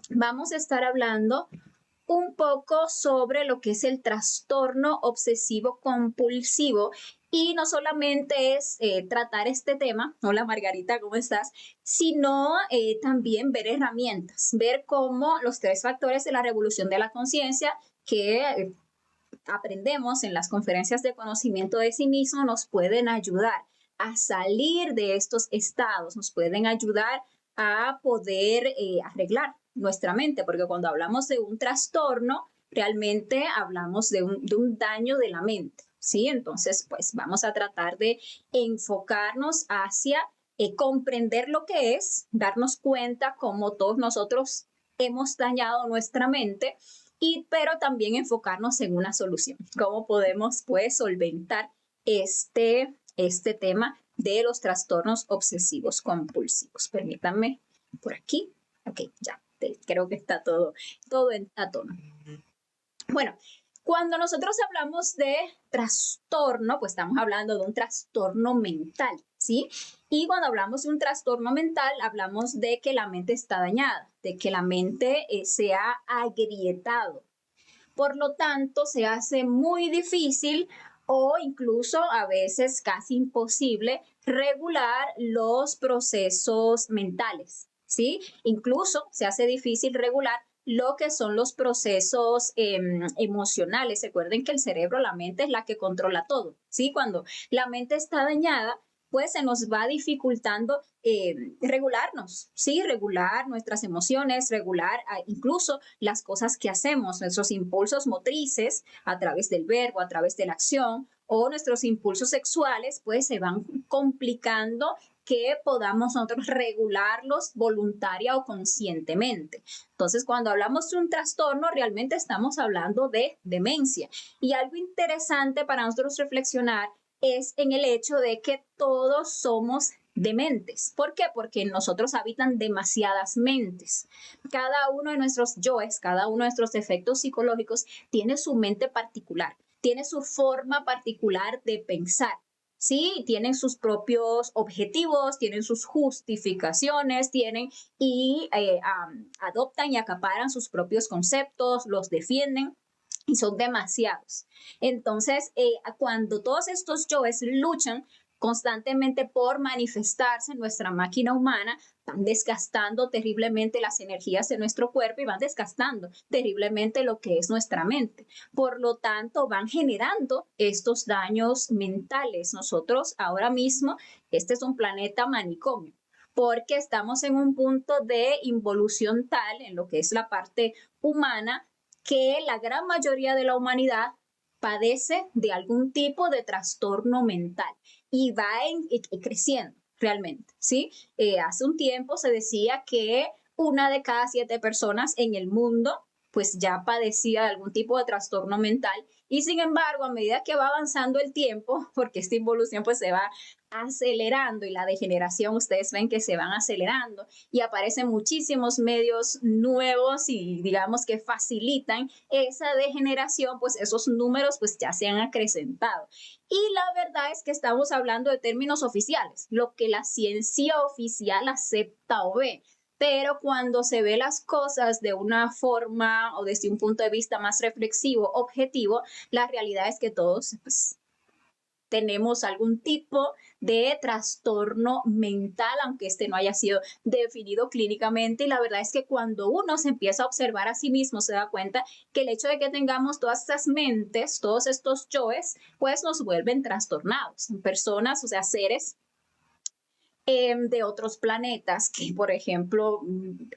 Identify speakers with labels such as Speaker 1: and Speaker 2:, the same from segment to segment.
Speaker 1: vamos a estar hablando un poco sobre lo que es el trastorno obsesivo compulsivo y no solamente es tratar este tema, hola Margarita, ¿cómo estás? Sino también ver herramientas, ver cómo los tres factores de la revolución de la conciencia que aprendemos en las conferencias de conocimiento de sí mismo nos pueden ayudar a salir de estos estados, nos pueden ayudar a poder arreglar nuestra mente, porque cuando hablamos de un trastorno, realmente hablamos de un daño de la mente, ¿sí? Entonces, pues vamos a tratar de enfocarnos hacia comprender lo que es, darnos cuenta cómo todos nosotros hemos dañado nuestra mente pero también enfocarnos en una solución. ¿Cómo podemos pues solventar este tema de los trastornos obsesivos compulsivos? Permítanme por aquí. Ok, ya, creo que está todo a tono. Bueno, cuando nosotros hablamos de trastorno, pues estamos hablando de un trastorno mental, ¿sí? Y cuando hablamos de un trastorno mental, hablamos de que la mente está dañada, de que la mente se ha agrietado. Por lo tanto, se hace muy difícil o incluso a veces casi imposible regular los procesos mentales, ¿sí? Incluso se hace difícil regular lo que son los procesos emocionales. Recuerden que el cerebro, la mente es la que controla todo, ¿sí? Cuando la mente está dañada, pues se nos va dificultando regularnos, ¿sí? Regular nuestras emociones, regular incluso las cosas que hacemos, nuestros impulsos motrices a través del verbo, a través de la acción, o nuestros impulsos sexuales, pues se van complicando que podamos nosotros regularlos voluntaria o conscientemente. Entonces, cuando hablamos de un trastorno, realmente estamos hablando de demencia. Y algo interesante para nosotros reflexionar es en el hecho de que todos somos dementes. ¿Por qué? Porque en nosotros habitan demasiadas mentes. Cada uno de nuestros yoes, cada uno de nuestros efectos psicológicos tiene su mente particular, tiene su forma particular de pensar. Sí, tienen sus propios objetivos, tienen sus justificaciones, tienen y adoptan y acaparan sus propios conceptos, los defienden y son demasiados. Entonces, cuando todos estos yoes luchan constantemente por manifestarse en nuestra máquina humana, van desgastando terriblemente las energías de nuestro cuerpo y van desgastando terriblemente lo que es nuestra mente. Por lo tanto, van generando estos daños mentales. Nosotros ahora mismo, este es un planeta manicomio, porque estamos en un punto de involución tal en lo que es la parte humana que la gran mayoría de la humanidad padece de algún tipo de trastorno mental y va creciendo realmente, ¿sí? Hace un tiempo se decía que 1 de cada 7 personas en el mundo pues ya padecía de algún tipo de trastorno mental y sin embargo a medida que va avanzando el tiempo, porque esta involución pues se va acelerando y la degeneración ustedes ven que se van acelerando y aparecen muchísimos medios nuevos y digamos que facilitan esa degeneración, pues esos números pues ya se han acrecentado. Y la verdad es que estamos hablando de términos oficiales, lo que la ciencia oficial acepta o ve. Pero cuando se ve las cosas de una forma o desde un punto de vista más reflexivo, objetivo, la realidad es que todos pues, tenemos algún tipo de trastorno mental, aunque este no haya sido definido clínicamente. Y la verdad es que cuando uno se empieza a observar a sí mismo, se da cuenta que el hecho de que tengamos todas estas mentes, todos estos yoes, pues nos vuelven trastornados. Personas, o sea, seres de otros planetas que, por ejemplo,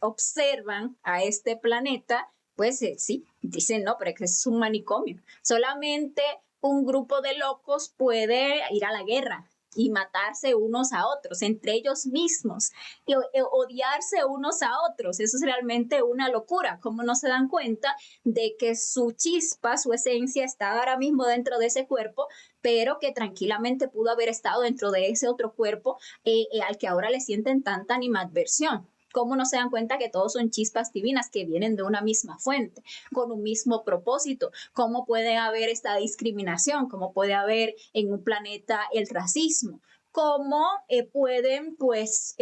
Speaker 1: observan a este planeta, pues sí, dicen, no, pero es que es un manicomio. Solamente un grupo de locos puede ir a la guerra y matarse unos a otros, entre ellos mismos, y odiarse unos a otros. Eso es realmente una locura. ¿Cómo no se dan cuenta de que su chispa, su esencia está ahora mismo dentro de ese cuerpo, pero que tranquilamente pudo haber estado dentro de ese otro cuerpo al que ahora le sienten tanta animadversión? ¿Cómo no se dan cuenta que todos son chispas divinas que vienen de una misma fuente, con un mismo propósito? ¿Cómo puede haber esta discriminación? ¿Cómo puede haber en un planeta el racismo? cómo pueden pues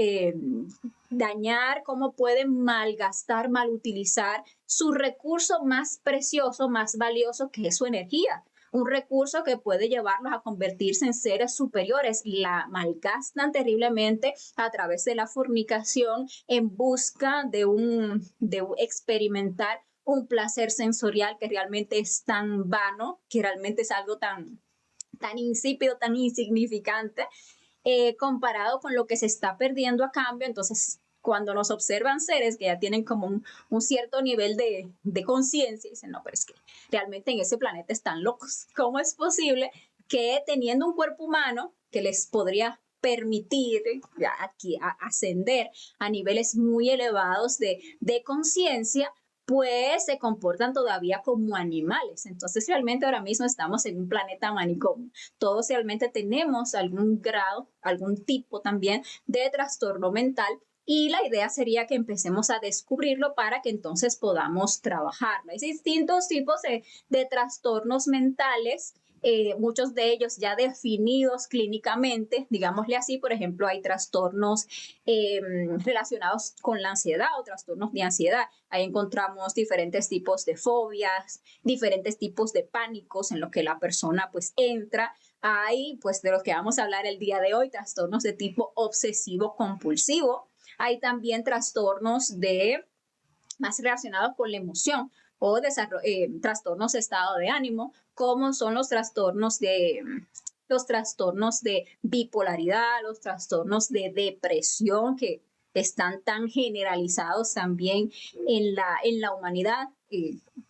Speaker 1: dañar, cómo pueden malgastar, malutilizar su recurso más precioso, más valioso, que es su energía. Un recurso que puede llevarlos a convertirse en seres superiores. La malgastan terriblemente a través de la fornicación en busca de experimentar un placer sensorial que realmente es tan vano, que realmente es algo tan insípido, tan insignificante, comparado con lo que se está perdiendo a cambio. Entonces, cuando nos observan seres que ya tienen como un cierto nivel de conciencia, dicen, no, pero es que realmente en ese planeta están locos. ¿Cómo es posible que teniendo un cuerpo humano que les podría permitir aquí ascender a niveles muy elevados de conciencia, pues se comportan todavía como animales? Entonces realmente ahora mismo estamos en un planeta manicomio. Todos realmente tenemos algún grado, algún tipo también de trastorno mental, y la idea sería que empecemos a descubrirlo para que entonces podamos trabajarlo. Hay distintos tipos de trastornos mentales, muchos de ellos ya definidos clínicamente, digámosle así. Por ejemplo, hay trastornos relacionados con la ansiedad o trastornos de ansiedad. Ahí encontramos diferentes tipos de fobias, diferentes tipos de pánicos en los que la persona pues entra. Hay, pues, de los que vamos a hablar el día de hoy, trastornos de tipo obsesivo compulsivo. Hay también trastornos más relacionados con la emoción o trastornos de estado de ánimo, como son los trastornos de bipolaridad, los trastornos de depresión, que están tan generalizados también en la humanidad.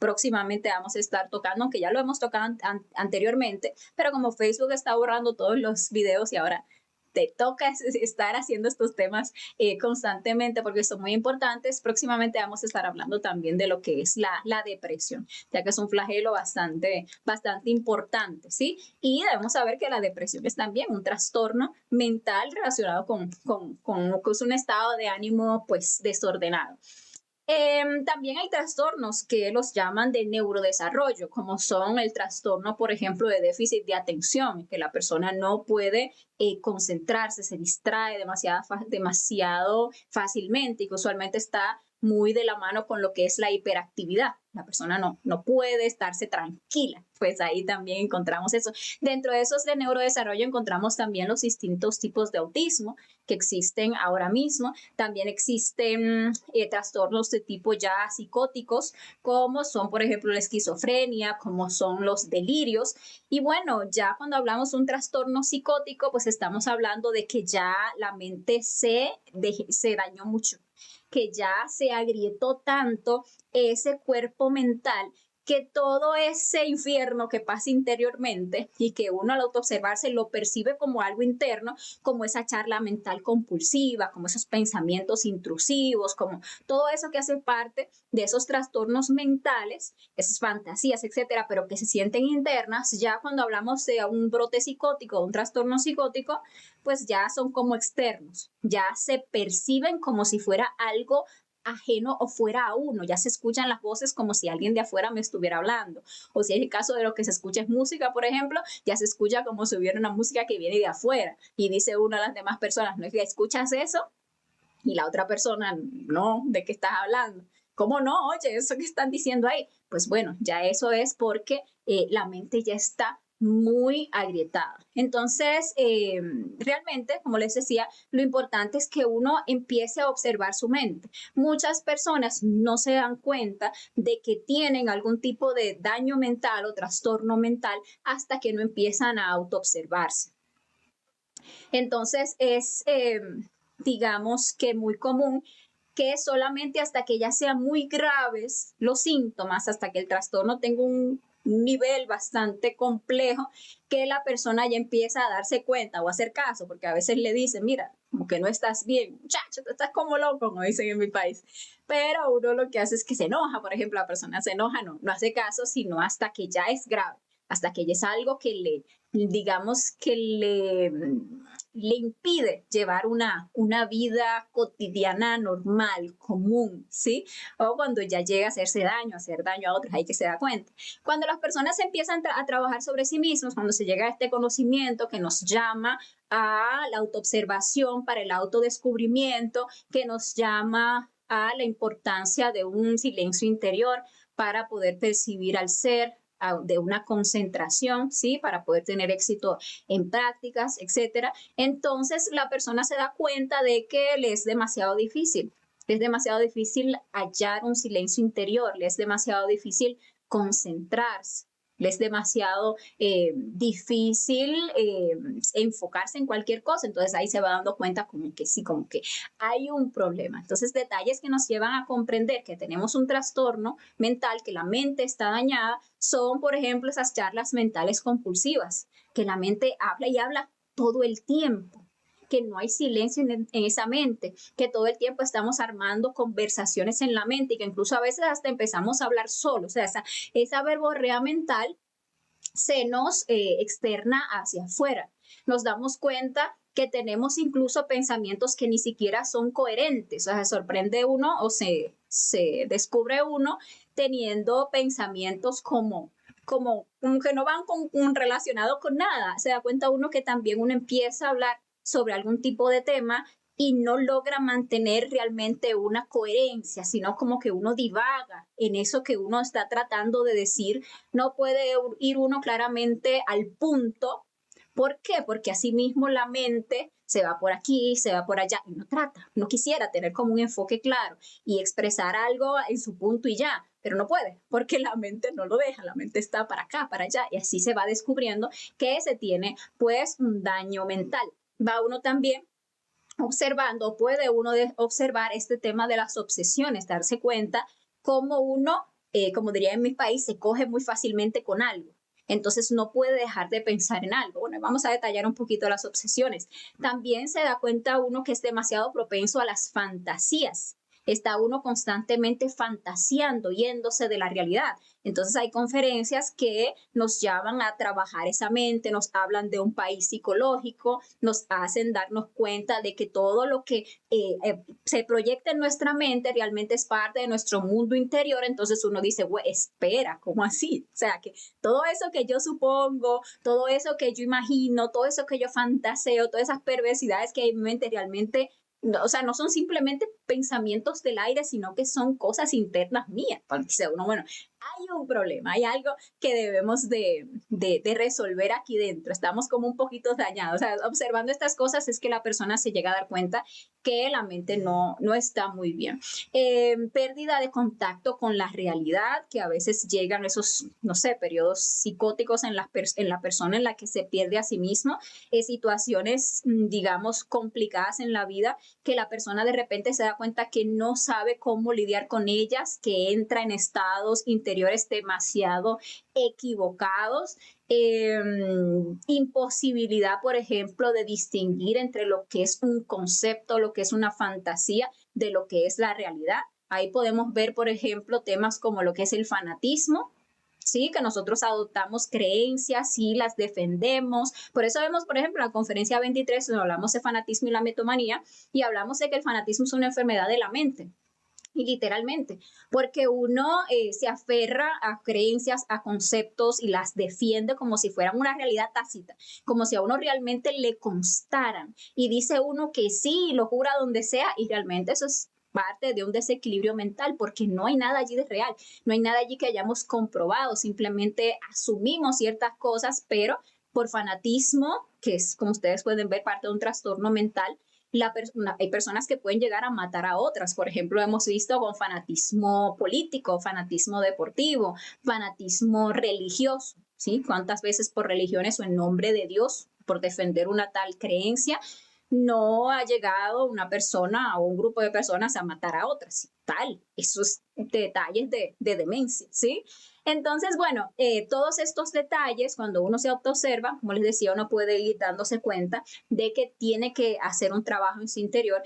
Speaker 1: Próximamente vamos a estar tocando, aunque ya lo hemos tocado anteriormente, pero como Facebook está borrando todos los videos y ahora te toca estar haciendo estos temas constantemente porque son muy importantes. Próximamente vamos a estar hablando también de lo que es la depresión, ya que es un flagelo bastante importante, ¿sí? Y debemos saber que la depresión es también un trastorno mental relacionado con un estado de ánimo pues desordenado. También hay trastornos que los llaman de neurodesarrollo, como son el trastorno, por ejemplo, de déficit de atención, que la persona no puede concentrarse, se distrae demasiado fácilmente, y que usualmente está muy de la mano con lo que es la hiperactividad. La persona no puede estarse tranquila, pues ahí también encontramos eso. Dentro de esos de neurodesarrollo encontramos también los distintos tipos de autismo que existen ahora mismo. También existen trastornos de tipo ya psicóticos, como son, por ejemplo, la esquizofrenia, como son los delirios. Y bueno, ya cuando hablamos de un trastorno psicótico, pues estamos hablando de que ya la mente se dañó mucho, que ya se agrietó tanto ese cuerpo mental, que todo ese infierno que pasa interiormente y que uno al autoobservarse lo percibe como algo interno, como esa charla mental compulsiva, como esos pensamientos intrusivos, como todo eso que hace parte de esos trastornos mentales, esas fantasías, etcétera, pero que se sienten internas. Ya cuando hablamos de un brote psicótico, un trastorno psicótico, pues ya son como externos, ya se perciben como si fuera algo ajeno o fuera a uno, ya se escuchan las voces como si alguien de afuera me estuviera hablando, o si es el caso de lo que se escucha es música, por ejemplo, ya se escucha como si hubiera una música que viene de afuera, y dice una a las demás personas, no es que escuchas eso, y la otra persona, no, ¿de qué estás hablando? ¿Cómo no? Oye, eso que están diciendo ahí, pues bueno, ya eso es porque la mente ya está muy agrietada. Entonces, realmente, como les decía, lo importante es que uno empiece a observar su mente. Muchas personas no se dan cuenta de que tienen algún tipo de daño mental o trastorno mental hasta que no empiezan a autoobservarse. Entonces, digamos que muy común que solamente hasta que ya sean muy graves los síntomas, hasta que el trastorno tenga un nivel bastante complejo, que la persona ya empieza a darse cuenta o a hacer caso, porque a veces le dicen, mira, como que no estás bien, muchacho, tú estás como loco, como dicen en mi país. Pero uno lo que hace es que se enoja, por ejemplo, la persona se enoja, no hace caso, sino hasta que ya es grave, hasta que ya es algo que le, digamos, que le le impide llevar una vida cotidiana normal, común, ¿sí? O cuando ya llega a hacer daño a otros, hay que se da cuenta. Cuando las personas empiezan a trabajar sobre sí mismos, cuando se llega a este conocimiento que nos llama a la autoobservación, para el autodescubrimiento, que nos llama a la importancia de un silencio interior para poder percibir al ser, de una concentración, ¿sí? Para poder tener éxito en prácticas, etcétera. Entonces la persona se da cuenta de que le es demasiado difícil. Le es demasiado difícil hallar un silencio interior, le es demasiado difícil concentrarse, le es demasiado difícil enfocarse en cualquier cosa. Entonces ahí se va dando cuenta como que sí, como que hay un problema. Entonces detalles que nos llevan a comprender que tenemos un trastorno mental, que la mente está dañada, son, por ejemplo, esas charlas mentales compulsivas, que la mente habla y habla todo el tiempo, que no hay silencio en esa mente, que todo el tiempo estamos armando conversaciones en la mente y que incluso a veces hasta empezamos a hablar solos. O sea, esa verborrea mental se nos externa hacia afuera. Nos damos cuenta que tenemos incluso pensamientos que ni siquiera son coherentes. O sea, se sorprende uno o se descubre uno teniendo pensamientos como que no van relacionados con nada. Se da cuenta uno que también uno empieza a hablar sobre algún tipo de tema y no logra mantener realmente una coherencia, sino como que uno divaga en eso que uno está tratando de decir. No puede ir uno claramente al punto. ¿Por qué? Porque así mismo la mente se va por aquí, se va por allá y no quisiera tener como un enfoque claro y expresar algo en su punto y ya, pero no puede porque la mente no lo deja, la mente está para acá, para allá y así se va descubriendo que se tiene pues un daño mental. Va uno también observando, puede uno observar este tema de las obsesiones, darse cuenta cómo uno, como diría en mi país, se coge muy fácilmente con algo. Entonces no puede dejar de pensar en algo. Bueno, vamos a detallar un poquito las obsesiones. También se da cuenta uno que es demasiado propenso a las fantasías. Está uno constantemente fantaseando, yéndose de la realidad. Entonces hay conferencias que nos llaman a trabajar esa mente, nos hablan de un país psicológico, nos hacen darnos cuenta de que todo lo que se proyecta en nuestra mente realmente es parte de nuestro mundo interior. Entonces uno dice, espera, ¿cómo así? O sea, que todo eso que yo supongo, todo eso que yo imagino, todo eso que yo fantaseo, todas esas perversidades que hay en mi mente realmente no, o sea, no son simplemente pensamientos del aire, sino que son cosas internas mías. Dice uno, bueno, hay un problema, hay algo que debemos de resolver aquí dentro. Estamos como un poquito dañados. O sea, observando estas cosas es que la persona se llega a dar cuenta que la mente no está muy bien. Pérdida de contacto con la realidad, que a veces llegan esos, no sé, periodos psicóticos en la persona en la que se pierde a sí mismo, situaciones, digamos, complicadas en la vida, que la persona de repente se da cuenta que no sabe cómo lidiar con ellas, que entra en estados interiores demasiado equivocados, imposibilidad, por ejemplo, de distinguir entre lo que es un concepto, lo que es una fantasía, de lo que es la realidad. Ahí podemos ver, por ejemplo, temas como lo que es el fanatismo, ¿sí? Que nosotros adoptamos creencias y las defendemos. Por eso vemos, por ejemplo, en la conferencia 23, donde hablamos de fanatismo y la mitomanía, y hablamos de que el fanatismo es una enfermedad de la mente. Y literalmente, porque uno se aferra a creencias, a conceptos y las defiende como si fueran una realidad tácita, como si a uno realmente le constaran. Y dice uno que sí, lo jura donde sea, y realmente eso es parte de un desequilibrio mental, porque no hay nada allí de real, no hay nada allí que hayamos comprobado, simplemente asumimos ciertas cosas, pero por fanatismo, que es, como ustedes pueden ver, parte de un trastorno mental, hay personas que pueden llegar a matar a otras. Por ejemplo, hemos visto con fanatismo político, fanatismo deportivo, fanatismo religioso, ¿sí? ¿Cuántas veces por religiones o en nombre de Dios, por defender una tal creencia, no ha llegado una persona o un grupo de personas a matar a otras? Tal, esos detalles de demencia, ¿sí? Entonces, bueno, todos estos detalles, cuando uno se autoobserva, como les decía, uno puede ir dándose cuenta de que tiene que hacer un trabajo en su interior.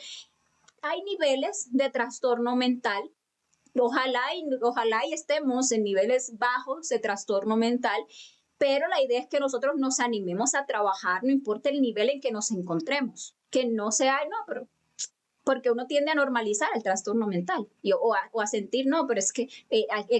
Speaker 1: Hay niveles de trastorno mental. Ojalá y estemos en niveles bajos de trastorno mental, pero la idea es que nosotros nos animemos a trabajar, no importa el nivel en que nos encontremos, que no sea, "Ay, no, pero porque uno tiende a normalizar el trastorno mental o a sentir, no, pero es que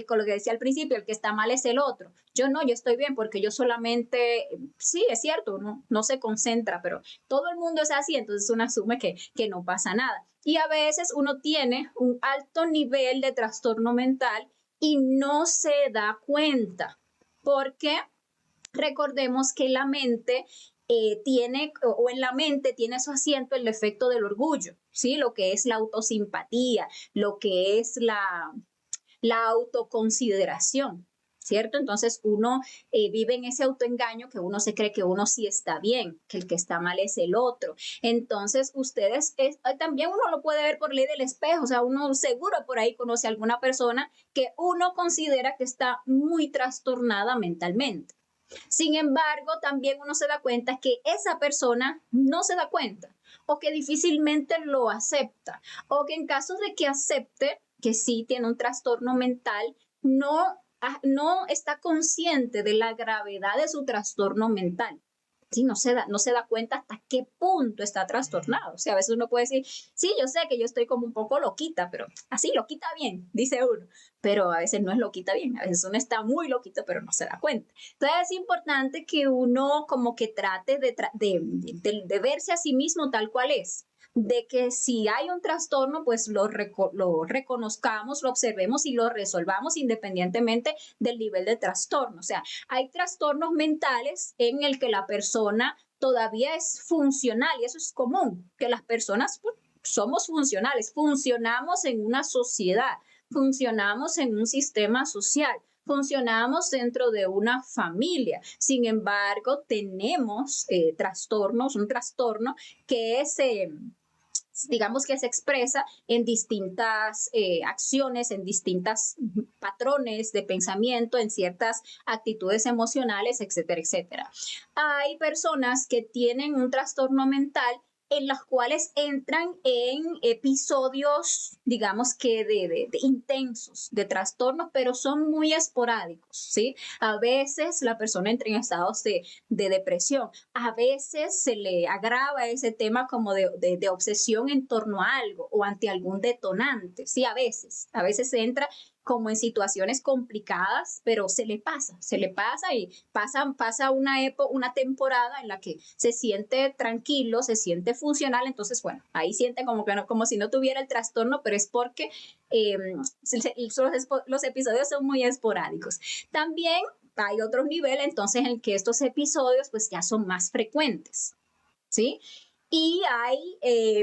Speaker 1: con lo que decía al principio, el que está mal es el otro. Yo no, yo estoy bien porque yo solamente, sí, es cierto, no se concentra, pero todo el mundo es así, entonces uno asume que no pasa nada. Y a veces uno tiene un alto nivel de trastorno mental y no se da cuenta, porque recordemos que la mente tiene, o en la mente tiene su asiento el efecto del orgullo, ¿sí? Lo que es la autosimpatía, lo que es la autoconsideración, ¿cierto? Entonces uno vive en ese autoengaño que uno se cree que uno sí está bien, que el que está mal es el otro. Entonces también uno lo puede ver por ley del espejo, o sea, uno seguro por ahí conoce a alguna persona que uno considera que está muy trastornada mentalmente. Sin embargo, también uno se da cuenta que esa persona no se da cuenta o que difícilmente lo acepta o que en caso de que acepte que sí tiene un trastorno mental, no está consciente de la gravedad de su trastorno mental. Sí, no se da cuenta hasta qué punto está trastornado. O sea, a veces uno puede decir, sí, yo sé que yo estoy como un poco loquita, pero así, loquita bien, dice uno. Pero a veces no es loquita bien, a veces uno está muy loquito, pero no se da cuenta. Entonces es importante que uno como que trate de verse a sí mismo tal cual es, de que si hay un trastorno, pues lo reconozcamos, lo observemos y lo resolvamos independientemente del nivel de trastorno. O sea, hay trastornos mentales en el que la persona todavía es funcional y eso es común, que las personas pues, somos funcionales, funcionamos en una sociedad, funcionamos en un sistema social, funcionamos dentro de una familia. Sin embargo, tenemos trastornos, un trastorno que es digamos que se expresa en distintas acciones, en distintos patrones de pensamiento, en ciertas actitudes emocionales, etcétera, etcétera. Hay personas que tienen un trastorno mental en las cuales entran en episodios, digamos que de intensos, de trastornos, pero son muy esporádicos, ¿sí? A veces la persona entra en estados de depresión, a veces se le agrava ese tema como de obsesión en torno a algo o ante algún detonante, ¿sí? A veces se entra como en situaciones complicadas, pero se le pasa y pasa una temporada en la que se siente tranquilo, se siente funcional, entonces, bueno, ahí siente como que no, como si no tuviera el trastorno, pero es porque los episodios son muy esporádicos. También hay otros niveles, entonces, en que estos episodios pues ya son más frecuentes, ¿sí? Y hay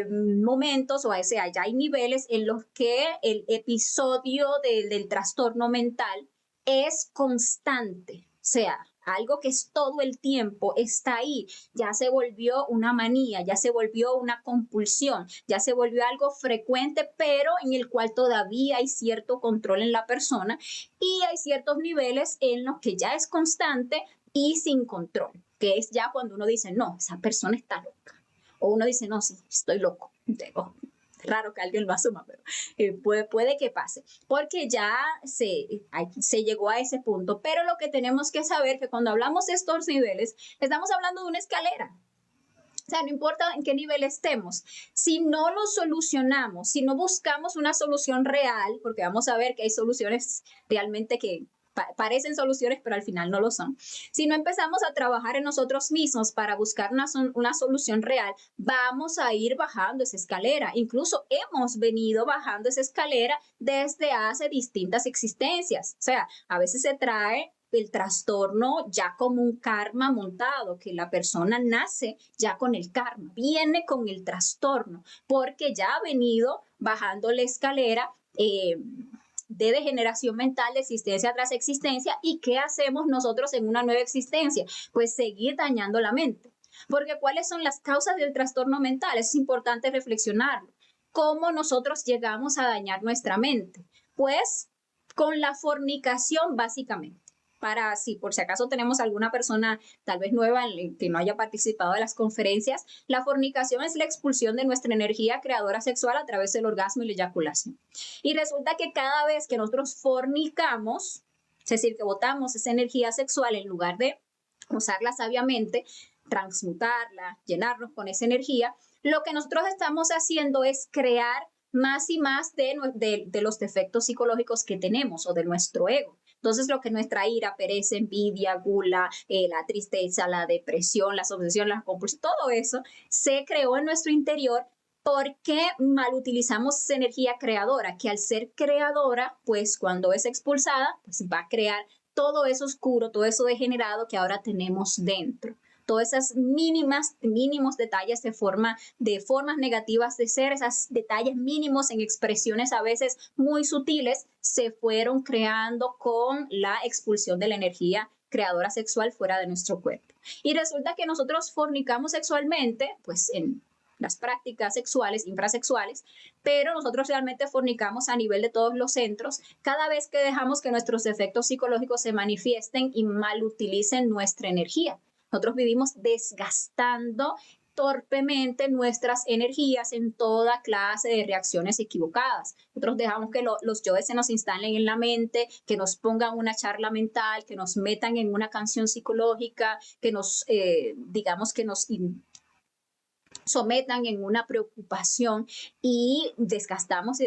Speaker 1: momentos o sea, ya hay niveles en los que el episodio del trastorno mental es constante, o sea, algo que es todo el tiempo, está ahí, ya se volvió una manía, ya se volvió una compulsión, ya se volvió algo frecuente, pero en el cual todavía hay cierto control en la persona y hay ciertos niveles en los que ya es constante y sin control, que es ya cuando uno dice, no, esa persona está loca. O uno dice, no, sí, estoy loco. Raro que alguien lo asuma, pero puede que pase, porque ya se llegó a ese punto. Pero lo que tenemos que saber que cuando hablamos de estos niveles, estamos hablando de una escalera. O sea, no importa en qué nivel estemos, si no lo solucionamos, si no buscamos una solución real, porque vamos a ver que hay soluciones realmente que parecen soluciones, pero al final no lo son. Si no empezamos a trabajar en nosotros mismos para buscar una solución real, vamos a ir bajando esa escalera. Incluso hemos venido bajando esa escalera desde hace distintas existencias. O sea, a veces se trae el trastorno ya como un karma montado, que la persona nace ya con el karma, viene con el trastorno, porque ya ha venido bajando la escalera de degeneración mental, de existencia tras existencia. ¿Y qué hacemos nosotros en una nueva existencia? Pues seguir dañando la mente. Porque ¿cuáles son las causas del trastorno mental? Es importante reflexionarlo. ¿Cómo nosotros llegamos a dañar nuestra mente? Pues con la fornicación, básicamente. Para si por si acaso tenemos alguna persona tal vez nueva que no haya participado de las conferencias, la fornicación es la expulsión de nuestra energía creadora sexual a través del orgasmo y la eyaculación. Y resulta que cada vez que nosotros fornicamos, es decir, que botamos esa energía sexual en lugar de usarla sabiamente, transmutarla, llenarnos con esa energía, lo que nosotros estamos haciendo es crear más y más de los defectos psicológicos que tenemos o de nuestro ego. Entonces, lo que nuestra ira, pereza, envidia, gula, la tristeza, la depresión, las obsesiones, las compulsiones, todo eso se creó en nuestro interior porque mal utilizamos esa energía creadora, que al ser creadora, pues cuando es expulsada, pues va a crear todo eso oscuro, todo eso degenerado que ahora tenemos dentro. Todas esas mínimos detalles de formas negativas de ser, esos detalles mínimos en expresiones a veces muy sutiles, se fueron creando con la expulsión de la energía creadora sexual fuera de nuestro cuerpo. Y resulta que nosotros fornicamos sexualmente, pues en las prácticas sexuales, infrasexuales, pero nosotros realmente fornicamos a nivel de todos los centros cada vez que dejamos que nuestros defectos psicológicos se manifiesten y mal utilicen nuestra energía. Nosotros vivimos desgastando torpemente nuestras energías en toda clase de reacciones equivocadas. Nosotros dejamos que los yoes se nos instalen en la mente, que nos pongan una charla mental, que nos metan en una canción psicológica, que nos, digamos, que nos sometan en una preocupación y desgastamos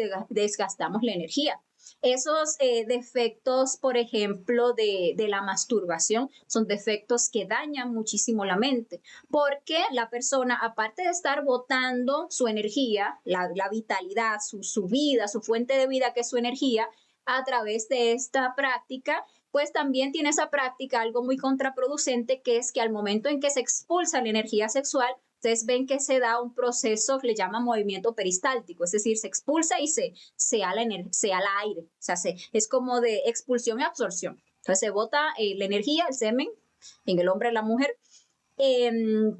Speaker 1: la energía. Esos defectos, por ejemplo, de la masturbación, son defectos que dañan muchísimo la mente, porque la persona, aparte de estar botando su energía, la vitalidad, su vida, su fuente de vida, que es su energía, a través de esta práctica, pues también tiene esa práctica algo muy contraproducente, que es que al momento en que se expulsa la energía sexual, ustedes ven que se da un proceso que le llama movimiento peristáltico, es decir, se expulsa y se ala aire, o sea, es como de expulsión y absorción. Entonces se bota la energía, el semen, en el hombre y la mujer,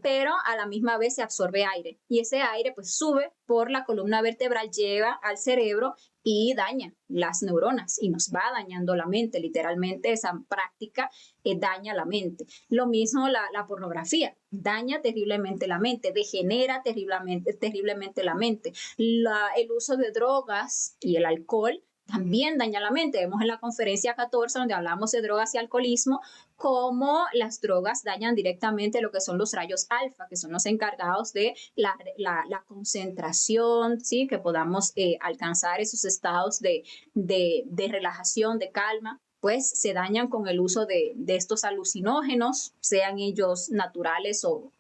Speaker 1: pero a la misma vez se absorbe aire y ese aire pues sube por la columna vertebral, llega al cerebro y daña las neuronas y nos va dañando la mente. Literalmente esa práctica daña la mente. Lo mismo la pornografía, daña terriblemente la mente, degenera terriblemente la mente. El uso de drogas y el alcohol también daña la mente. Vemos en la conferencia 14, donde hablamos de drogas y alcoholismo, cómo las drogas dañan directamente lo que son los rayos alfa, que son los encargados de la concentración, ¿sí? Que podamos alcanzar esos estados de relajación, de calma, pues se dañan con el uso de estos alucinógenos, sean ellos naturales o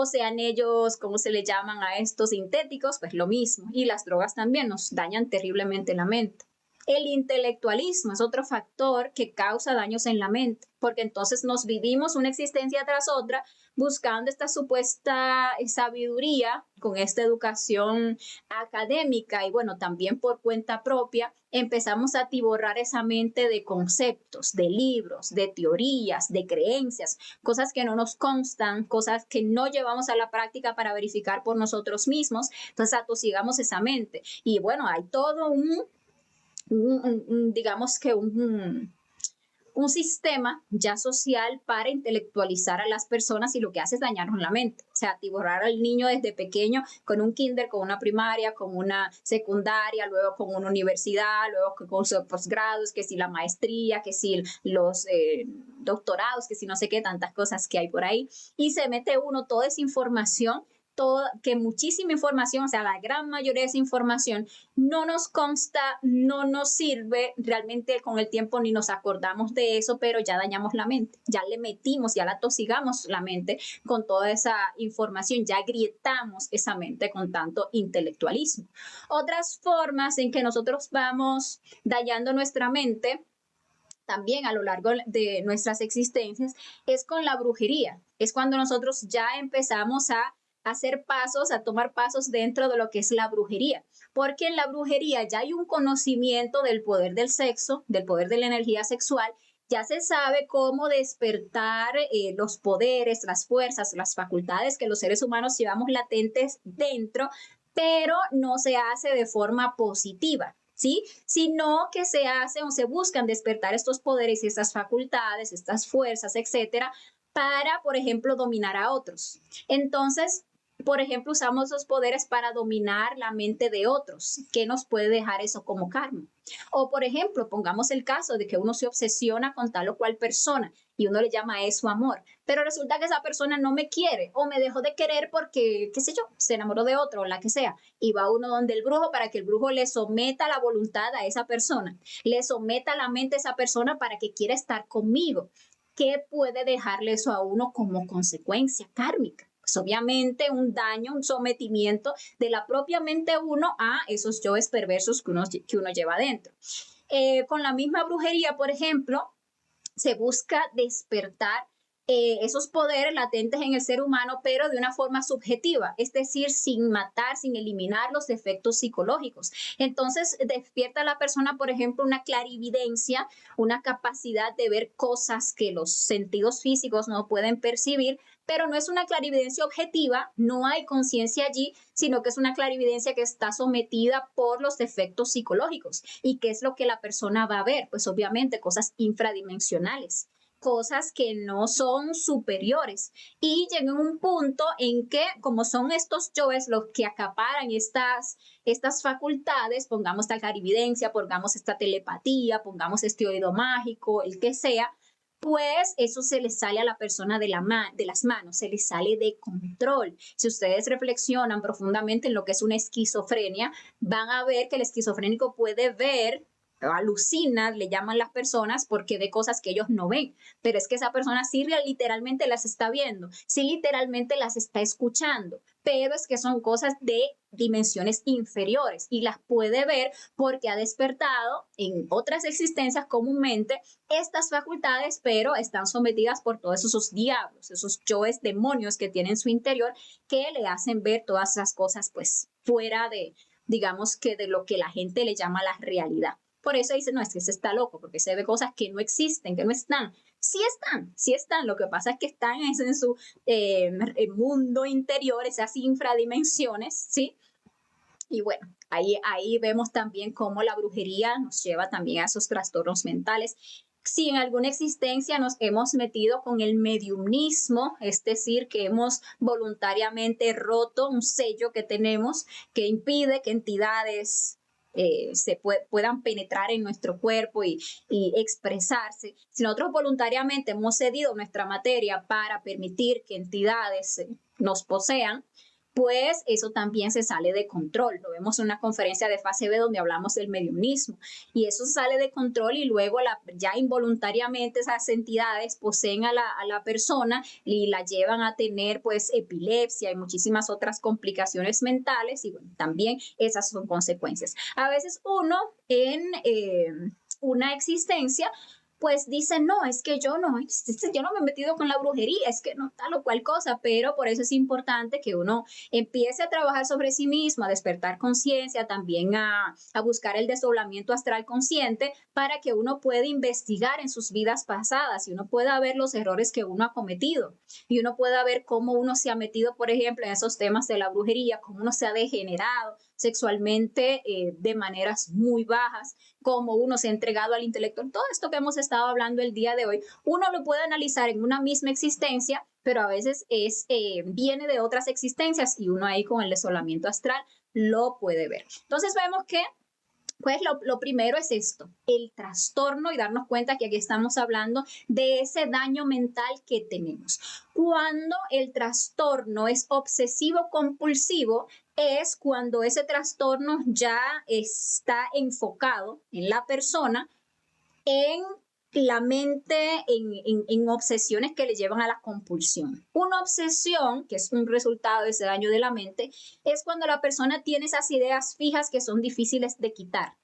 Speaker 1: sean ellos, ¿cómo se le llaman a estos sintéticos? Pues lo mismo. Y las drogas también nos dañan terriblemente la mente. El intelectualismo es otro factor que causa daños en la mente, porque entonces nos vivimos una existencia tras otra buscando esta supuesta sabiduría con esta educación académica y bueno, también por cuenta propia, empezamos a atiborrar esa mente de conceptos, de libros, de teorías, de creencias, cosas que no nos constan, cosas que no llevamos a la práctica para verificar por nosotros mismos, entonces atosigamos esa mente. Y bueno, hay todo digamos que un sistema ya social para intelectualizar a las personas y lo que hace es dañarnos la mente. O sea, atiborrar al niño desde pequeño con un kinder, con una primaria, con una secundaria, luego con una universidad, luego con sus posgrados, que si la maestría, que si los doctorados, que si no sé qué, tantas cosas que hay por ahí. Y se mete uno toda esa información, que muchísima información, o sea, la gran mayoría de esa información no nos consta, no nos sirve realmente con el tiempo ni nos acordamos de eso, pero ya dañamos la mente, ya le metimos, ya la tosigamos la mente con toda esa información, ya agrietamos esa mente con tanto intelectualismo. Otras formas en que nosotros vamos dañando nuestra mente también a lo largo de nuestras existencias es con la brujería. Es cuando nosotros ya empezamos a hacer pasos, a tomar pasos dentro de lo que es la brujería. Porque en la brujería ya hay un conocimiento del poder del sexo, del poder de la energía sexual, ya se sabe cómo despertar los poderes, las fuerzas, las facultades que los seres humanos llevamos latentes dentro, pero no se hace de forma positiva. ¿Sí? Sino que se hacen o se buscan despertar estos poderes y estas facultades, estas fuerzas, etcétera, para, por ejemplo, dominar a otros. Entonces, por ejemplo, usamos esos poderes para dominar la mente de otros. ¿Qué nos puede dejar eso como karma? O, por ejemplo, pongamos el caso de que uno se obsesiona con tal o cual persona y uno le llama a eso amor, pero resulta que esa persona no me quiere o me dejó de querer porque, qué sé yo, se enamoró de otro o la que sea, y va uno donde el brujo para que el brujo le someta la voluntad a esa persona, le someta la mente a esa persona para que quiera estar conmigo. ¿Qué puede dejarle eso a uno como consecuencia kármica? Pues obviamente un daño, un sometimiento de la propia mente uno a esos yoes perversos que uno lleva adentro. Con la misma brujería, por ejemplo, se busca despertar esos poderes latentes en el ser humano, pero de una forma subjetiva, es decir, sin matar, sin eliminar los efectos psicológicos. Entonces, despierta a la persona, por ejemplo, una clarividencia, una capacidad de ver cosas que los sentidos físicos no pueden percibir, pero no es una clarividencia objetiva, no hay conciencia allí, sino que es una clarividencia que está sometida por los efectos psicológicos. ¿Y qué es lo que la persona va a ver? Pues obviamente cosas infradimensionales, cosas que no son superiores, y llega un punto en que, como son estos yoes los que acaparan estas facultades, pongamos esta clarividencia, pongamos esta telepatía, pongamos este oído mágico, el que sea, pues eso se le sale a la persona de las manos, se le sale de control. Si ustedes reflexionan profundamente en lo que es una esquizofrenia, van a ver que el esquizofrénico puede ver, alucina, le llaman las personas, porque ve cosas que ellos no ven, pero es que esa persona sí literalmente las está viendo, sí literalmente las está escuchando, pero es que son cosas de dimensiones inferiores y las puede ver porque ha despertado en otras existencias comúnmente estas facultades, pero están sometidas por todos esos diablos, esos yoes demonios que tienen en su interior, que le hacen ver todas esas cosas pues fuera de, digamos que de lo que la gente le llama la realidad. Por eso dice, no, es que se está loco, porque se ve cosas que no existen, que no están. Sí están, sí están. Lo que pasa es que están en su mundo interior, esas infradimensiones, ¿sí? Y bueno, ahí vemos también cómo la brujería nos lleva también a esos trastornos mentales. Si en alguna existencia nos hemos metido con el mediumnismo, es decir, que hemos voluntariamente roto un sello que tenemos que impide que entidades puedan penetrar en nuestro cuerpo y expresarse. Si nosotros voluntariamente hemos cedido nuestra materia para permitir que entidades nos posean, pues eso también se sale de control. Lo vemos en una conferencia de fase B donde hablamos del mediumismo, y eso sale de control y luego ya involuntariamente esas entidades poseen a la persona y la llevan a tener pues epilepsia y muchísimas otras complicaciones mentales, y bueno, también esas son consecuencias. A veces uno en una existencia pues dicen, no, es que yo no me he metido con la brujería, es que no tal o cual cosa, pero por eso es importante que uno empiece a trabajar sobre sí mismo, a despertar conciencia, también a buscar el desdoblamiento astral consciente, para que uno pueda investigar en sus vidas pasadas y uno pueda ver los errores que uno ha cometido y uno pueda ver cómo uno se ha metido, por ejemplo, en esos temas de la brujería, cómo uno se ha degenerado sexualmente de maneras muy bajas, cómo uno se ha entregado al intelecto. Todo esto que hemos estado hablando el día de hoy, uno lo puede analizar en una misma existencia, pero a veces viene de otras existencias y uno ahí con el desolamiento astral lo puede ver. Entonces vemos que pues lo primero es esto, el trastorno, y darnos cuenta que aquí estamos hablando de ese daño mental que tenemos. Cuando el trastorno es obsesivo compulsivo, es cuando ese trastorno ya está enfocado en la persona, en la mente, en obsesiones que le llevan a la compulsión. Una obsesión, que es un resultado de ese daño de la mente, es cuando la persona tiene esas ideas fijas que son difíciles de quitar.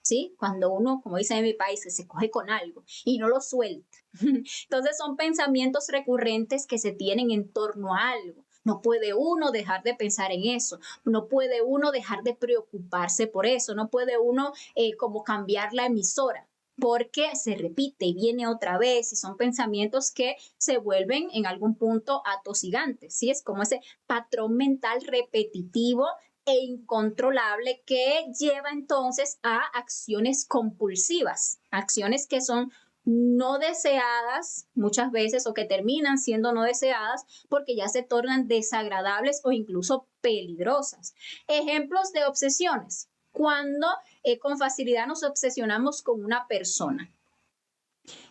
Speaker 1: ¿Sí? Cuando uno, como dicen en mi país, se coge con algo y no lo suelta. Entonces son pensamientos recurrentes que se tienen en torno a algo. No puede uno dejar de pensar en eso, no puede uno dejar de preocuparse por eso, no puede uno como cambiar la emisora, porque se repite y viene otra vez, y son pensamientos que se vuelven en algún punto atosigantes, ¿sí? Es como ese patrón mental repetitivo e incontrolable que lleva entonces a acciones compulsivas, acciones que son no deseadas muchas veces, o que terminan siendo no deseadas porque ya se tornan desagradables o incluso peligrosas. Ejemplos de obsesiones: cuando con facilidad nos obsesionamos con una persona.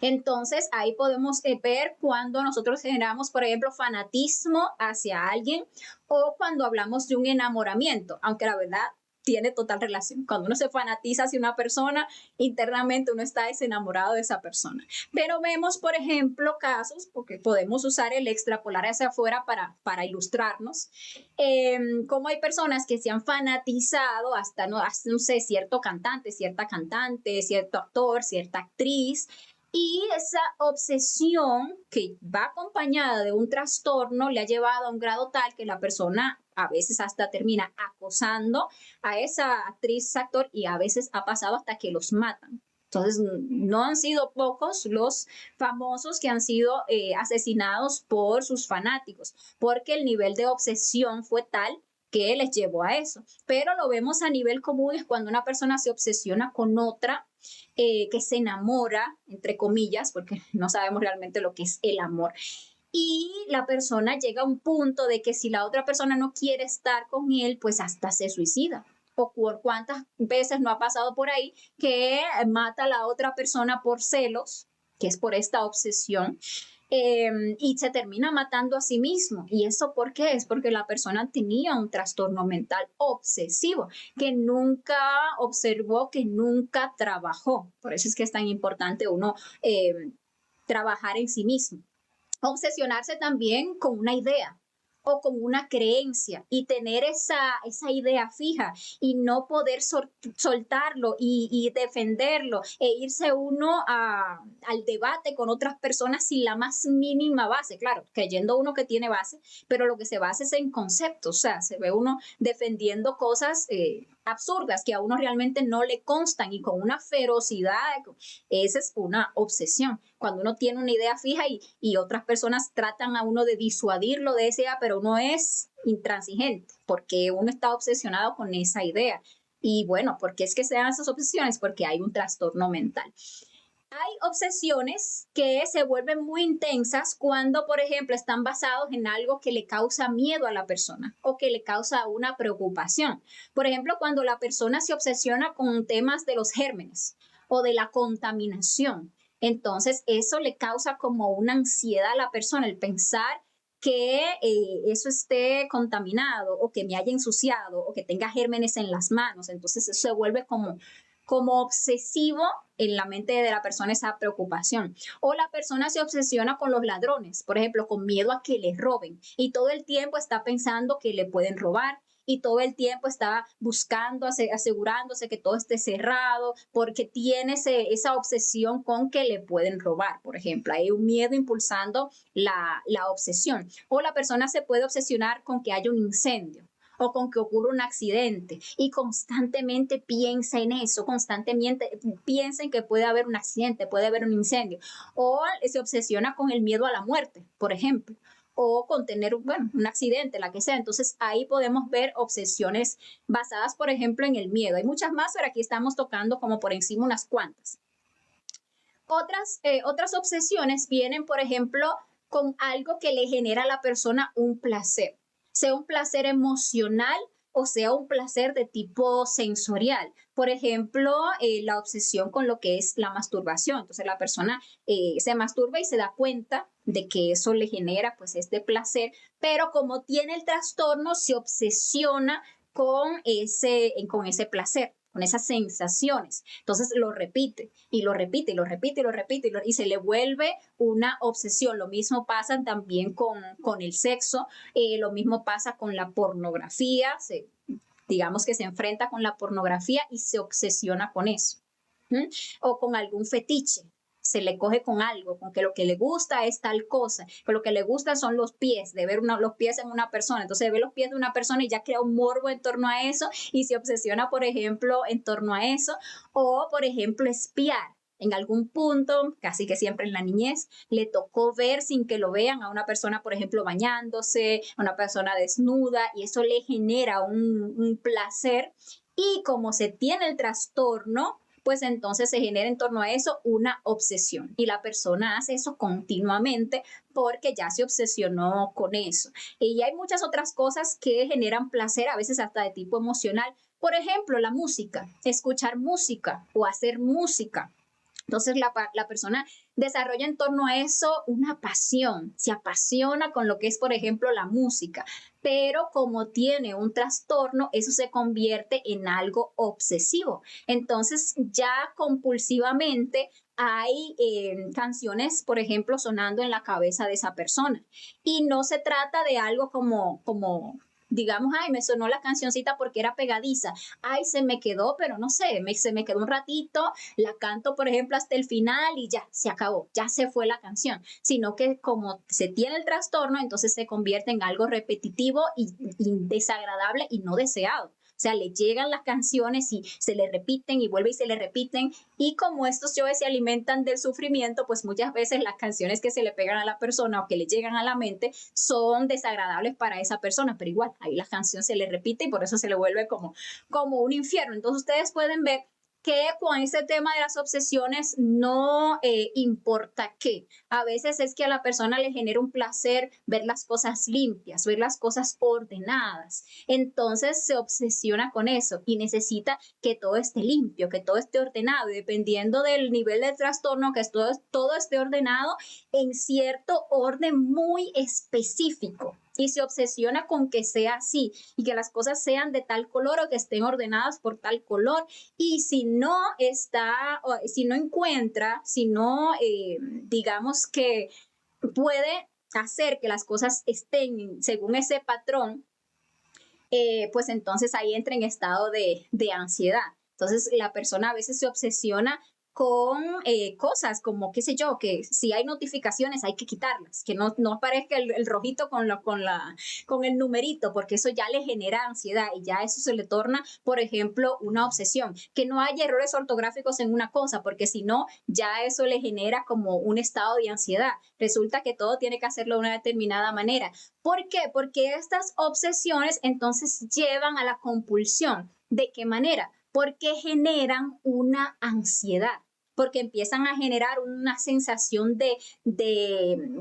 Speaker 1: Entonces, ahí podemos ver cuando nosotros generamos, por ejemplo, fanatismo hacia alguien o cuando hablamos de un enamoramiento, aunque la verdad tiene total relación. Cuando uno se fanatiza hacia una persona, internamente uno está desenamorado de esa persona. Pero vemos, por ejemplo, casos, porque podemos usar el extrapolar hacia afuera para ilustrarnos, cómo hay personas que se han fanatizado hasta, no sé, cierta cantante, cierto actor, cierta actriz, y esa obsesión que va acompañada de un trastorno le ha llevado a un grado tal que la persona a veces hasta termina acosando a esa actriz, actor, y a veces ha pasado hasta que los matan. Entonces, no han sido pocos los famosos que han sido asesinados por sus fanáticos, porque el nivel de obsesión fue tal que les llevó a eso. Pero lo vemos a nivel común, es cuando una persona se obsesiona con otra, que se enamora, entre comillas, porque no sabemos realmente lo que es el amor. Y la persona llega a un punto de que si la otra persona no quiere estar con él, pues hasta se suicida. O por cuántas veces no ha pasado por ahí que mata a la otra persona por celos, que es por esta obsesión, y se termina matando a sí mismo. ¿Y eso por qué? Es porque la persona tenía un trastorno mental obsesivo que nunca observó, que nunca trabajó. Por eso es que es tan importante uno trabajar en sí mismo. Obsesionarse también con una idea o con una creencia y tener esa idea fija y no poder soltarlo y defenderlo e irse uno al debate con otras personas sin la más mínima base, claro, creyendo uno que tiene base, pero lo que se basa es en conceptos, o sea, se ve uno defendiendo cosas absurdas que a uno realmente no le constan y con una ferocidad, esa es una obsesión. Cuando uno tiene una idea fija y otras personas tratan a uno de disuadirlo de esa idea, pero uno es intransigente porque uno está obsesionado con esa idea. Y bueno, ¿por qué es que se dan esas obsesiones? Porque hay un trastorno mental. Hay obsesiones que se vuelven muy intensas cuando, por ejemplo, están basados en algo que le causa miedo a la persona o que le causa una preocupación. Por ejemplo, cuando la persona se obsesiona con temas de los gérmenes o de la contaminación. Entonces, eso le causa como una ansiedad a la persona, el pensar que eso esté contaminado o que me haya ensuciado o que tenga gérmenes en las manos. Entonces, eso se vuelve como obsesivo en la mente de la persona esa preocupación. O la persona se obsesiona con los ladrones, por ejemplo, con miedo a que le roben y todo el tiempo está pensando que le pueden robar y todo el tiempo está buscando, asegurándose que todo esté cerrado porque tiene esa obsesión con que le pueden robar, por ejemplo. Hay un miedo impulsando la obsesión. O la persona se puede obsesionar con que haya un incendio o con que ocurra un accidente y constantemente piensa en eso, constantemente piensa en que puede haber un accidente, puede haber un incendio, o se obsesiona con el miedo a la muerte, por ejemplo, o con tener, bueno, un accidente, la que sea. Entonces ahí podemos ver obsesiones basadas, por ejemplo, en el miedo. Hay muchas más, pero aquí estamos tocando como por encima unas cuantas. Otras obsesiones vienen, por ejemplo, con algo que le genera a la persona un placer, sea un placer emocional o sea un placer de tipo sensorial. Por ejemplo, la obsesión con lo que es la masturbación. Entonces la persona se masturba y se da cuenta de que eso le genera pues este placer, pero como tiene el trastorno, se obsesiona con ese placer, con esas sensaciones. Entonces lo repite y lo repite y lo repite y lo repite y se le vuelve una obsesión. Lo mismo pasa también con el sexo, lo mismo pasa con la pornografía, digamos que se enfrenta con la pornografía y se obsesiona con eso. ¿Mm? O con algún fetiche. Se le coge con algo, con que lo que le gusta es tal cosa, que lo que le gusta son los pies, de ver los pies en una persona. Entonces ve los pies de una persona y ya crea un morbo en torno a eso y se obsesiona, por ejemplo, en torno a eso. O, por ejemplo, espiar. En algún punto, casi que siempre en la niñez, le tocó ver sin que lo vean a una persona, por ejemplo, bañándose, a una persona desnuda, y eso le genera un placer. Y como se tiene el trastorno, pues entonces se genera en torno a eso una obsesión y la persona hace eso continuamente porque ya se obsesionó con eso. Y hay muchas otras cosas que generan placer, a veces hasta de tipo emocional. Por ejemplo, la música, escuchar música o hacer música Entonces la persona desarrolla en torno a eso una pasión, se apasiona con lo que es, por ejemplo, la música, pero como tiene un trastorno, eso se convierte en algo obsesivo. Entonces ya compulsivamente hay canciones, por ejemplo, sonando en la cabeza de esa persona. Y no se trata de algo como digamos, ay, me sonó la cancioncita porque era pegadiza, ay, se me quedó, pero no sé, se me quedó un ratito, la canto, por ejemplo, hasta el final y ya, se acabó, ya se fue la canción, sino que como se tiene el trastorno, entonces se convierte en algo repetitivo y desagradable y no deseado. O sea, le llegan las canciones y se le repiten y vuelve y se le repiten. Y como estos yoes se alimentan del sufrimiento, pues muchas veces las canciones que se le pegan a la persona o que le llegan a la mente son desagradables para esa persona, pero igual, ahí la canción se le repite y por eso se le vuelve como un infierno. Entonces ustedes pueden ver que con ese tema de las obsesiones no importa qué. A veces es que a la persona le genera un placer ver las cosas limpias, ver las cosas ordenadas. Entonces se obsesiona con eso y necesita que todo esté limpio, que todo esté ordenado. Y dependiendo del nivel de trastorno, que todo esté ordenado en cierto orden muy específico. Y se obsesiona con que sea así y que las cosas sean de tal color o que estén ordenadas por tal color. Y si no está, si no encuentra, si no, digamos que puede hacer que las cosas estén según ese patrón, pues entonces ahí entra en estado de ansiedad. Entonces la persona a veces se obsesiona con cosas como, qué sé yo, que si hay notificaciones hay que quitarlas, que no aparezca el rojito con el numerito, porque eso ya le genera ansiedad y ya eso se le torna, por ejemplo, una obsesión. Que no haya errores ortográficos en una cosa, porque si no, ya eso le genera como un estado de ansiedad. Resulta que todo tiene que hacerlo de una determinada manera. ¿Por qué? Porque estas obsesiones entonces llevan a la compulsión. ¿De qué manera? Porque generan una ansiedad, porque empiezan a generar una sensación de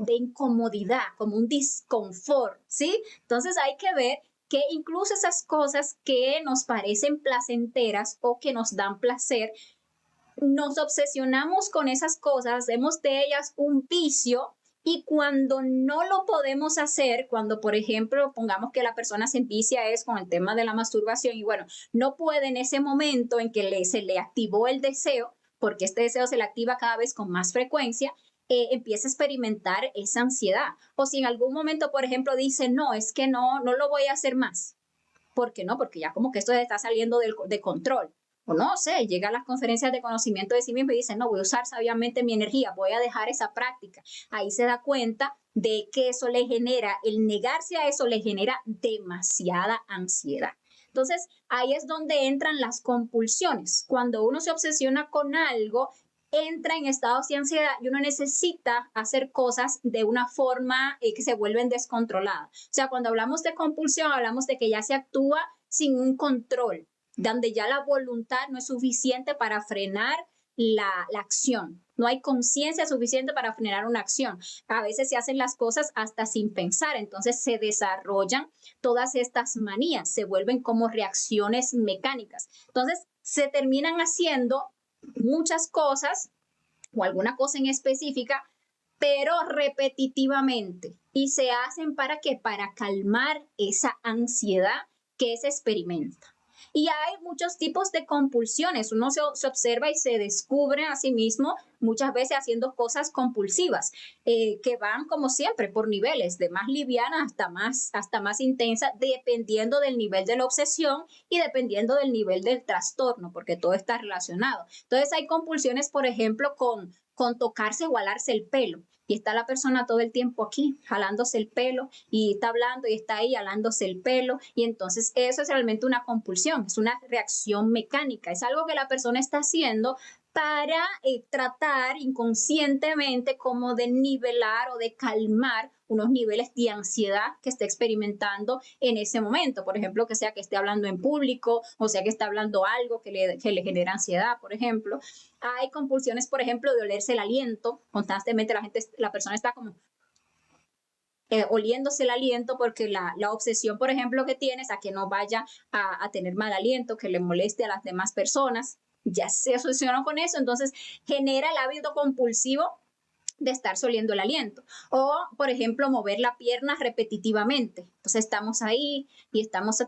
Speaker 1: incomodidad, como un disconfort, ¿sí? Entonces hay que ver que incluso esas cosas que nos parecen placenteras o que nos dan placer, nos obsesionamos con esas cosas, hacemos de ellas un vicio y cuando no lo podemos hacer, cuando por ejemplo pongamos que la persona se envicia es con el tema de la masturbación y bueno, no puede en ese momento en que se le activó el deseo, porque este deseo se le activa cada vez con más frecuencia, empieza a experimentar esa ansiedad. O si en algún momento, por ejemplo, dice, no, es que no lo voy a hacer más. ¿Por qué no? Porque ya como que esto está saliendo de control. O no sé, llega a las conferencias de conocimiento de sí mismo y dice, no, voy a usar sabiamente mi energía, voy a dejar esa práctica. Ahí se da cuenta de que eso le genera, el negarse a eso le genera demasiada ansiedad. Entonces, ahí es donde entran las compulsiones. Cuando uno se obsesiona con algo, entra en estados de ansiedad y uno necesita hacer cosas de una forma que se vuelven descontroladas. O sea, cuando hablamos de compulsión, hablamos de que ya se actúa sin un control, donde ya la voluntad no es suficiente para frenar la acción. No hay conciencia suficiente para frenar una acción. A veces se hacen las cosas hasta sin pensar, entonces se desarrollan todas estas manías, se vuelven como reacciones mecánicas. Entonces se terminan haciendo muchas cosas o alguna cosa en específica, pero repetitivamente. ¿Y se hacen para qué? Para calmar esa ansiedad que se experimenta. Y hay muchos tipos de compulsiones. Uno se observa y se descubre a sí mismo muchas veces haciendo cosas compulsivas, que van como siempre por niveles, de más liviana hasta más intensa, dependiendo del nivel de la obsesión y dependiendo del nivel del trastorno, porque todo está relacionado. Entonces hay compulsiones, por ejemplo, con tocarse o alarse el pelo. Y está la persona todo el tiempo aquí, jalándose el pelo, y está hablando y está ahí jalándose el pelo. Y entonces eso es realmente una compulsión, es una reacción mecánica, es algo que la persona está haciendo para tratar inconscientemente como de nivelar o de calmar unos niveles de ansiedad que esté experimentando en ese momento. Por ejemplo, que sea que esté hablando en público o sea que esté hablando algo que le genera ansiedad, por ejemplo. Hay compulsiones, por ejemplo, de olerse el aliento. Constantemente la persona está como oliéndose el aliento porque la obsesión, por ejemplo, que tiene es a que no vaya a tener mal aliento, que le moleste a las demás personas. ya se asoció con eso, entonces genera el hábito compulsivo de estar soliendo el aliento. O, por ejemplo, mover la pierna repetitivamente. Entonces estamos ahí y estamos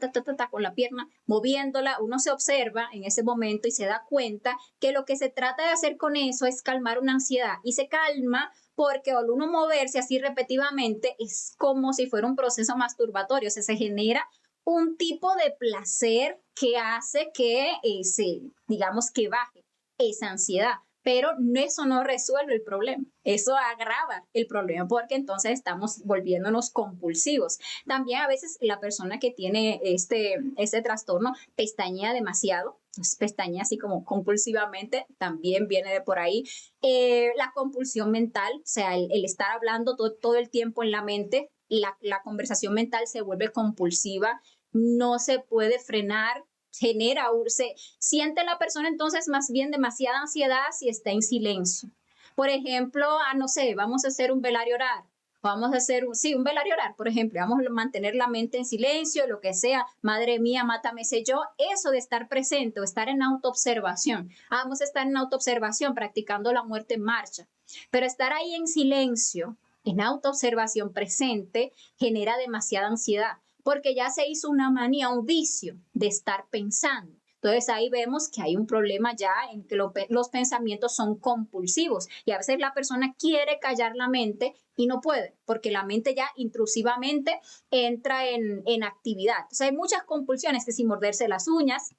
Speaker 1: con la pierna moviéndola. Uno se observa en ese momento y se da cuenta que lo que se trata de hacer con eso es calmar una ansiedad. Y se calma porque al uno moverse así repetitivamente es como si fuera un proceso masturbatorio. O sea, se genera un tipo de placer que hace que digamos, que baje esa ansiedad. Pero eso no resuelve el problema, eso agrava el problema porque entonces estamos volviéndonos compulsivos. También a veces la persona que tiene este trastorno pestañea demasiado, entonces pestañea así como compulsivamente, también viene de por ahí. La compulsión mental, o sea, el estar hablando todo el tiempo en la mente, la conversación mental se vuelve compulsiva, no se puede frenar, se siente la persona entonces más bien demasiada ansiedad si está en silencio. Por ejemplo, no sé, vamos a hacer un velario orar. Vamos a hacer un velario orar, por ejemplo, vamos a mantener la mente en silencio, lo que sea, madre mía, mátame sé yo, eso de estar presente o estar en autoobservación. Vamos a estar en autoobservación practicando la muerte en marcha, pero estar ahí en silencio, en autoobservación presente, genera demasiada ansiedad porque ya se hizo una manía, un vicio de estar pensando. Entonces ahí vemos que hay un problema ya en que los pensamientos son compulsivos y a veces la persona quiere callar la mente y no puede porque la mente ya intrusivamente entra en actividad. Entonces hay muchas compulsiones que sin morderse las uñas,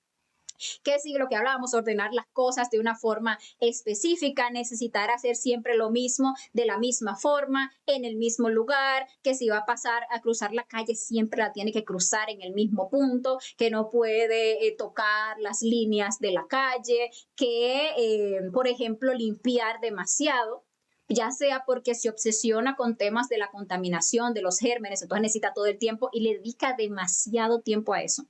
Speaker 1: que si lo que hablábamos, ordenar las cosas de una forma específica, necesitar hacer siempre lo mismo de la misma forma, en el mismo lugar, que si va a pasar a cruzar la calle, siempre la tiene que cruzar en el mismo punto, que no puede tocar las líneas de la calle, que, por ejemplo, limpiar demasiado, ya sea porque se obsesiona con temas de la contaminación, de los gérmenes, entonces necesita todo el tiempo y le dedica demasiado tiempo a eso,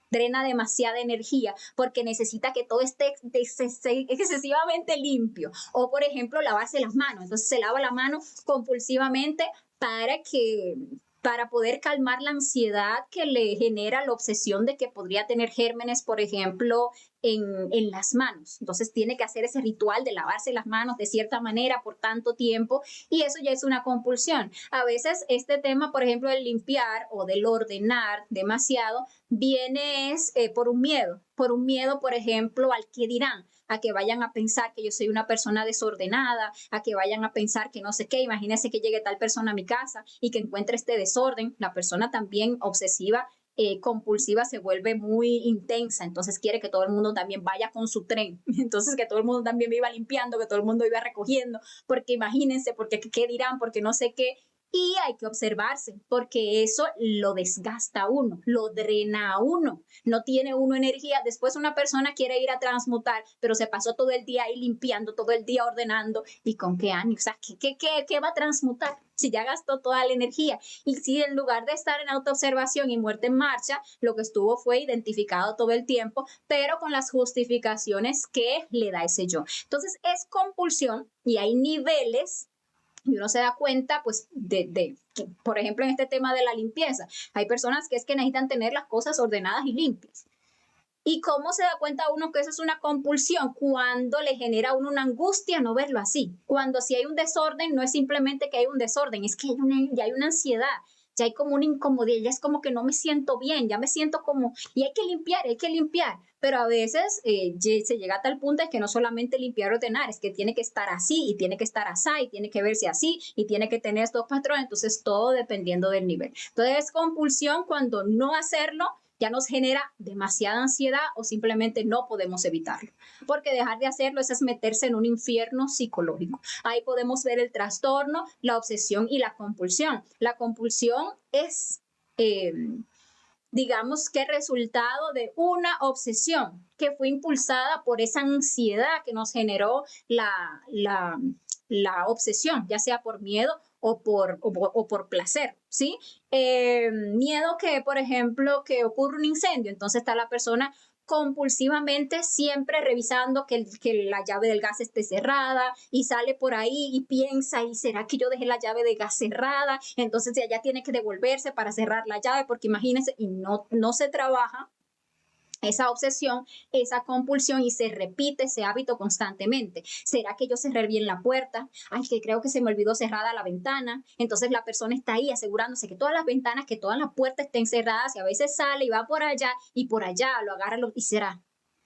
Speaker 1: drena demasiada energía porque necesita que todo esté excesivamente limpio. O, por ejemplo, lavarse las manos. Entonces se lava la mano compulsivamente para poder calmar la ansiedad que le genera la obsesión de que podría tener gérmenes, por ejemplo, en las manos. Entonces tiene que hacer ese ritual de lavarse las manos de cierta manera por tanto tiempo y eso ya es una compulsión. A veces este tema, por ejemplo, del limpiar o del ordenar demasiado, viene por un miedo, por ejemplo, al que dirán, a que vayan a pensar que yo soy una persona desordenada, a que vayan a pensar que no sé qué, imagínense que llegue tal persona a mi casa y que encuentre este desorden, la persona también obsesiva, compulsiva se vuelve muy intensa, entonces quiere que todo el mundo también vaya con su tren, entonces que todo el mundo también viva limpiando, que todo el mundo viva recogiendo, porque imagínense, porque qué dirán, porque no sé qué, y hay que observarse, porque eso lo desgasta a uno, lo drena a uno, no tiene uno energía. Después una persona quiere ir a transmutar, pero se pasó todo el día ahí limpiando, todo el día ordenando, ¿y con qué ánimo? O sea, ¿qué va a transmutar si ya gastó toda la energía? Y si en lugar de estar en autoobservación y muerte en marcha, lo que estuvo fue identificado todo el tiempo, pero con las justificaciones que le da ese yo. Entonces es compulsión y hay niveles y uno se da cuenta, pues, por ejemplo, en este tema de la limpieza, hay personas que es que necesitan tener las cosas ordenadas y limpias. ¿Y cómo se da cuenta uno que eso es una compulsión? Cuando le genera a uno una angustia no verlo así. Cuando si hay un desorden, no es simplemente que hay un desorden, es que ya hay una ansiedad, ya hay como una incomodidad, ya es como que no me siento bien, ya me siento como, y hay que limpiar. Pero a veces se llega a tal punto de que no solamente limpiar o ordenar, es que tiene que estar así, y tiene que estar así, y tiene que verse así, y tiene que tener estos patrones, entonces todo dependiendo del nivel. Entonces es compulsión cuando no hacerlo ya nos genera demasiada ansiedad o simplemente no podemos evitarlo. Porque dejar de hacerlo es meterse en un infierno psicológico. Ahí podemos ver el trastorno, la obsesión y la compulsión. La compulsión es, digamos que resultado de una obsesión que fue impulsada por esa ansiedad que nos generó la obsesión, ya sea por miedo o por placer, ¿sí? Miedo que, por ejemplo, que ocurre un incendio, entonces está la persona compulsivamente siempre revisando que la llave del gas esté cerrada y sale por ahí y piensa, ¿y será que yo dejé la llave de gas cerrada? Entonces ella tiene que devolverse para cerrar la llave porque imagínense, y no se trabaja esa obsesión, esa compulsión y se repite ese hábito constantemente. ¿Será que yo cerré bien la puerta? Ay, que creo que se me olvidó cerrada la ventana. Entonces la persona está ahí asegurándose que todas las ventanas, que todas las puertas estén cerradas y a veces sale y va por allá y por allá lo agarra y será.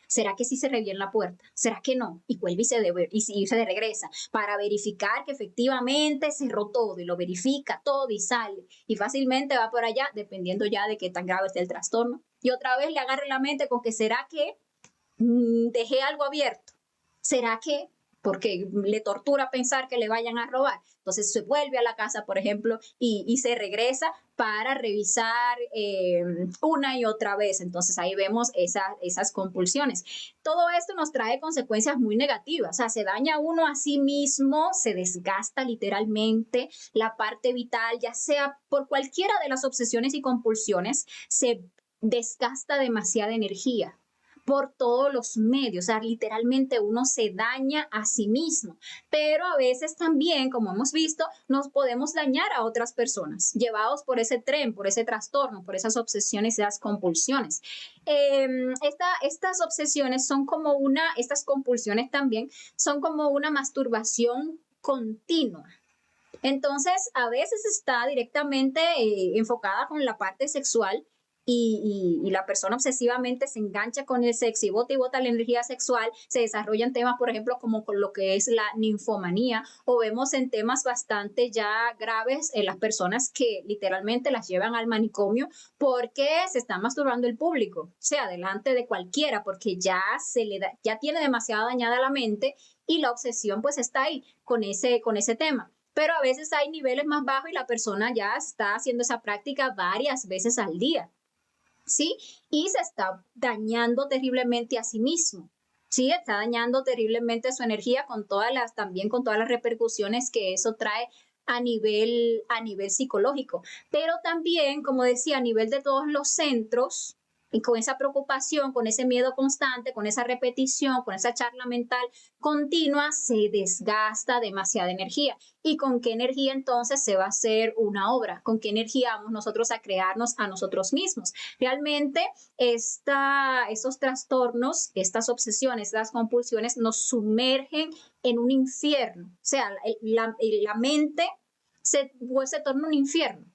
Speaker 1: ¿Será que sí cerré bien la puerta? ¿Será que no? Y vuelve y se regresa para verificar que efectivamente cerró todo y lo verifica todo y sale. Y fácilmente va por allá, dependiendo ya de qué tan grave esté el trastorno. Y otra vez le agarre la mente con que será que dejé algo abierto. ¿Será que? Porque le tortura pensar que le vayan a robar. Entonces se vuelve a la casa, por ejemplo, y se regresa para revisar una y otra vez. Entonces ahí vemos esas compulsiones. Todo esto nos trae consecuencias muy negativas. O sea, se daña uno a sí mismo, se desgasta literalmente la parte vital, ya sea por cualquiera de las obsesiones y compulsiones, se desgasta demasiada energía por todos los medios, o sea, literalmente uno se daña a sí mismo, pero a veces también, como hemos visto, nos podemos dañar a otras personas, llevados por ese tren, por ese trastorno, por esas obsesiones y esas compulsiones. Estas obsesiones son como estas compulsiones también son como una masturbación continua. Entonces, a veces está directamente enfocada con la parte sexual y la persona obsesivamente se engancha con el sexo y bota la energía sexual, se desarrollan temas, por ejemplo, como con lo que es la ninfomanía, o vemos en temas bastante ya graves en las personas que literalmente las llevan al manicomio porque se está masturbando el público, o sea, delante de cualquiera, porque ya tiene demasiado dañada la mente y la obsesión pues está ahí con ese tema. Pero a veces hay niveles más bajos y la persona ya está haciendo esa práctica varias veces al día. ¿Sí? Y se está dañando terriblemente a sí mismo. Sí, está dañando terriblemente su energía también con todas las repercusiones que eso trae a nivel psicológico. Pero también, como decía, a nivel de todos los centros, y con esa preocupación, con ese miedo constante, con esa repetición, con esa charla mental continua, se desgasta demasiada energía. ¿Y con qué energía entonces se va a hacer una obra? ¿Con qué energía vamos nosotros a crearnos a nosotros mismos? Realmente esos trastornos, estas obsesiones, estas compulsiones nos sumergen en un infierno. O sea, la mente se torna un infierno.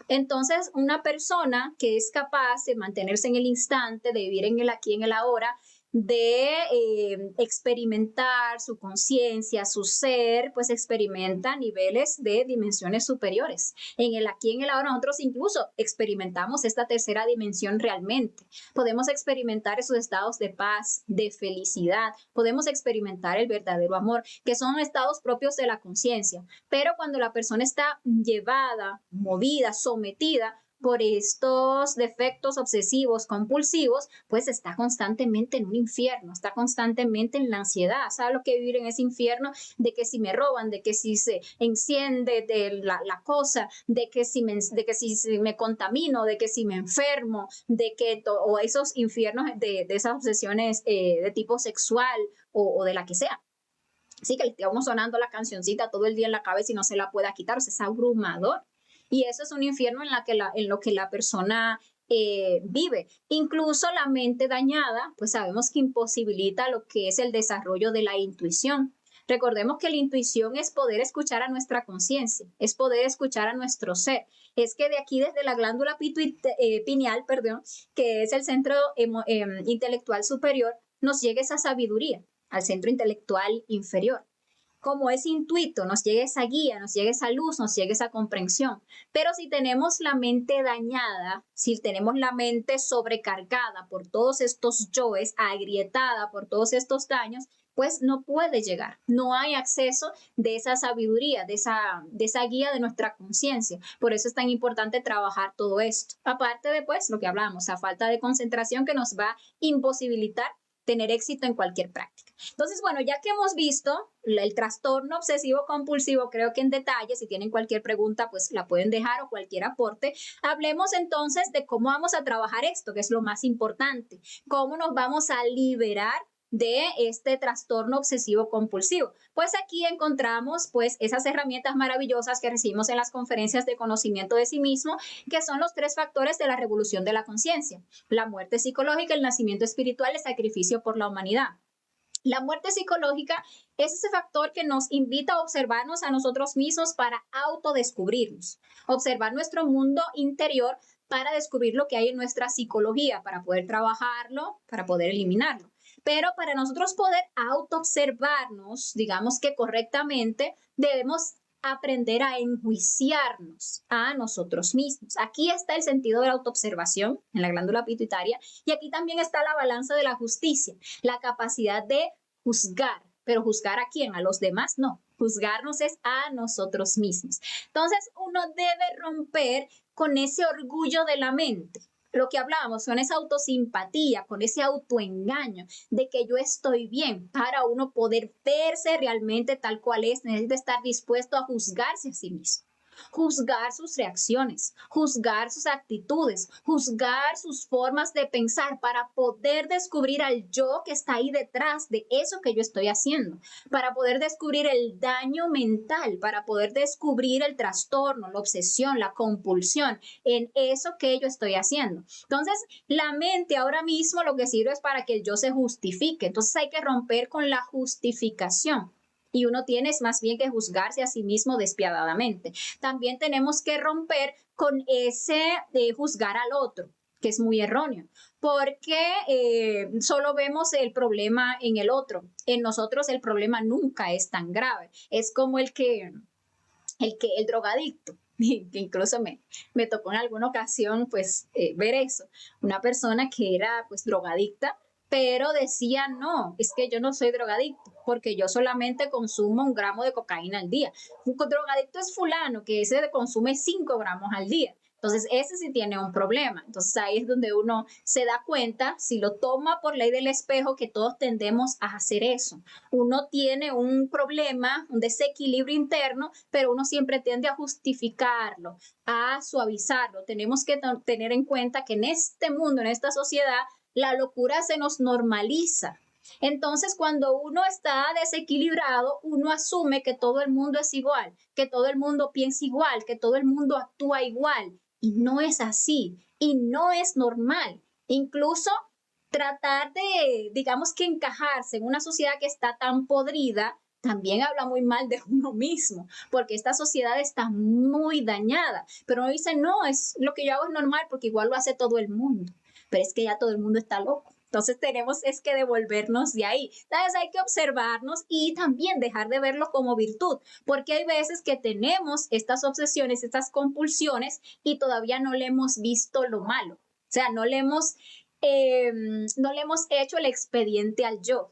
Speaker 1: Entonces, una persona que es capaz de mantenerse en el instante, de vivir en el aquí, en el ahora, de experimentar su conciencia, su ser, pues experimenta niveles de dimensiones superiores. En el aquí, en el ahora, nosotros incluso experimentamos esta tercera dimensión realmente. Podemos experimentar esos estados de paz, de felicidad, podemos experimentar el verdadero amor, que son estados propios de la conciencia. Pero cuando la persona está llevada, movida, sometida por estos defectos obsesivos, compulsivos, pues está constantemente en un infierno, está constantemente en la ansiedad. ¿Sabe lo que vivir en ese infierno? De que si me roban, de que si se enciende la cosa, de que si me contamino, de que si me enfermo, o esos infiernos de esas obsesiones de tipo sexual o de la que sea. Sí, que le estamos sonando la cancioncita todo el día en la cabeza y no se la pueda quitar, o sea, es abrumador. Y eso es un infierno en lo que la persona vive. Incluso la mente dañada, pues sabemos que imposibilita lo que es el desarrollo de la intuición. Recordemos que la intuición es poder escuchar a nuestra conciencia, es poder escuchar a nuestro ser. Es que de aquí, desde la glándula pineal, perdón, que es el centro intelectual superior, nos llega esa sabiduría al centro intelectual inferior. Como es intuito, nos llega esa guía, nos llega esa luz, nos llega esa comprensión. Pero si tenemos la mente dañada, si tenemos la mente sobrecargada por todos estos yoes, agrietada por todos estos daños, pues no puede llegar. No hay acceso de esa sabiduría, de esa guía de nuestra conciencia. Por eso es tan importante trabajar todo esto. Aparte de, pues, lo que hablamos, a falta de concentración que nos va a imposibilitar tener éxito en cualquier práctica. Entonces, bueno, ya que hemos visto el trastorno obsesivo compulsivo, creo que en detalle, si tienen cualquier pregunta, pues la pueden dejar o cualquier aporte. Hablemos entonces de cómo vamos a trabajar esto, que es lo más importante. Cómo nos vamos a liberar de este trastorno obsesivo compulsivo. Pues aquí encontramos pues esas herramientas maravillosas que recibimos en las conferencias de conocimiento de sí mismo, que son los 3 factores de la revolución de la conciencia: la muerte psicológica, el nacimiento espiritual, el sacrificio por la humanidad. La muerte psicológica es ese factor que nos invita a observarnos a nosotros mismos para autodescubrirnos, observar nuestro mundo interior para descubrir lo que hay en nuestra psicología, para poder trabajarlo, para poder eliminarlo. Pero para nosotros poder autoobservarnos, digamos que correctamente, debemos aprender a enjuiciarnos a nosotros mismos. Aquí está el sentido de la autoobservación en la glándula pituitaria, y aquí también está la balanza de la justicia, la capacidad de juzgar. Pero ¿juzgar a quién? ¿A los demás? No. Juzgarnos es a nosotros mismos. Entonces uno debe romper con ese orgullo de la mente. Lo que hablábamos, con esa autosimpatía, con ese autoengaño de que yo estoy bien. Para uno poder verse realmente tal cual es, necesita estar dispuesto a juzgarse a sí mismo. Juzgar sus reacciones, juzgar sus actitudes, juzgar sus formas de pensar para poder descubrir al yo que está ahí detrás de eso que yo estoy haciendo, para poder descubrir el daño mental, para poder descubrir el trastorno, la obsesión, la compulsión en eso que yo estoy haciendo. Entonces, la mente ahora mismo lo que sirve es para que el yo se justifique. Entonces hay que romper con la justificación. Y uno tiene más bien que juzgarse a sí mismo despiadadamente. También tenemos que romper con ese juzgar al otro, que es muy erróneo, porque solo vemos el problema en el otro. En nosotros el problema nunca es tan grave. Es como el drogadicto, que incluso me tocó en alguna ocasión pues ver eso, una persona que era pues drogadicta, pero decía, no, es que yo no soy drogadicto, porque yo solamente consumo 1 gramo de cocaína al día. Un drogadicto es fulano, que ese consume 5 gramos al día. Entonces, ese sí tiene un problema. Entonces, ahí es donde uno se da cuenta, si lo toma por ley del espejo, que todos tendemos a hacer eso. Uno tiene un problema, un desequilibrio interno, pero uno siempre tiende a justificarlo, a suavizarlo. Tenemos que tener en cuenta que en este mundo, en esta sociedad, la locura se nos normaliza. Entonces, cuando uno está desequilibrado, uno asume que todo el mundo es igual, que todo el mundo piensa igual, que todo el mundo actúa igual. Y no es así. Y no es normal. Incluso tratar de, digamos que encajarse en una sociedad que está tan podrida, también habla muy mal de uno mismo, porque esta sociedad está muy dañada. Pero uno dice, no, es lo que yo hago es normal porque igual lo hace todo el mundo. Pero es que ya todo el mundo está loco. Entonces tenemos es que devolvernos de ahí. Entonces hay que observarnos y también dejar de verlo como virtud, porque hay veces que tenemos estas obsesiones, estas compulsiones y todavía no le hemos visto lo malo. O sea, no le hemos hecho el expediente al yo.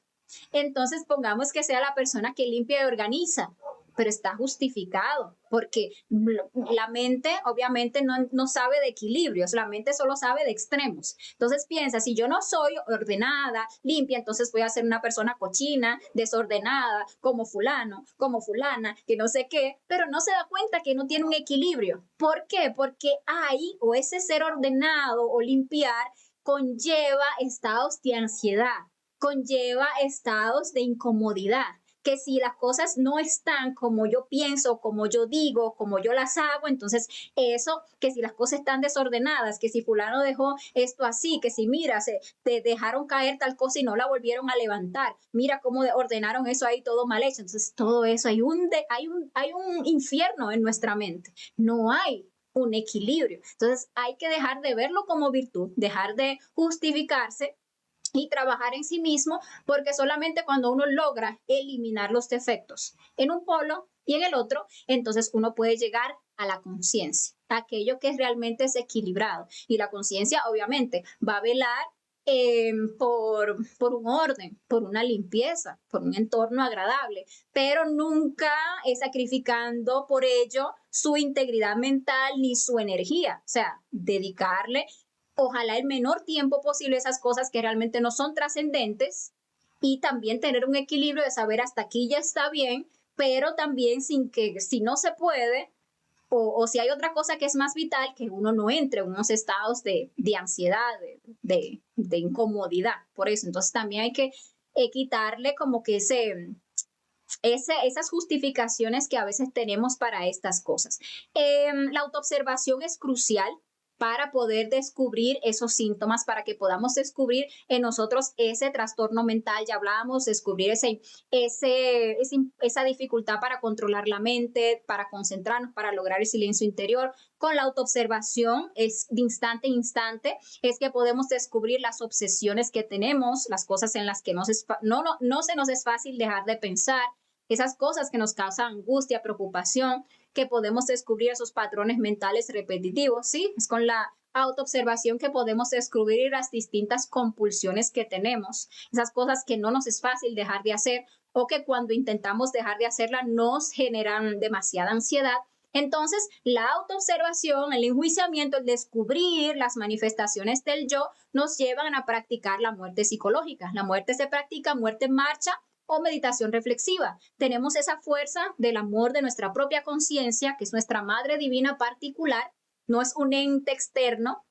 Speaker 1: Entonces pongamos que sea la persona que limpia y organiza, pero está justificado, porque la mente obviamente no sabe de equilibrios, la mente solo sabe de extremos. Entonces piensa, si yo no soy ordenada, limpia, entonces voy a ser una persona cochina, desordenada, como fulano, como fulana, que no sé qué, pero no se da cuenta que no tiene un equilibrio. ¿Por qué? Porque hay, o ese ser ordenado o limpiar conlleva estados de ansiedad, conlleva estados de incomodidad, que si las cosas no están como yo pienso, como yo digo, como yo las hago, entonces eso, que si las cosas están desordenadas, que si fulano dejó esto así, que si mira, te dejaron caer tal cosa y no la volvieron a levantar, mira cómo ordenaron eso ahí todo mal hecho, entonces todo eso, hay un infierno en nuestra mente, no hay un equilibrio. Entonces hay que dejar de verlo como virtud, dejar de justificarse y trabajar en sí mismo, porque solamente cuando uno logra eliminar los defectos en un polo y en el otro, entonces uno puede llegar a la conciencia, aquello que realmente es equilibrado. Y la conciencia obviamente va a velar por un orden, por una limpieza, por un entorno agradable, pero nunca sacrificando por ello su integridad mental ni su energía. O sea, dedicarle ojalá el menor tiempo posible esas cosas que realmente no son trascendentes, y también tener un equilibrio de saber hasta aquí ya está bien, pero también sin que, si no se puede, o si hay otra cosa que es más vital, que uno no entre en unos estados de ansiedad, de incomodidad. Por eso, entonces también hay que quitarle como que esas justificaciones que a veces tenemos para estas cosas. La autoobservación es crucial para poder descubrir esos síntomas, para que podamos descubrir en nosotros ese trastorno mental, ya hablábamos, descubrir esa dificultad para controlar la mente, para concentrarnos, para lograr el silencio interior. Con la autoobservación es de instante en instante, es que podemos descubrir las obsesiones que tenemos, las cosas en las que no se nos es fácil dejar de pensar, esas cosas que nos causan angustia, preocupación, que podemos descubrir esos patrones mentales repetitivos, ¿sí? Es con la autoobservación que podemos descubrir las distintas compulsiones que tenemos, esas cosas que no nos es fácil dejar de hacer o que cuando intentamos dejar de hacerla nos generan demasiada ansiedad. Entonces, la autoobservación, el enjuiciamiento, el descubrir las manifestaciones del yo nos llevan a practicar la muerte psicológica. La muerte se practica, muerte en marcha, o meditación reflexiva. Tenemos esa fuerza del amor de nuestra propia conciencia, que es nuestra madre divina particular, no es un ente externo,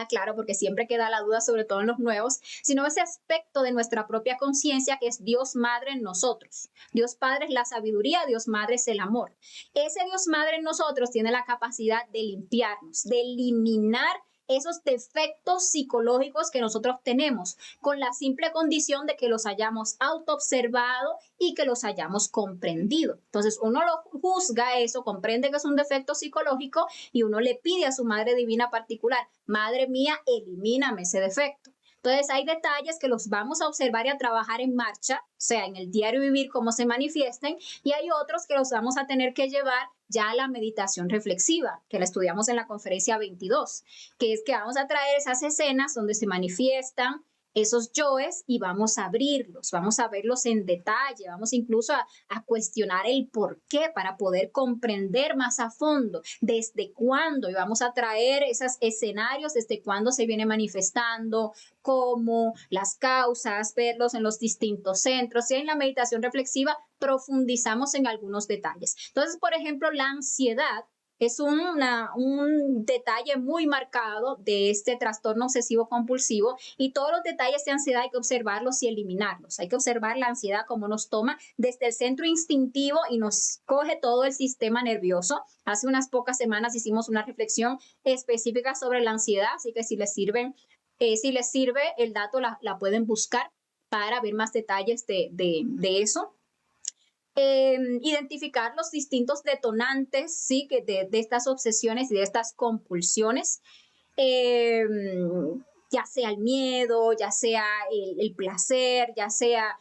Speaker 1: claro, porque siempre queda la duda, sobre todo en los nuevos, sino ese aspecto de nuestra propia conciencia que es Dios Madre en nosotros. Dios Padre es la sabiduría, Dios Madre es el amor. Ese Dios Madre en nosotros tiene la capacidad de limpiarnos, de eliminar esos defectos psicológicos que nosotros tenemos, con la simple condición de que los hayamos autoobservado y que los hayamos comprendido. Entonces uno lo juzga eso, comprende que es un defecto psicológico y uno le pide a su Madre Divina particular, Madre mía, elimíname ese defecto. Entonces hay detalles que los vamos a observar y a trabajar en marcha, o sea, en el diario vivir, cómo se manifiesten, y hay otros que los vamos a tener que llevar ya a la meditación reflexiva, que la estudiamos en la conferencia 22, que es que vamos a traer esas escenas donde se manifiestan esos yoes y vamos a abrirlos, vamos a verlos en detalle, vamos incluso a cuestionar el por qué para poder comprender más a fondo desde cuándo, y vamos a traer esos escenarios, desde cuándo se viene manifestando, cómo, las causas, verlos en los distintos centros, y en la meditación reflexiva profundizamos en algunos detalles. Entonces, por ejemplo, la ansiedad es un detalle muy marcado de este trastorno obsesivo compulsivo, y todos los detalles de ansiedad hay que observarlos y eliminarlos. Hay que observar la ansiedad como nos toma desde el centro instintivo y nos coge todo el sistema nervioso. Hace unas pocas semanas hicimos una reflexión específica sobre la ansiedad, así que si les sirve el dato, la pueden buscar para ver más detalles de eso. Identificar los distintos detonantes, ¿sí? que de estas obsesiones y de estas compulsiones, ya sea el miedo, ya sea el placer, ya sea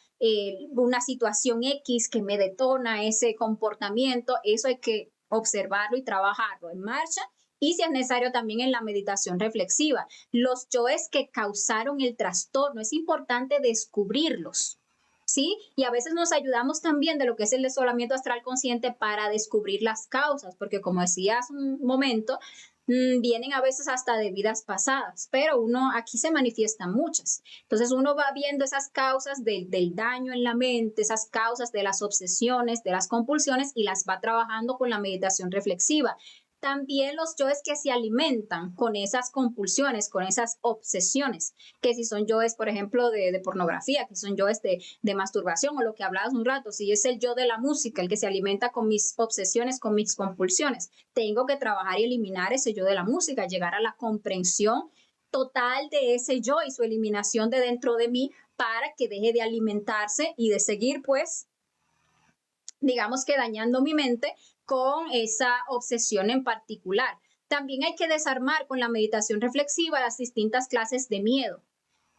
Speaker 1: una situación X que me detona ese comportamiento. Eso hay que observarlo y trabajarlo en marcha. Y si es necesario también en la meditación reflexiva. Los yoes que causaron el trastorno, es importante descubrirlos. ¿Sí? Y a veces nos ayudamos también de lo que es el desolamiento astral consciente para descubrir las causas, porque como decía hace un momento, vienen a veces hasta de vidas pasadas, pero aquí se manifiestan muchas. Entonces uno va viendo esas causas del daño en la mente, esas causas de las obsesiones, de las compulsiones, y las va trabajando con la meditación reflexiva. También los yoes que se alimentan con esas compulsiones, con esas obsesiones, que si son yoes, por ejemplo, de pornografía, que son yoes de masturbación, o lo que hablabas un rato, si es el yo de la música, el que se alimenta con mis obsesiones, con mis compulsiones, tengo que trabajar y eliminar ese yo de la música, llegar a la comprensión total de ese yo y su eliminación de dentro de mí para que deje de alimentarse y de seguir, pues, digamos que dañando mi mente con esa obsesión en particular. También hay que desarmar con la meditación reflexiva las distintas clases de miedo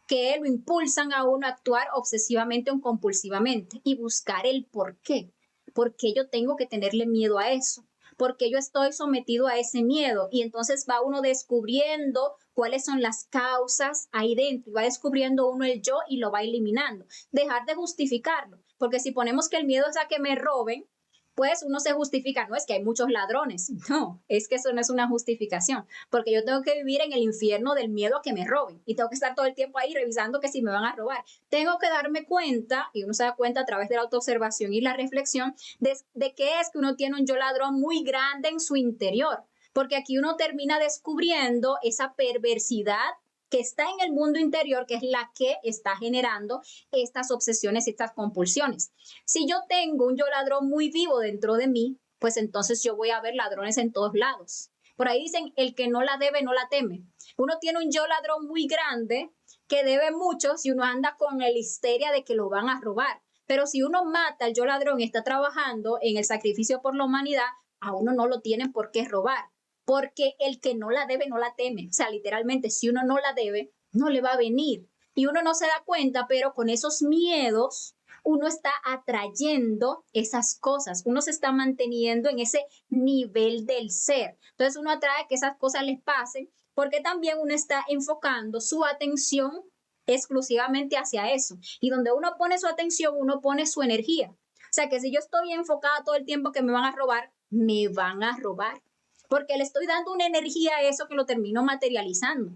Speaker 1: que lo impulsan a uno a actuar obsesivamente o compulsivamente, y buscar el por qué. ¿Por qué yo tengo que tenerle miedo a eso? ¿Por qué yo estoy sometido a ese miedo? Y entonces va uno descubriendo cuáles son las causas ahí dentro, y va descubriendo uno el yo y lo va eliminando. Dejar de justificarlo, porque si ponemos que el miedo es a que me roben, pues uno se justifica, no es que hay muchos ladrones, no, es que eso no es una justificación, porque yo tengo que vivir en el infierno del miedo a que me roben, y tengo que estar todo el tiempo ahí revisando que si me van a robar. Tengo que darme cuenta, y uno se da cuenta a través de la autoobservación y la reflexión, de qué es que uno tiene un yo ladrón muy grande en su interior, porque aquí uno termina descubriendo esa perversidad que está en el mundo interior, que es la que está generando estas obsesiones, estas compulsiones. Si yo tengo un yo ladrón muy vivo dentro de mí, pues entonces yo voy a ver ladrones en todos lados. Por ahí dicen, el que no la debe, no la teme. Uno tiene un yo ladrón muy grande que debe mucho si uno anda con la histeria de que lo van a robar. Pero si uno mata al yo ladrón y está trabajando en el sacrificio por la humanidad, a uno no lo tienen por qué robar. Porque el que no la debe, no la teme. O sea, literalmente, si uno no la debe, no le va a venir. Y uno no se da cuenta, pero con esos miedos, uno está atrayendo esas cosas, uno se está manteniendo en ese nivel del ser. Entonces uno atrae que esas cosas les pasen porque también uno está enfocando su atención exclusivamente hacia eso. Y donde uno pone su atención, uno pone su energía. O sea que si yo estoy enfocada todo el tiempo que me van a robar, me van a robar. Porque le estoy dando una energía a eso que lo termino materializando.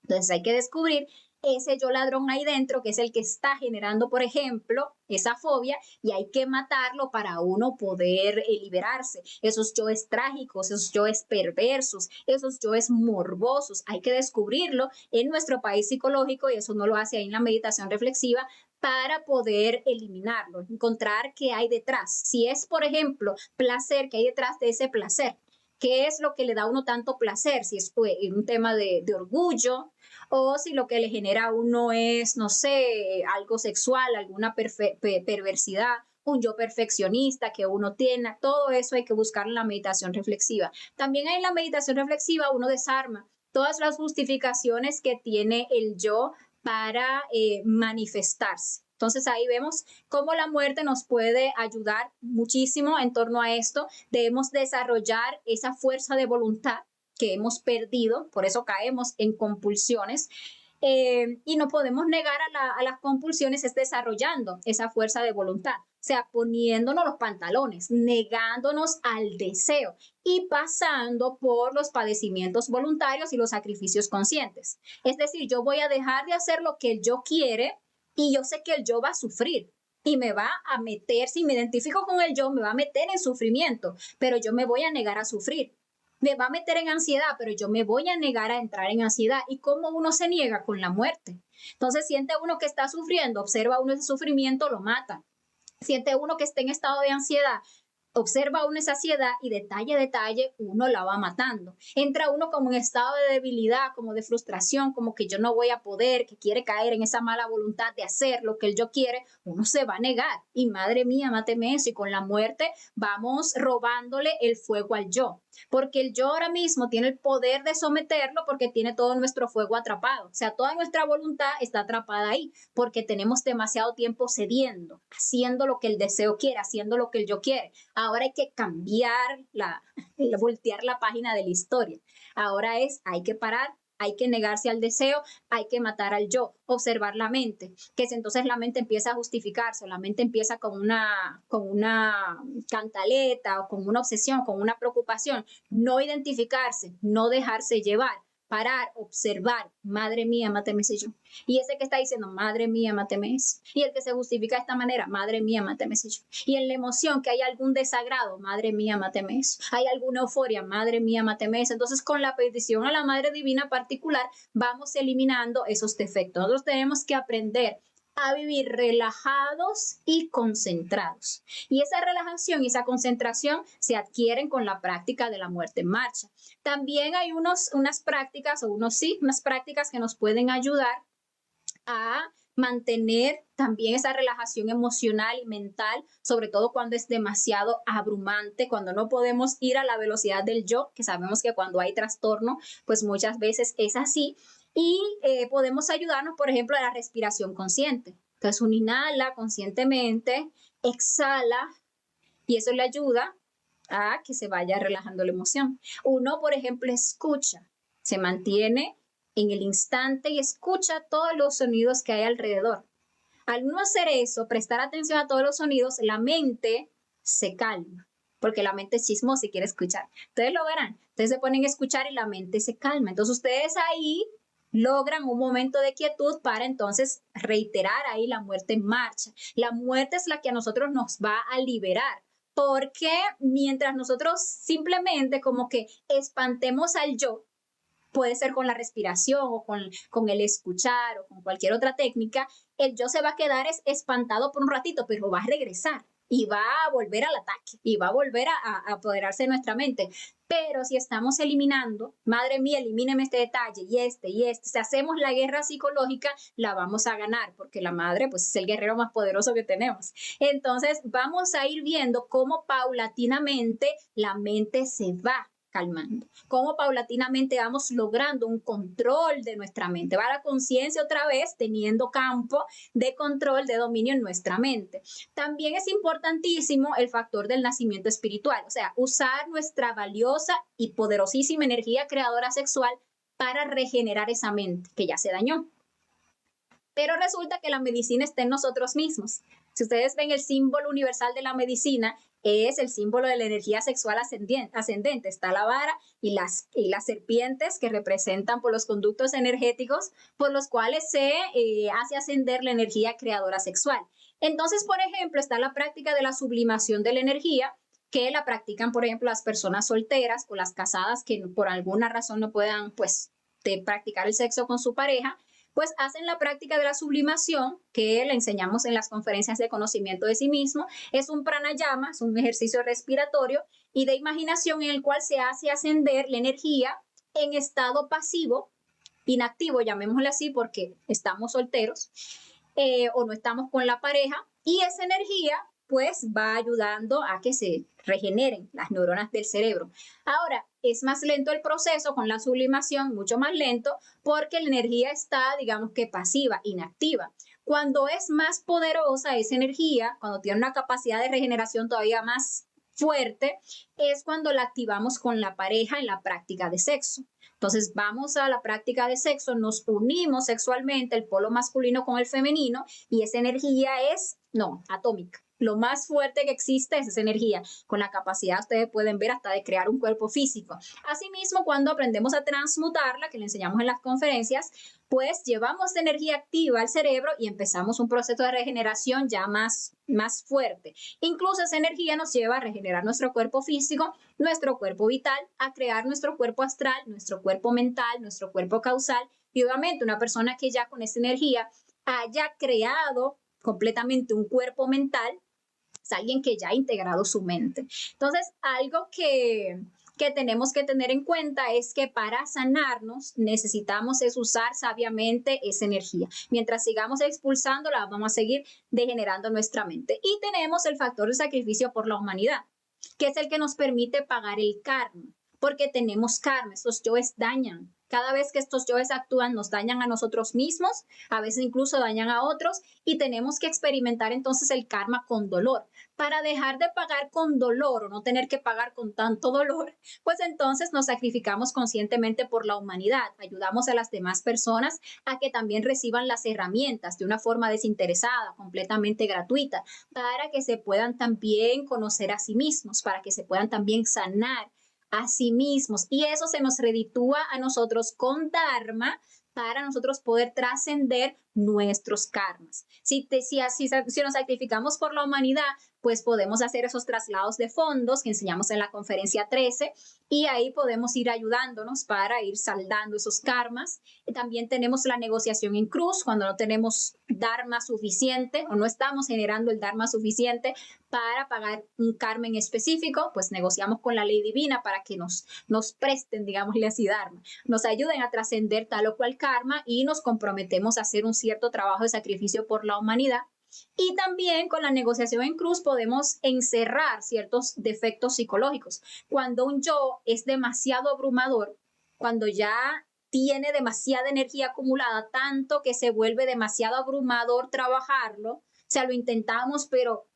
Speaker 1: Entonces hay que descubrir ese yo ladrón ahí dentro, que es el que está generando, por ejemplo, esa fobia, y hay que matarlo para uno poder liberarse. Esos yoes trágicos, esos yoes perversos, esos yoes morbosos, hay que descubrirlo en nuestro país psicológico, y eso no lo hace ahí en la meditación reflexiva, para poder eliminarlo, encontrar qué hay detrás. Si es, por ejemplo, placer, ¿qué hay detrás de ese placer? ¿Qué es lo que le da a uno tanto placer? Si es un tema de orgullo, o si lo que le genera a uno es, no sé, algo sexual, alguna perversidad, un yo perfeccionista que uno tiene, todo eso hay que buscar en la meditación reflexiva. También en la meditación reflexiva uno desarma todas las justificaciones que tiene el yo para manifestarse. Entonces ahí vemos cómo la muerte nos puede ayudar muchísimo en torno a esto. Debemos desarrollar esa fuerza de voluntad que hemos perdido, por eso caemos en compulsiones. Y no podemos negar a las compulsiones es desarrollando esa fuerza de voluntad, o sea, poniéndonos los pantalones, negándonos al deseo y pasando por los padecimientos voluntarios y los sacrificios conscientes. Es decir, yo voy a dejar de hacer lo que el yo quiere y yo sé que el yo va a sufrir y me va a meter, si me identifico con el yo, me va a meter en sufrimiento, pero yo me voy a negar a sufrir. Me va a meter en ansiedad, pero yo me voy a negar a entrar en ansiedad. ¿Y cómo uno se niega? Con la muerte. Entonces siente uno que está sufriendo, observa uno ese sufrimiento, lo mata. Siente uno que está en estado de ansiedad, observa uno esa ansiedad y detalle a detalle uno la va matando. Entra uno como en estado de debilidad, como de frustración, como que yo no voy a poder, que quiere caer en esa mala voluntad de hacer lo que el yo quiere, uno se va a negar. Y madre mía, máteme eso. Y con la muerte vamos robándole el fuego al yo. Porque el yo ahora mismo tiene el poder de someterlo porque tiene todo nuestro fuego atrapado. O sea, toda nuestra voluntad está atrapada ahí porque tenemos demasiado tiempo cediendo, haciendo lo que el deseo quiere, haciendo lo que el yo quiere. Ahora hay que cambiar, voltear la página de la historia. Ahora hay que parar, hay que negarse al deseo, hay que matar al yo, observar la mente, que es entonces la mente empieza a justificarse, la mente empieza con una cantaleta o con una obsesión, con una preocupación, no identificarse, no dejarse llevar, parar, observar, madre mía, máteme ese yo. Y ese que está diciendo, madre mía, máteme eso. Y el que se justifica de esta manera, madre mía, máteme ese yo. Y en la emoción que hay algún desagrado, madre mía, máteme eso. Hay alguna euforia, madre mía, máteme eso. Entonces, con la petición a la Madre Divina particular, vamos eliminando esos defectos. Nosotros tenemos que aprender a vivir relajados y concentrados. Y esa relajación y esa concentración se adquieren con la práctica de la muerte en marcha. También hay unas prácticas que nos pueden ayudar a mantener también esa relajación emocional y mental, sobre todo cuando es demasiado abrumante, cuando no podemos ir a la velocidad del yo, que sabemos que cuando hay trastorno, pues muchas veces es así. Y podemos ayudarnos, por ejemplo, a la respiración consciente. Entonces, uno inhala conscientemente, exhala, y eso le ayuda a que se vaya relajando la emoción. Uno, por ejemplo, escucha, se mantiene en el instante y escucha todos los sonidos que hay alrededor. Al no hacer eso, prestar atención a todos los sonidos, la mente se calma, porque la mente es chismosa y quiere escuchar. Ustedes lo verán. Ustedes se ponen a escuchar y la mente se calma. Entonces ustedes ahí logran un momento de quietud para entonces reiterar ahí la muerte en marcha. La muerte es la que a nosotros nos va a liberar. Porque mientras nosotros simplemente como que espantemos al yo, puede ser con la respiración o con el escuchar o con cualquier otra técnica, el yo se va a quedar espantado por un ratito, pero va a regresar y va a volver al ataque y va a volver a apoderarse de nuestra mente. Pero si estamos eliminando, madre mía, elimíneme este detalle y este, si hacemos la guerra psicológica, la vamos a ganar, porque la madre pues es el guerrero más poderoso que tenemos. Entonces vamos a ir viendo cómo paulatinamente la mente se va calmando, cómo paulatinamente vamos logrando un control de nuestra mente, va la conciencia otra vez teniendo campo de control, de dominio en nuestra mente. También es importantísimo el factor del nacimiento espiritual, o sea, usar nuestra valiosa y poderosísima energía creadora sexual para regenerar esa mente que ya se dañó. Pero resulta que la medicina está en nosotros mismos. Si ustedes ven el símbolo universal de la medicina, es el símbolo de la energía sexual ascendente. Está la vara y las serpientes que representan por los conductos energéticos por los cuales se hace ascender la energía creadora sexual. Entonces, por ejemplo, está la práctica de la sublimación de la energía, que la practican, por ejemplo, las personas solteras o las casadas que por alguna razón no puedan, pues, practicar el sexo con su pareja, pues hacen la práctica de la sublimación que le enseñamos en las conferencias de conocimiento de sí mismo. Es un pranayama, es un ejercicio respiratorio y de imaginación en el cual se hace ascender la energía en estado pasivo, inactivo, llamémosle así porque estamos solteros o no estamos con la pareja, y esa energía pues va ayudando a que se regeneren las neuronas del cerebro. Ahora, es más lento el proceso con la sublimación, mucho más lento, porque la energía está, digamos que pasiva, inactiva. Cuando es más poderosa esa energía, cuando tiene una capacidad de regeneración todavía más fuerte, es cuando la activamos con la pareja en la práctica de sexo. Entonces vamos a la práctica de sexo, nos unimos sexualmente, el polo masculino con el femenino, y esa energía es, no, atómica. Lo más fuerte que existe es esa energía, con la capacidad, ustedes pueden ver, hasta de crear un cuerpo físico. Asimismo, cuando aprendemos a transmutarla, que le enseñamos en las conferencias, pues llevamos energía activa al cerebro y empezamos un proceso de regeneración ya más fuerte. Incluso esa energía nos lleva a regenerar nuestro cuerpo físico, nuestro cuerpo vital, a crear nuestro cuerpo astral, nuestro cuerpo mental, nuestro cuerpo causal. Y obviamente una persona que ya con esa energía haya creado completamente un cuerpo mental, es alguien que ya ha integrado su mente. Entonces, algo que tenemos que tener en cuenta es que para sanarnos necesitamos es usar sabiamente esa energía. Mientras sigamos expulsándola, vamos a seguir degenerando nuestra mente. Y tenemos el factor de sacrificio por la humanidad, que es el que nos permite pagar el karma, porque tenemos karma, estos yoes dañan. Cada vez que estos yoes actúan, nos dañan a nosotros mismos, a veces incluso dañan a otros, y tenemos que experimentar entonces el karma con dolor. Para dejar de pagar con dolor o no tener que pagar con tanto dolor, pues entonces nos sacrificamos conscientemente por la humanidad, ayudamos a las demás personas a que también reciban las herramientas de una forma desinteresada, completamente gratuita, para que se puedan también conocer a sí mismos, para que se puedan también sanar a sí mismos, y eso se nos reditúa a nosotros con Dharma para nosotros poder trascender nuestros karmas. Si nos sacrificamos por la humanidad, pues podemos hacer esos traslados de fondos que enseñamos en la conferencia 13 y ahí podemos ir ayudándonos para ir saldando esos karmas. También tenemos la negociación en cruz, cuando no tenemos dharma suficiente o no estamos generando el dharma suficiente para pagar un karma en específico, pues negociamos con la ley divina para que nos presten, digámosle así, dharma, nos ayuden a trascender tal o cual karma y nos comprometemos a hacer un cierto trabajo de sacrificio por la humanidad. Y también con la negociación en cruz podemos encerrar ciertos defectos psicológicos. Cuando un yo es demasiado abrumador, cuando ya tiene demasiada energía acumulada, tanto que se vuelve demasiado abrumador trabajarlo, o sea, lo intentamos, pero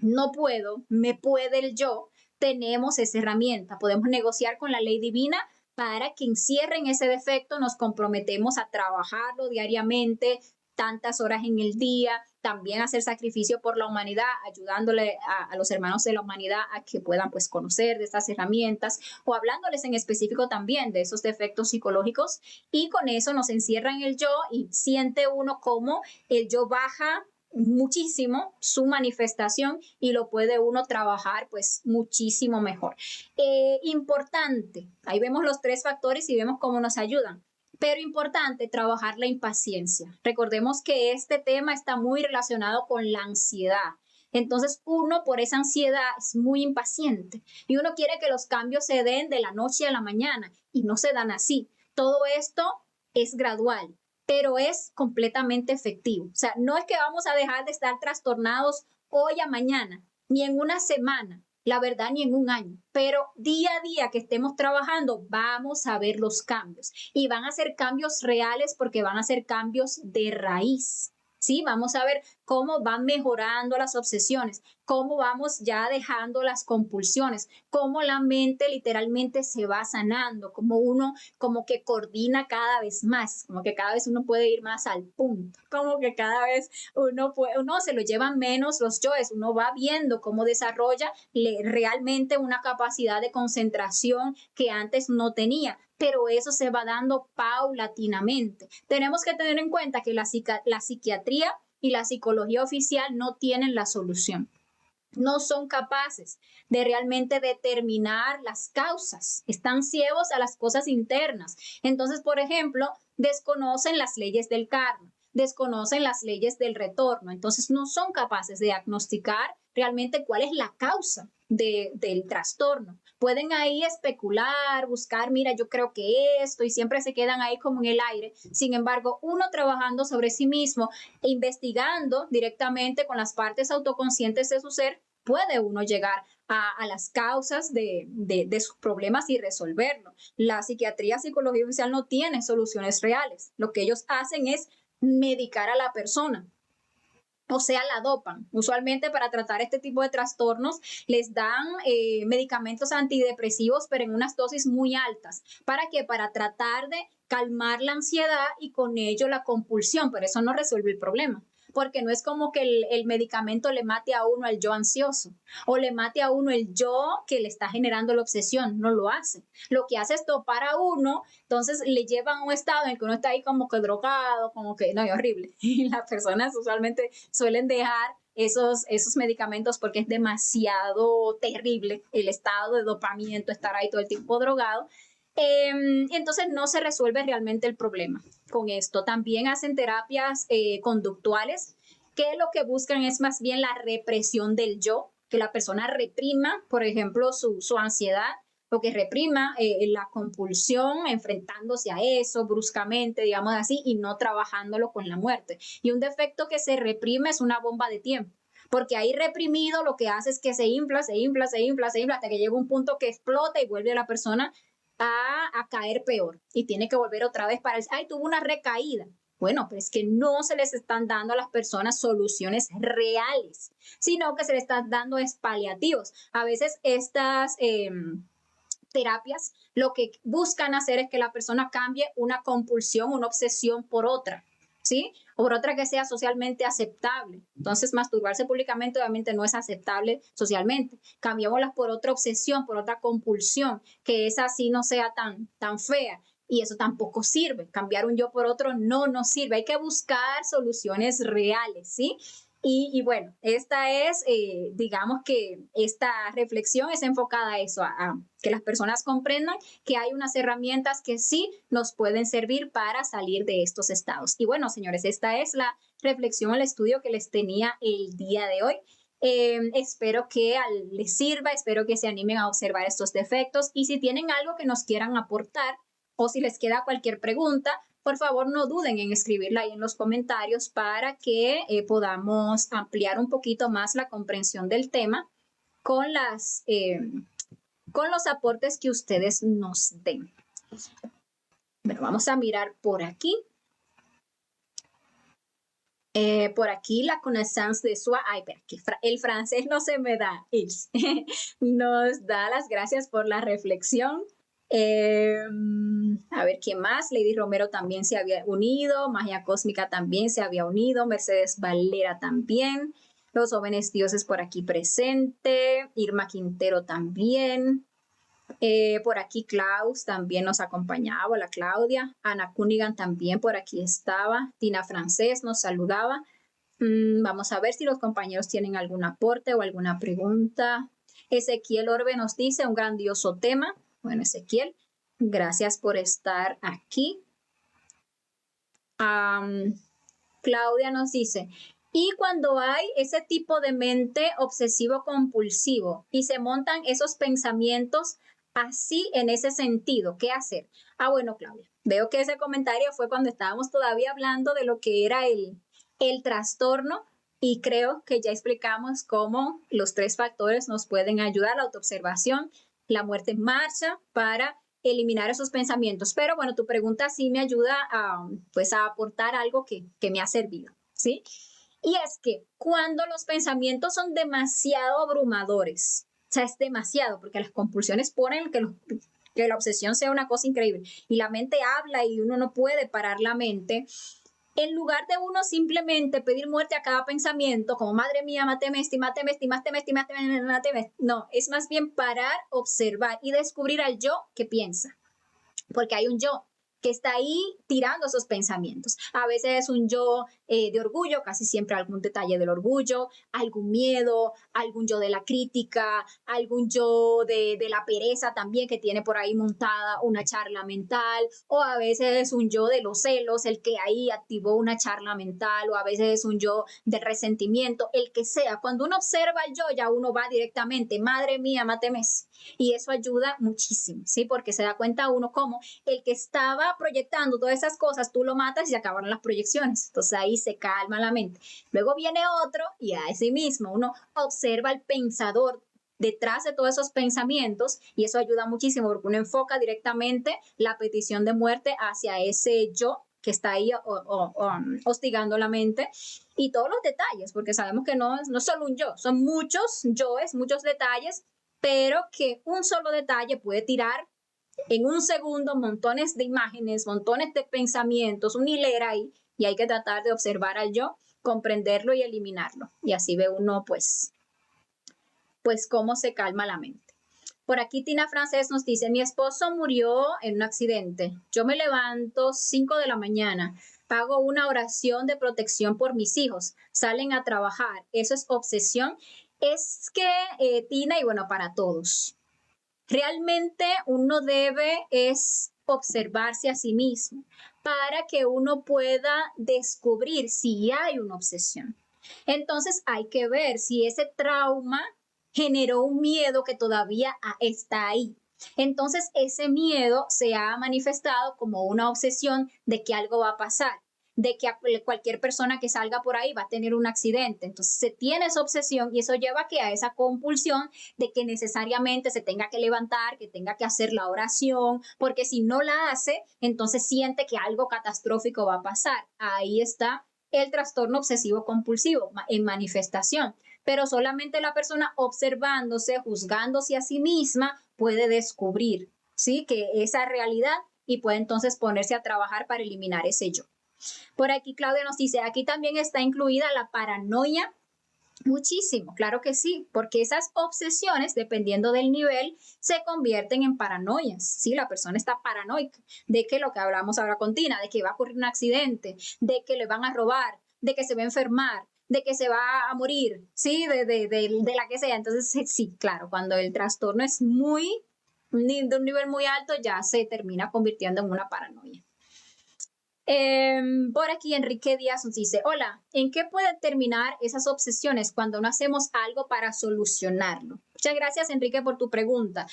Speaker 1: no puedo, me puede el yo, tenemos esa herramienta, podemos negociar con la ley divina para que encierren ese defecto, nos comprometemos a trabajarlo diariamente, tantas horas en el día, también hacer sacrificio por la humanidad, ayudándole a los hermanos de la humanidad a que puedan pues conocer de estas herramientas o hablándoles en específico también de esos defectos psicológicos, y con eso nos encierra en el yo y siente uno como el yo baja muchísimo su manifestación y lo puede uno trabajar pues muchísimo mejor. Importante, ahí vemos los tres factores y vemos cómo nos ayudan. Pero importante trabajar la impaciencia. Recordemos que este tema está muy relacionado con la ansiedad. Entonces uno por esa ansiedad es muy impaciente y uno quiere que los cambios se den de la noche a la mañana y no se dan así. Todo esto es gradual, pero es completamente efectivo. O sea, no es que vamos a dejar de estar trastornados hoy a mañana, ni en una semana, la verdad, ni en un año, pero día a día que estemos trabajando, vamos a ver los cambios y van a ser cambios reales porque van a ser cambios de raíz. Sí, vamos a ver cómo van mejorando las obsesiones, cómo vamos ya dejando las compulsiones, cómo la mente literalmente se va sanando, cómo uno como que coordina cada vez más, como que cada vez uno puede ir más al punto, como que cada vez uno se lo llevan menos los yoes, uno va viendo cómo desarrolla realmente una capacidad de concentración que antes no tenía, pero eso se va dando paulatinamente. Tenemos que tener en cuenta que la psiquiatría y la psicología oficial no tienen la solución. No son capaces de realmente determinar las causas. Están ciegos a las cosas internas. Entonces, por ejemplo, desconocen las leyes del karma, desconocen las leyes del retorno. Entonces, no son capaces de diagnosticar realmente cuál es la causa del trastorno. Pueden ahí especular, buscar, mira, yo creo que esto, y siempre se quedan ahí como en el aire. Sin embargo, uno trabajando sobre sí mismo e investigando directamente con las partes autoconscientes de su ser, puede uno llegar a las causas de sus problemas y resolverlo. La psiquiatría, psicología oficial no tiene soluciones reales. Lo que ellos hacen es medicar a la persona. O sea, la dopan. Usualmente para tratar este tipo de trastornos les dan medicamentos antidepresivos, pero en unas dosis muy altas. ¿Para qué? Para tratar de calmar la ansiedad y con ello la compulsión, pero eso no resuelve el problema. Porque no es como que el medicamento le mate a uno al yo ansioso o le mate a uno el yo que le está generando la obsesión. No lo hace. Lo que hace es topar a uno, entonces le llevan a un estado en el que uno está ahí como que drogado, como que no, es horrible. Y las personas usualmente suelen dejar esos medicamentos porque es demasiado terrible el estado de dopamiento, estar ahí todo el tiempo drogado. Entonces no se resuelve realmente el problema con esto. También hacen terapias conductuales que lo que buscan es más bien la represión del yo, que la persona reprima, por ejemplo, su ansiedad, o que reprima la compulsión enfrentándose a eso bruscamente, digamos así, y no trabajándolo con la muerte. Y un defecto que se reprime es una bomba de tiempo. Porque ahí reprimido lo que hace es que se infla, se infla, se infla, se infla, hasta que llega un punto que explota y vuelve a la persona a caer peor y tiene que volver otra vez para decir, ay, tuvo una recaída. Bueno, pero es que no se les están dando a las personas soluciones reales, sino que se les están dando es paliativos. A veces estas terapias lo que buscan hacer es que la persona cambie una compulsión, una obsesión por otra. ¿Sí? O por otra que sea socialmente aceptable. Entonces, masturbarse públicamente obviamente no es aceptable socialmente. Cambiámoslas por otra obsesión, por otra compulsión, que esa sí no sea tan fea. Y eso tampoco sirve. Cambiar un yo por otro no nos sirve. Hay que buscar soluciones reales, ¿sí? Y bueno, esta es, digamos que esta reflexión es enfocada a eso, a que las personas comprendan que hay unas herramientas que sí nos pueden servir para salir de estos estados. Y bueno, señores, esta es la reflexión, el estudio que les tenía el día de hoy. Espero que les sirva, espero que se animen a observar estos defectos y si tienen algo que nos quieran aportar o si les queda cualquier pregunta, por favor no duden en escribirla ahí en los comentarios para que podamos ampliar un poquito más la comprensión del tema con, con los aportes que ustedes nos den. Bueno, vamos a mirar por aquí. Por aquí la connaissance de soi, ay, pero aquí el francés no se me da, nos da las gracias por la reflexión. A ver, ¿quién más? Lady Romero también se había unido, Magia Cósmica también se había unido, Mercedes Valera también, los jóvenes dioses por aquí presente, Irma Quintero también, por aquí Klaus también nos acompañaba, la Claudia, Ana Cunningham también por aquí estaba, Tina Francés nos saludaba, Vamos a ver si los compañeros tienen algún aporte o alguna pregunta. Ezequiel Orbe nos dice un grandioso tema. Bueno, Ezequiel, gracias por estar aquí. Claudia nos dice, y cuando hay ese tipo de mente obsesivo-compulsivo y se montan esos pensamientos así en ese sentido, ¿qué hacer? Bueno, Claudia, veo que ese comentario fue cuando estábamos todavía hablando de lo que era el trastorno y creo que ya explicamos cómo los 3 factores nos pueden ayudar: la autoobservación, la muerte en marcha, para eliminar esos pensamientos. Pero bueno, tu pregunta sí me ayuda pues a aportar algo que me ha servido, ¿sí? Y es que cuando los pensamientos son demasiado abrumadores, o sea, es demasiado, porque las compulsiones ponen que la obsesión sea una cosa increíble y la mente habla y uno no puede parar la mente. En lugar de uno simplemente pedir muerte a cada pensamiento, como madre mía, máteme, máteme, máteme, máteme, máteme, no, es más bien parar, observar y descubrir al yo que piensa, porque hay un yo que está ahí tirando esos pensamientos. A veces es un yo de orgullo, casi siempre algún detalle del orgullo, algún miedo, algún yo de la crítica, algún yo de la pereza también que tiene por ahí montada una charla mental, o a veces es un yo de los celos, el que ahí activó una charla mental, o a veces es un yo del resentimiento, el que sea. Cuando uno observa el yo, ya uno va directamente, madre mía, máteme. Y eso ayuda muchísimo, ¿sí? Porque se da cuenta uno como el que estaba proyectando todas esas cosas, tú lo matas y se acabaron las proyecciones. Entonces ahí se calma la mente. Luego viene otro y a ese mismo uno observa al pensador detrás de todos esos pensamientos y eso ayuda muchísimo porque uno enfoca directamente la petición de muerte hacia ese yo que está ahí hostigando la mente y todos los detalles, porque sabemos que no es solo un yo, son muchos yoes, muchos detalles, pero que un solo detalle puede tirar en un segundo montones de imágenes, montones de pensamientos, una hilera ahí, y hay que tratar de observar al yo, comprenderlo y eliminarlo. Y así ve uno, pues cómo se calma la mente. Por aquí Tina Francés nos dice, mi esposo murió en un accidente. Yo me levanto 5 de la mañana, hago una oración de protección por mis hijos, salen a trabajar. Eso es obsesión. Es que, Tina, y bueno, para todos, realmente uno debe es observarse a sí mismo para que uno pueda descubrir si hay una obsesión. Entonces hay que ver si ese trauma generó un miedo que todavía está ahí. Entonces ese miedo se ha manifestado como una obsesión de que algo va a pasar, de que cualquier persona que salga por ahí va a tener un accidente. Entonces se tiene esa obsesión y eso lleva a esa compulsión de que necesariamente se tenga que levantar, que tenga que hacer la oración, porque si no la hace, entonces siente que algo catastrófico va a pasar. Ahí está el trastorno obsesivo compulsivo en manifestación. Pero solamente la persona observándose, juzgándose a sí misma, puede descubrir, ¿sí?, que esa realidad y puede entonces ponerse a trabajar para eliminar ese yo. Por aquí Claudia nos dice, aquí también está incluida la paranoia. Muchísimo, claro que sí, porque esas obsesiones, dependiendo del nivel, se convierten en paranoias. Sí, la persona está paranoica de que lo que hablamos ahora con Tina, de que va a ocurrir un accidente, de que le van a robar, de que se va a enfermar, de que se va a morir, sí, de la que sea. Entonces, sí, claro, cuando el trastorno es de un nivel muy alto, ya se termina convirtiendo en una paranoia. Por aquí Enrique Díaz nos dice, hola, ¿en qué pueden terminar esas obsesiones cuando no hacemos algo para solucionarlo? Muchas gracias, Enrique, por tu pregunta.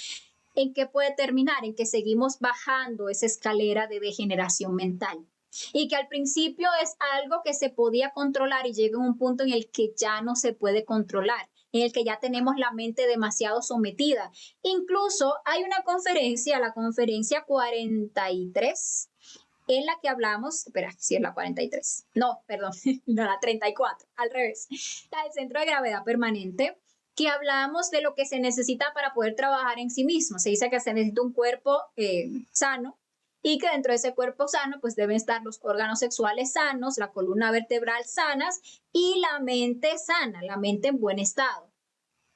Speaker 1: ¿En qué puede terminar? En que seguimos bajando esa escalera de degeneración mental. Y que al principio es algo que se podía controlar y llega a un punto en el que ya no se puede controlar, en el que ya tenemos la mente demasiado sometida. Incluso hay una conferencia, la conferencia 43, en la que hablamos, espera, si es la 43, no, perdón, no, la 34, al revés, la del centro de gravedad permanente, que hablamos de lo que se necesita para poder trabajar en sí mismo. Se dice que se necesita un cuerpo sano y que dentro de ese cuerpo sano pues deben estar los órganos sexuales sanos, la columna vertebral sanas y la mente sana, la mente en buen estado.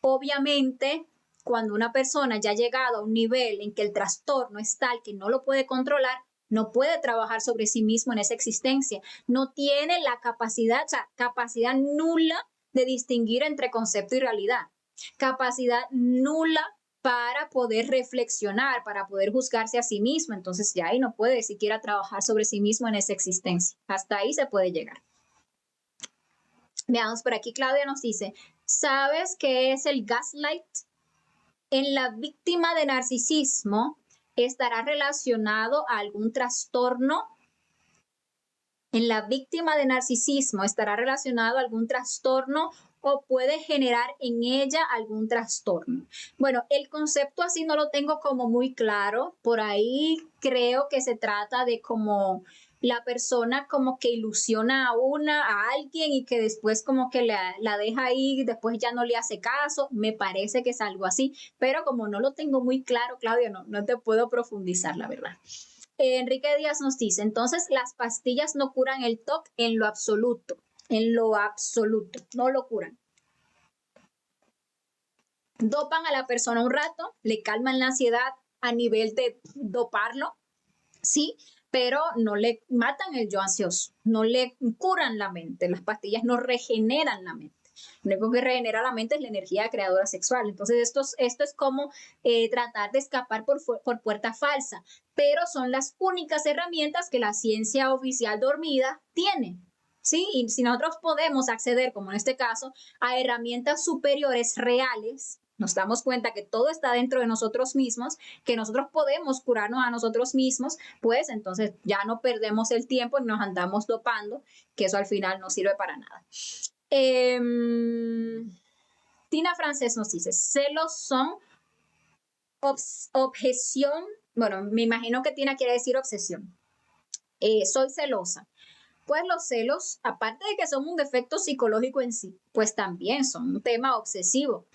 Speaker 1: Obviamente, cuando una persona ya ha llegado a un nivel en que el trastorno es tal que no lo puede controlar, no puede trabajar sobre sí mismo en esa existencia, no tiene la capacidad, o sea, capacidad nula de distinguir entre concepto y realidad, capacidad nula para poder reflexionar, para poder juzgarse a sí mismo. Entonces ya ahí no puede siquiera trabajar sobre sí mismo en esa existencia. Hasta ahí se puede llegar. Veamos por aquí, Claudia nos dice, ¿sabes qué es el gaslight? En la víctima de narcisismo estará relacionado a algún trastorno. En la víctima de narcisismo estará relacionado a algún trastorno o puede generar en ella algún trastorno. Bueno, el concepto así no lo tengo como muy claro. Por ahí creo que se trata de como la persona como que ilusiona a alguien y que después como que la deja ahí y después ya no le hace caso. Me parece que es algo así, pero como no lo tengo muy claro, Claudia, no te puedo profundizar, la verdad. Enrique Díaz nos dice, entonces las pastillas no curan el TOC en lo absoluto, no lo curan. Dopan a la persona un rato, le calman la ansiedad a nivel de doparlo, sí, pero no le matan el yo ansioso, no le curan la mente, las pastillas no regeneran la mente. Lo único que regenera la mente es la energía creadora sexual. Entonces, esto es como tratar de escapar por puerta falsa, pero son las únicas herramientas que la ciencia oficial dormida tiene. ¿Sí? Y si nosotros podemos acceder, como en este caso, a herramientas superiores reales, nos damos cuenta que todo está dentro de nosotros mismos, que nosotros podemos curarnos a nosotros mismos, pues entonces ya no perdemos el tiempo y nos andamos dopando, que eso al final no sirve para nada. Tina Francés nos dice, celos son objeción, bueno, me imagino que Tina quiere decir obsesión. Soy celosa. Pues los celos, aparte de que son un defecto psicológico en sí, pues también son un tema obsesivo.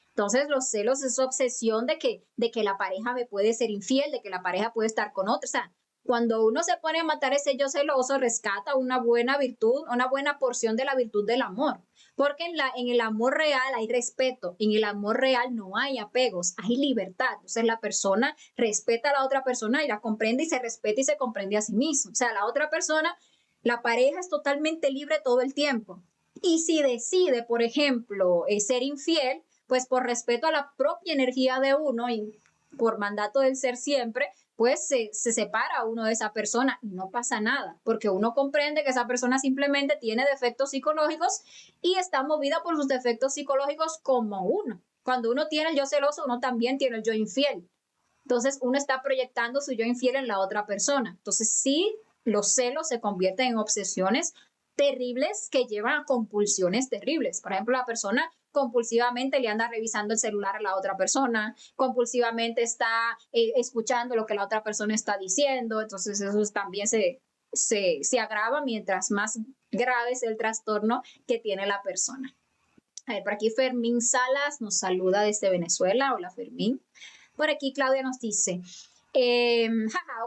Speaker 1: Entonces los celos es obsesión de que la pareja me puede ser infiel, de que la pareja puede estar con otra. O sea, cuando uno se pone a matar ese yo celoso, rescata una buena virtud, una buena porción de la virtud del amor. Porque en el amor real hay respeto, en el amor real no hay apegos, hay libertad. Entonces la persona respeta a la otra persona y la comprende y se respeta y se comprende a sí mismo. O sea, la otra persona, la pareja es totalmente libre todo el tiempo. Y si decide, por ejemplo, ser infiel, pues por respeto a la propia energía de uno y por mandato del ser siempre, pues se separa uno de esa persona y no pasa nada, porque uno comprende que esa persona simplemente tiene defectos psicológicos y está movida por sus defectos psicológicos como uno. Cuando uno tiene el yo celoso, uno también tiene el yo infiel. Entonces uno está proyectando su yo infiel en la otra persona. Entonces sí, los celos se convierten en obsesiones terribles que llevan a compulsiones terribles. Por ejemplo, la persona compulsivamente le anda revisando el celular a la otra persona, compulsivamente está escuchando lo que la otra persona está diciendo, entonces eso también se agrava mientras más grave es el trastorno que tiene la persona. A ver, por aquí Fermín Salas nos saluda desde Venezuela. Hola Fermín. Por aquí Claudia nos dice,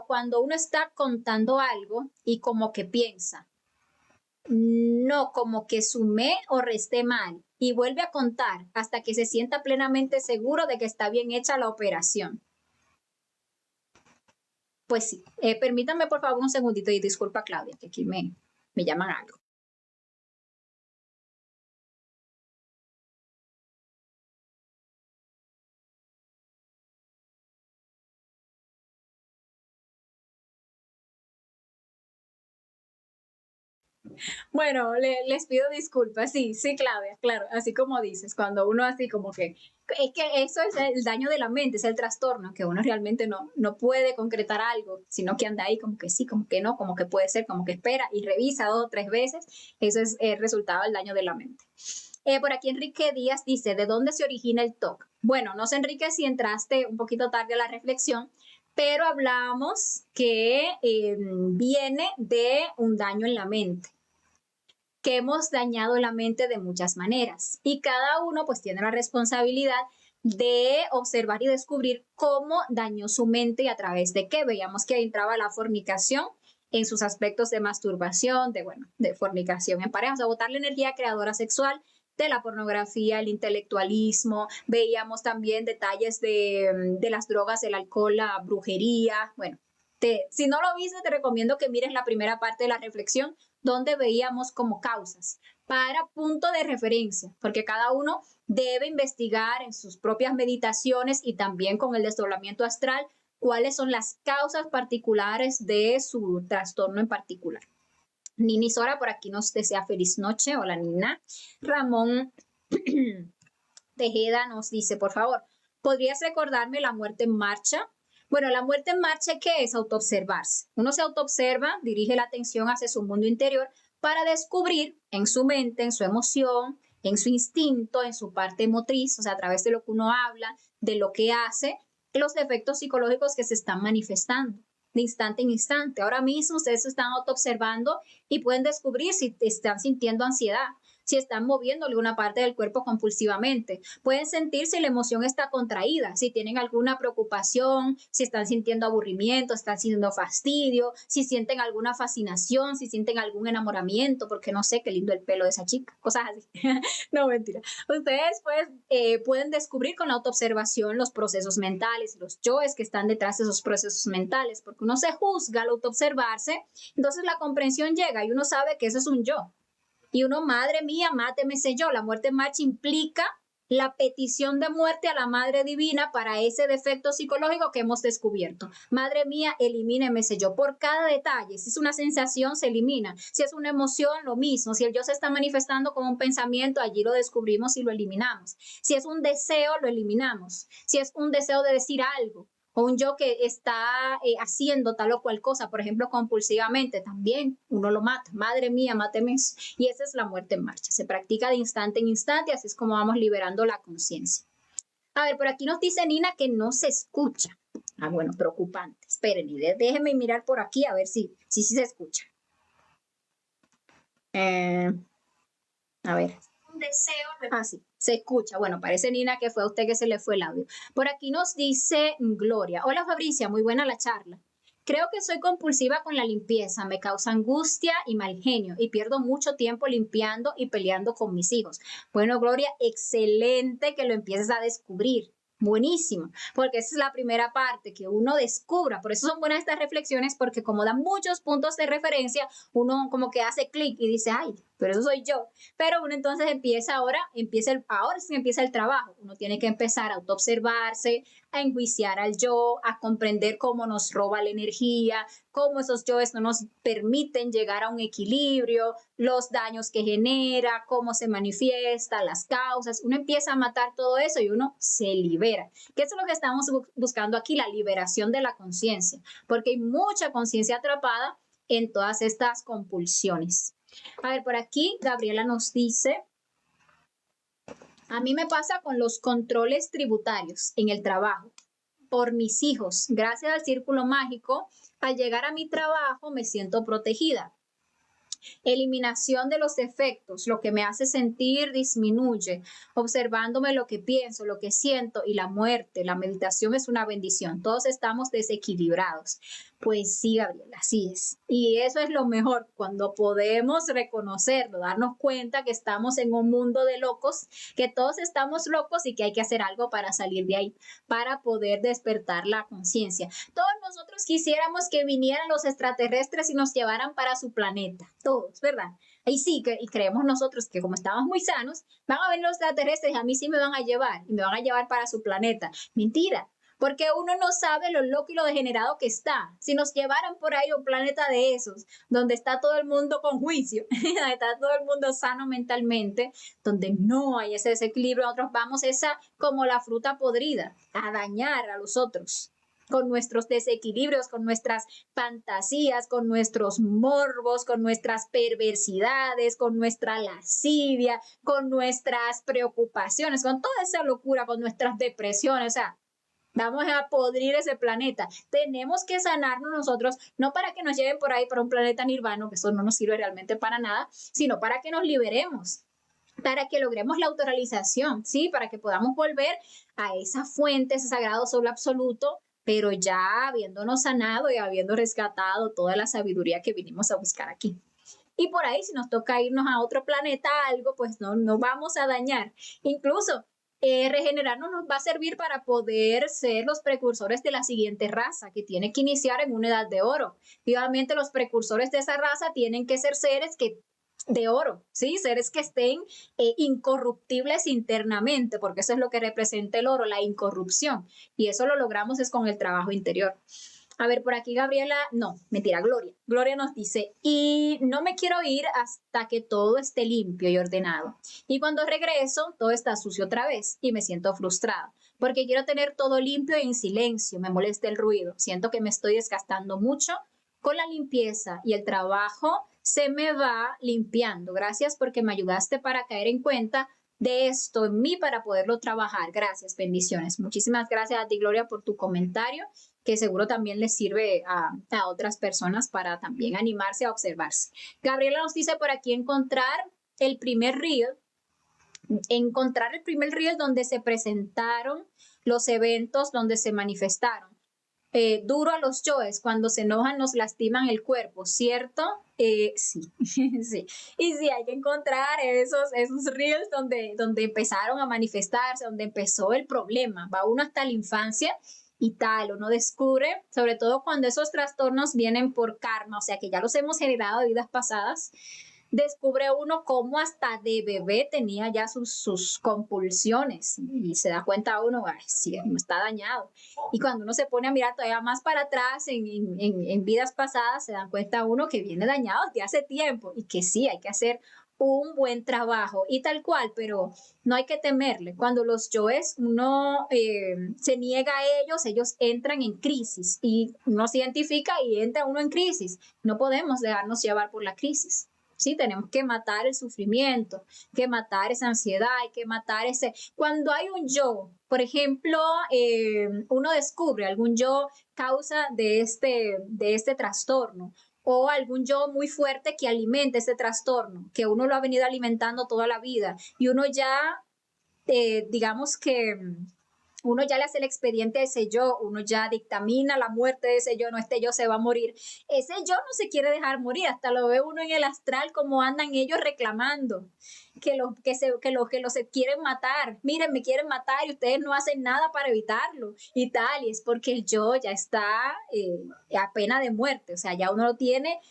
Speaker 1: cuando uno está contando algo y como que piensa, no, como que sumé o resté mal y vuelve a contar hasta que se sienta plenamente seguro de que está bien hecha la operación. Pues sí, permítanme por favor un segundito y disculpa Claudia, que aquí me llaman algo. Bueno, les pido disculpas, sí, Claudia, claro, así como dices, cuando uno así como que, es que eso es el daño de la mente, es el trastorno, que uno realmente no puede concretar algo, sino que anda ahí como que sí, como que no, como que puede ser, como que espera y revisa 2 o 3 veces, eso es el resultado del daño de la mente. Por aquí Enrique Díaz dice, ¿de dónde se origina el TOC? Bueno, no sé Enrique si entraste un poquito tarde a la reflexión, pero hablamos que viene de un daño en la mente, que hemos dañado la mente de muchas maneras y cada uno pues tiene la responsabilidad de observar y descubrir cómo dañó su mente y a través de qué. Veíamos que entraba la fornicación en sus aspectos de masturbación, de fornicación en pareja, o sea, botar la energía creadora sexual, de la pornografía, el intelectualismo, veíamos también detalles de las drogas, el alcohol, la brujería, bueno, Si no lo viste, te recomiendo que mires la primera parte de la reflexión, donde veíamos como causas para punto de referencia, porque cada uno debe investigar en sus propias meditaciones y también con el desdoblamiento astral cuáles son las causas particulares de su trastorno en particular. Nini Sora por aquí nos desea feliz noche. Hola, Nina. Ramón Tejeda nos dice, por favor, ¿podrías recordarme la muerte en marcha? Bueno, la muerte en marcha, ¿qué es? Autoobservarse. Uno se autoobserva, dirige la atención hacia su mundo interior para descubrir en su mente, en su emoción, en su instinto, en su parte motriz, o sea, a través de lo que uno habla, de lo que hace, los defectos psicológicos que se están manifestando de instante en instante. Ahora mismo ustedes se están autoobservando y pueden descubrir si están sintiendo ansiedad, si están moviendo alguna parte del cuerpo compulsivamente. Pueden sentir si la emoción está contraída, si tienen alguna preocupación, si están sintiendo aburrimiento, están sintiendo fastidio, si sienten alguna fascinación, si sienten algún enamoramiento, porque no sé, qué lindo el pelo de esa chica, cosas así. No, mentira. Ustedes pues, pueden descubrir con la autoobservación los procesos mentales, los yoes que están detrás de esos procesos mentales, porque uno se juzga al autoobservarse, entonces la comprensión llega y uno sabe que eso es un yo. Y uno, madre mía, máteme ese yo. La muerte en marcha implica la petición de muerte a la Madre Divina para ese defecto psicológico que hemos descubierto. Madre mía, elimíneme ese yo. Por cada detalle, si es una sensación, se elimina. Si es una emoción, lo mismo. Si el yo se está manifestando como un pensamiento, allí lo descubrimos y lo eliminamos. Si es un deseo, lo eliminamos. Si es un deseo de decir algo, o un yo que está haciendo tal o cual cosa, por ejemplo, compulsivamente, también uno lo mata. Madre mía, máteme eso. Y esa es la muerte en marcha. Se practica de instante en instante, así es como vamos liberando la conciencia. A ver, por aquí nos dice Nina que no se escucha. Ah, bueno, preocupante. Esperen, déjenme mirar por aquí a ver si se escucha. A ver. Deseo. Ah, sí, se escucha. Bueno, parece, Nina, que fue a usted que se le fue el audio. Por aquí nos dice Gloria. Hola, Fabricia, muy buena la charla. Creo que soy compulsiva con la limpieza, me causa angustia y mal genio y pierdo mucho tiempo limpiando y peleando con mis hijos. Bueno, Gloria, excelente que lo empieces a descubrir. Buenísimo, porque esa es la primera parte, que uno descubra. Por eso son buenas estas reflexiones, porque como dan muchos puntos de referencia, uno como que hace clic y dice, ay, pero eso soy yo. Pero uno entonces ahora sí empieza el trabajo. Uno tiene que empezar a autoobservarse, a enjuiciar al yo, a comprender cómo nos roba la energía, cómo esos yoes no nos permiten llegar a un equilibrio, los daños que genera, cómo se manifiesta, las causas. Uno empieza a matar todo eso y uno se libera. Que eso es lo que estamos buscando aquí, la liberación de la conciencia, porque hay mucha conciencia atrapada en todas estas compulsiones. A ver, por aquí Gabriela nos dice, a mí me pasa con los controles tributarios en el trabajo por mis hijos. Gracias al círculo mágico, al llegar a mi trabajo me siento protegida. Eliminación de los defectos, lo que me hace sentir disminuye, observándome lo que pienso, lo que siento y la muerte. La meditación es una bendición. Todos estamos desequilibrados. Pues sí, Gabriela, así es. Y eso es lo mejor, cuando podemos reconocerlo, darnos cuenta que estamos en un mundo de locos, que todos estamos locos y que hay que hacer algo para salir de ahí, para poder despertar la conciencia. Todos nosotros quisiéramos que vinieran los extraterrestres y nos llevaran para su planeta, todos, ¿verdad? Ahí sí, y creemos nosotros que como estamos muy sanos, van a venir los extraterrestres y a mí sí me van a llevar, y me van a llevar para su planeta. Mentira. Porque uno no sabe lo loco y lo degenerado que está. Si nos llevaran por ahí a un planeta de esos, donde está todo el mundo con juicio, donde está todo el mundo sano mentalmente, donde no hay ese desequilibrio, nosotros vamos como la fruta podrida, a dañar a los otros con nuestros desequilibrios, con nuestras fantasías, con nuestros morbos, con nuestras perversidades, con nuestra lascivia, con nuestras preocupaciones, con toda esa locura, con nuestras depresiones, o sea, vamos a podrir ese planeta. Tenemos que sanarnos nosotros, no para que nos lleven por ahí para un planeta nirvano, que eso no nos sirve realmente para nada, sino para que nos liberemos, para que logremos la autorrealización, ¿sí? Para que podamos volver a esa fuente, ese sagrado sol absoluto, pero ya habiéndonos sanado y habiendo rescatado toda la sabiduría que vinimos a buscar aquí. Y por ahí, si nos toca irnos a otro planeta, algo, pues no vamos a dañar. Incluso Regenerarnos nos va a servir para poder ser los precursores de la siguiente raza, que tiene que iniciar en una edad de oro. Y obviamente los precursores de esa raza tienen que ser seres que de oro, ¿sí? Seres que estén incorruptibles internamente, porque eso es lo que representa el oro, la incorrupción. Y eso lo logramos es con el trabajo interior. A ver, por aquí Gabriela, no, mentira, Gloria. Gloria nos dice, y no me quiero ir hasta que todo esté limpio y ordenado. Y cuando regreso, todo está sucio otra vez y me siento frustrada, porque quiero tener todo limpio y en silencio, me molesta el ruido, siento que me estoy desgastando mucho con la limpieza y el trabajo se me va limpiando. Gracias porque me ayudaste para caer en cuenta de esto en mí para poderlo trabajar. Gracias, bendiciones. Muchísimas gracias a ti, Gloria, por tu comentario, que seguro también les sirve a otras personas para también animarse a observarse. Gabriela nos dice por aquí encontrar el primer reel donde se presentaron los eventos donde se manifestaron. Duro a los yoes, cuando se enojan nos lastiman el cuerpo, ¿cierto? Sí, sí. Y sí, hay que encontrar esos reels donde empezaron a manifestarse, donde empezó el problema. Va uno hasta la infancia y tal, uno descubre, sobre todo cuando esos trastornos vienen por karma, o sea que ya los hemos generado de vidas pasadas, descubre uno cómo hasta de bebé tenía ya sus compulsiones y se da cuenta uno, ay, sí, no está dañado. Y cuando uno se pone a mirar todavía más para atrás en vidas pasadas, se da cuenta uno que viene dañado desde hace tiempo y que sí, hay que hacer un buen trabajo y tal cual, pero no hay que temerle. Cuando los yoes uno se niega a ellos entran en crisis y uno se identifica y entra uno en crisis. No podemos dejarnos llevar por la crisis. Sí, tenemos que matar el sufrimiento, que matar esa ansiedad, hay que matar ese... Cuando hay un yo, por ejemplo, uno descubre algún yo causa de este trastorno o algún yo muy fuerte que alimenta ese trastorno, que uno lo ha venido alimentando toda la vida y uno ya, digamos que uno ya le hace el expediente a ese yo, uno ya dictamina la muerte de ese yo, no, este yo se va a morir. Ese yo no se quiere dejar morir, hasta lo ve uno en el astral como andan ellos reclamando que los se quieren matar. Miren, me quieren matar y ustedes no hacen nada para evitarlo y tal, y es porque el yo ya está a pena de muerte, o sea, ya uno lo tiene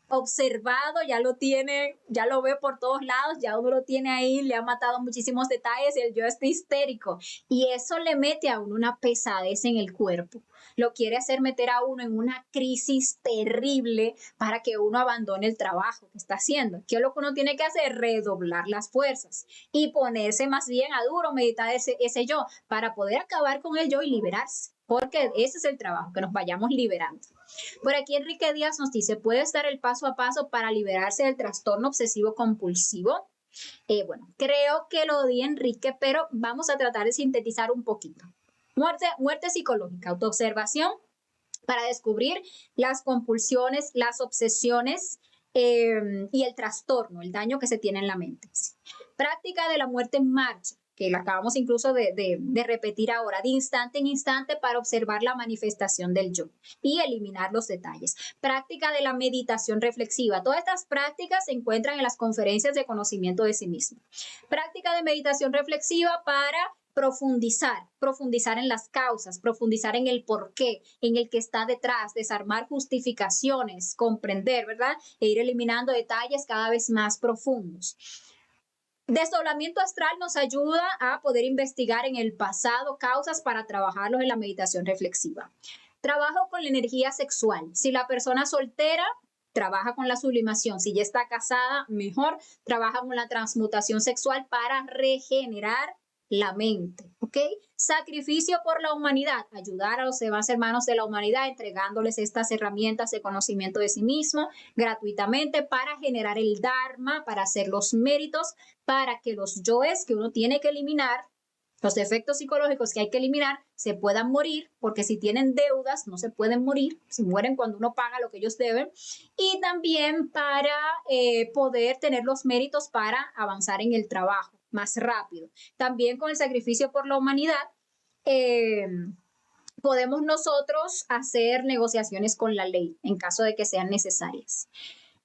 Speaker 1: observado, ya lo tiene, ya lo ve por todos lados, ya uno lo tiene ahí, le ha matado muchísimos detalles y el yo está histérico y eso le mete a uno una pesadez en el cuerpo, lo quiere hacer meter a uno en una crisis terrible para que uno abandone el trabajo que está haciendo. ¿Qué es lo que uno tiene que hacer? Redoblar las fuerzas y ponerse más bien a duro, meditar ese yo para poder acabar con el yo y liberarse, porque ese es el trabajo, que nos vayamos liberando. Por aquí Enrique Díaz nos dice, ¿puedes dar el paso a paso para liberarse del trastorno obsesivo compulsivo? Bueno, creo que lo di Enrique, pero vamos a tratar de sintetizar un poquito. Muerte psicológica, autoobservación para descubrir las compulsiones, las obsesiones y el trastorno, el daño que se tiene en la mente. Práctica de la muerte en marcha, que la acabamos incluso de repetir ahora, de instante en instante para observar la manifestación del yo y eliminar los detalles. Práctica de la meditación reflexiva. Todas estas prácticas se encuentran en las conferencias de conocimiento de sí mismo. Práctica de meditación reflexiva para profundizar en las causas, profundizar en el porqué, en el que está detrás, desarmar justificaciones, comprender, ¿verdad? E ir eliminando detalles cada vez más profundos. Desdoblamiento astral nos ayuda a poder investigar en el pasado causas para trabajarlos en la meditación reflexiva. Trabajo con la energía sexual. Si la persona soltera, trabaja con la sublimación. Si ya está casada, mejor, trabaja con la transmutación sexual para regenerar la mente, ¿ok? Sacrificio por la humanidad, ayudar a los demás hermanos de la humanidad entregándoles estas herramientas de conocimiento de sí mismo gratuitamente para generar el Dharma, para hacer los méritos, para que los yoes que uno tiene que eliminar, los defectos psicológicos que hay que eliminar, se puedan morir, porque si tienen deudas no se pueden morir, se mueren cuando uno paga lo que ellos deben, y también para poder tener los méritos para avanzar en el trabajo más rápido. También con el sacrificio por la humanidad, podemos nosotros hacer negociaciones con la ley en caso de que sean necesarias.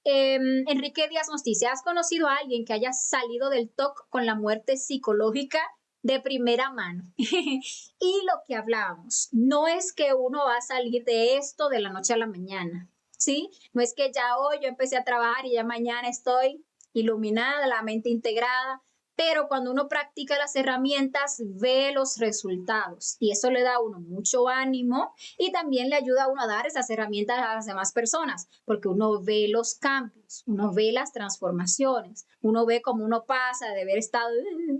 Speaker 1: Enrique Díaz nos dice, ¿has conocido a alguien que haya salido del TOC con la muerte psicológica? de primera mano. Y lo que hablábamos, no es que uno va a salir de esto de la noche a la mañana, ¿sí? No es que ya hoy yo empecé a trabajar y ya mañana estoy iluminada, la mente integrada, pero cuando uno practica las herramientas, ve los resultados y eso le da a uno mucho ánimo y también le ayuda a uno a dar esas herramientas a las demás personas, porque uno ve los cambios, uno ve las transformaciones, uno ve cómo uno pasa de haber estado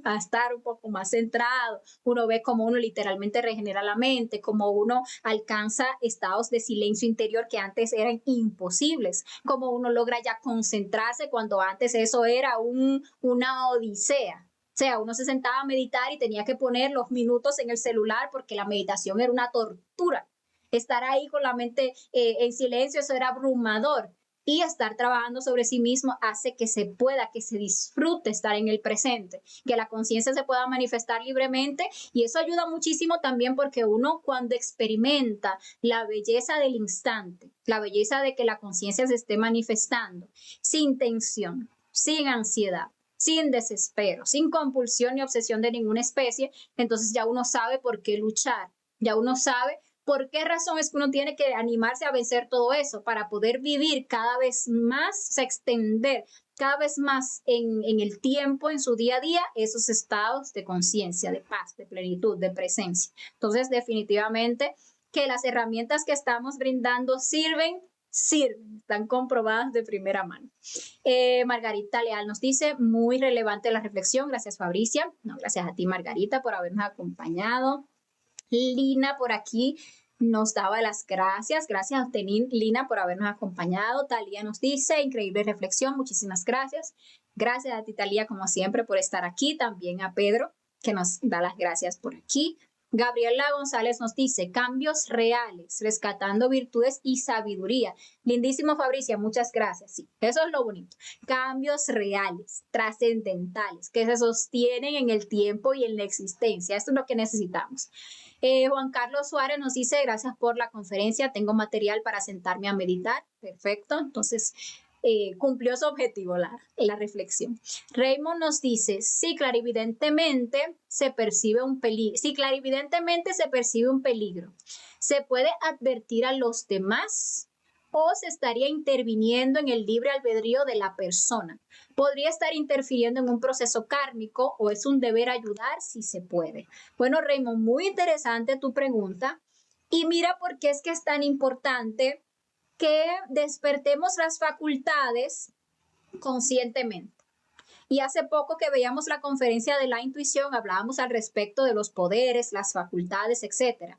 Speaker 1: a estar un poco más centrado, uno ve cómo uno literalmente regenera la mente, cómo uno alcanza estados de silencio interior que antes eran imposibles, cómo uno logra ya concentrarse cuando antes eso era una odisea. O sea, uno se sentaba a meditar y tenía que poner los minutos en el celular porque la meditación era una tortura. Estar ahí con la mente en silencio, eso era abrumador. Y estar trabajando sobre sí mismo hace que se pueda, que se disfrute estar en el presente, que la conciencia se pueda manifestar libremente y eso ayuda muchísimo también porque uno cuando experimenta la belleza del instante, la belleza de que la conciencia se esté manifestando sin tensión, sin ansiedad, sin desespero, sin compulsión ni obsesión de ninguna especie, entonces ya uno sabe por qué luchar, ya uno sabe por qué razón es que uno tiene que animarse a vencer todo eso para poder vivir cada vez más, extender cada vez más en el tiempo, en su día a día, esos estados de conciencia, de paz, de plenitud, de presencia. Entonces, definitivamente que las herramientas que estamos brindando sirven, están comprobadas de primera mano. Margarita Leal nos dice, muy relevante la reflexión, gracias Fabricia, no, gracias a ti Margarita por habernos acompañado. Lina por aquí nos daba las gracias, gracias a usted Lina por habernos acompañado. Talía nos dice, increíble reflexión, muchísimas gracias. Gracias a ti Talía como siempre por estar aquí, también a Pedro que nos da las gracias por aquí. Gabriela González nos dice, cambios reales, rescatando virtudes y sabiduría. Lindísimo, Fabricia, muchas gracias. Sí, eso es lo bonito. Cambios reales, trascendentales, que se sostienen en el tiempo y en la existencia. Esto es lo que necesitamos. Juan Carlos Suárez nos dice, gracias por la conferencia, tengo material para sentarme a meditar. Perfecto, entonces cumplió su objetivo la reflexión. Raymond nos dice, sí, clarividentemente se percibe un peligro. Sí, clarividentemente se percibe un peligro. ¿Se puede advertir a los demás o se estaría interviniendo en el libre albedrío de la persona? ¿Podría estar interfiriendo en un proceso kármico o es un deber ayudar si se puede? Bueno, Raymond, muy interesante tu pregunta. Y mira por qué es que es tan importante que despertemos las facultades conscientemente. Y hace poco que veíamos la conferencia de la intuición, hablábamos al respecto de los poderes, las facultades, etc.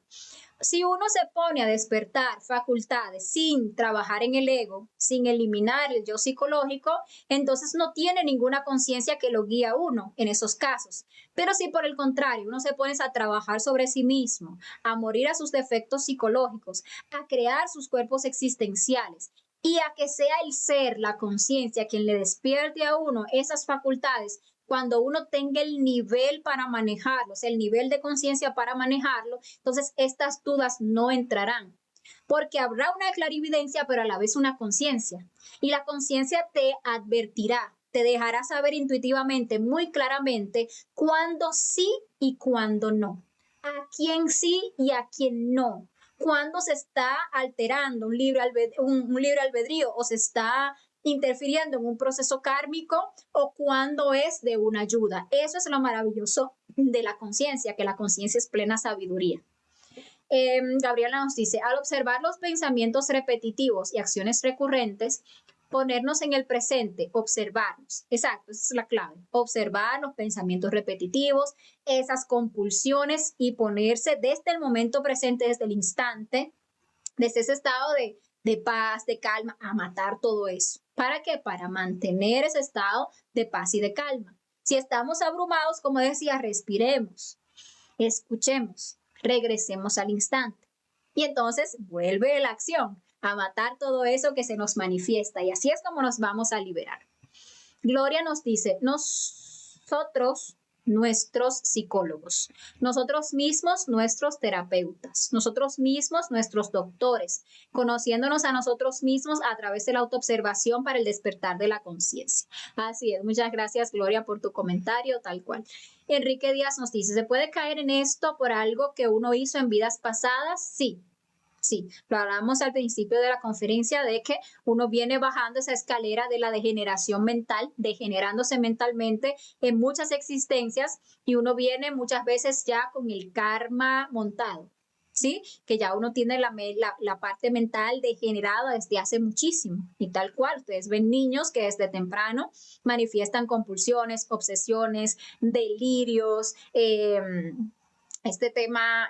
Speaker 1: Si uno se pone a despertar facultades sin trabajar en el ego, sin eliminar el yo psicológico, entonces no tiene ninguna conciencia que lo guíe a uno en esos casos. Pero si por el contrario uno se pone a trabajar sobre sí mismo, a morir a sus defectos psicológicos, a crear sus cuerpos existenciales y a que sea el ser, la conciencia, quien le despierte a uno esas facultades, cuando uno tenga el nivel para manejarlo, o sea, el nivel de conciencia para manejarlo, entonces estas dudas no entrarán. Porque habrá una clarividencia, pero a la vez una conciencia. Y la conciencia te advertirá, te dejará saber intuitivamente, muy claramente, cuándo sí y cuándo no. A quién sí y a quién no. Cuándo se está alterando un libre albedrío o se está interfiriendo en un proceso kármico o cuando es de una ayuda. Eso es lo maravilloso de la conciencia, que la conciencia es plena sabiduría. Gabriela nos dice, al observar los pensamientos repetitivos y acciones recurrentes, ponernos en el presente, observarnos. Exacto, esa es la clave. Observar los pensamientos repetitivos, esas compulsiones y ponerse desde el momento presente, desde el instante, desde ese estado de paz, de calma, a matar todo eso. ¿Para qué? Para mantener ese estado de paz y de calma. Si estamos abrumados, como decía, respiremos, escuchemos, regresemos al instante. Y entonces vuelve la acción, a matar todo eso que se nos manifiesta. Y así es como nos vamos a liberar. Gloria nos dice, nosotros nuestros psicólogos, nosotros mismos nuestros terapeutas, nosotros mismos nuestros doctores, conociéndonos a nosotros mismos a través de la autoobservación para el despertar de la conciencia. Así es, muchas gracias Gloria por tu comentario, tal cual. Enrique Díaz nos dice, ¿se puede caer en esto por algo que uno hizo en vidas pasadas? Sí. Sí, lo hablamos al principio de la conferencia de que uno viene bajando esa escalera de la degeneración mental, degenerándose mentalmente en muchas existencias y uno viene muchas veces ya con el karma montado, ¿sí? Que ya uno tiene la parte mental degenerada desde hace muchísimo y tal cual. Ustedes ven niños que desde temprano manifiestan compulsiones, obsesiones, delirios, este tema,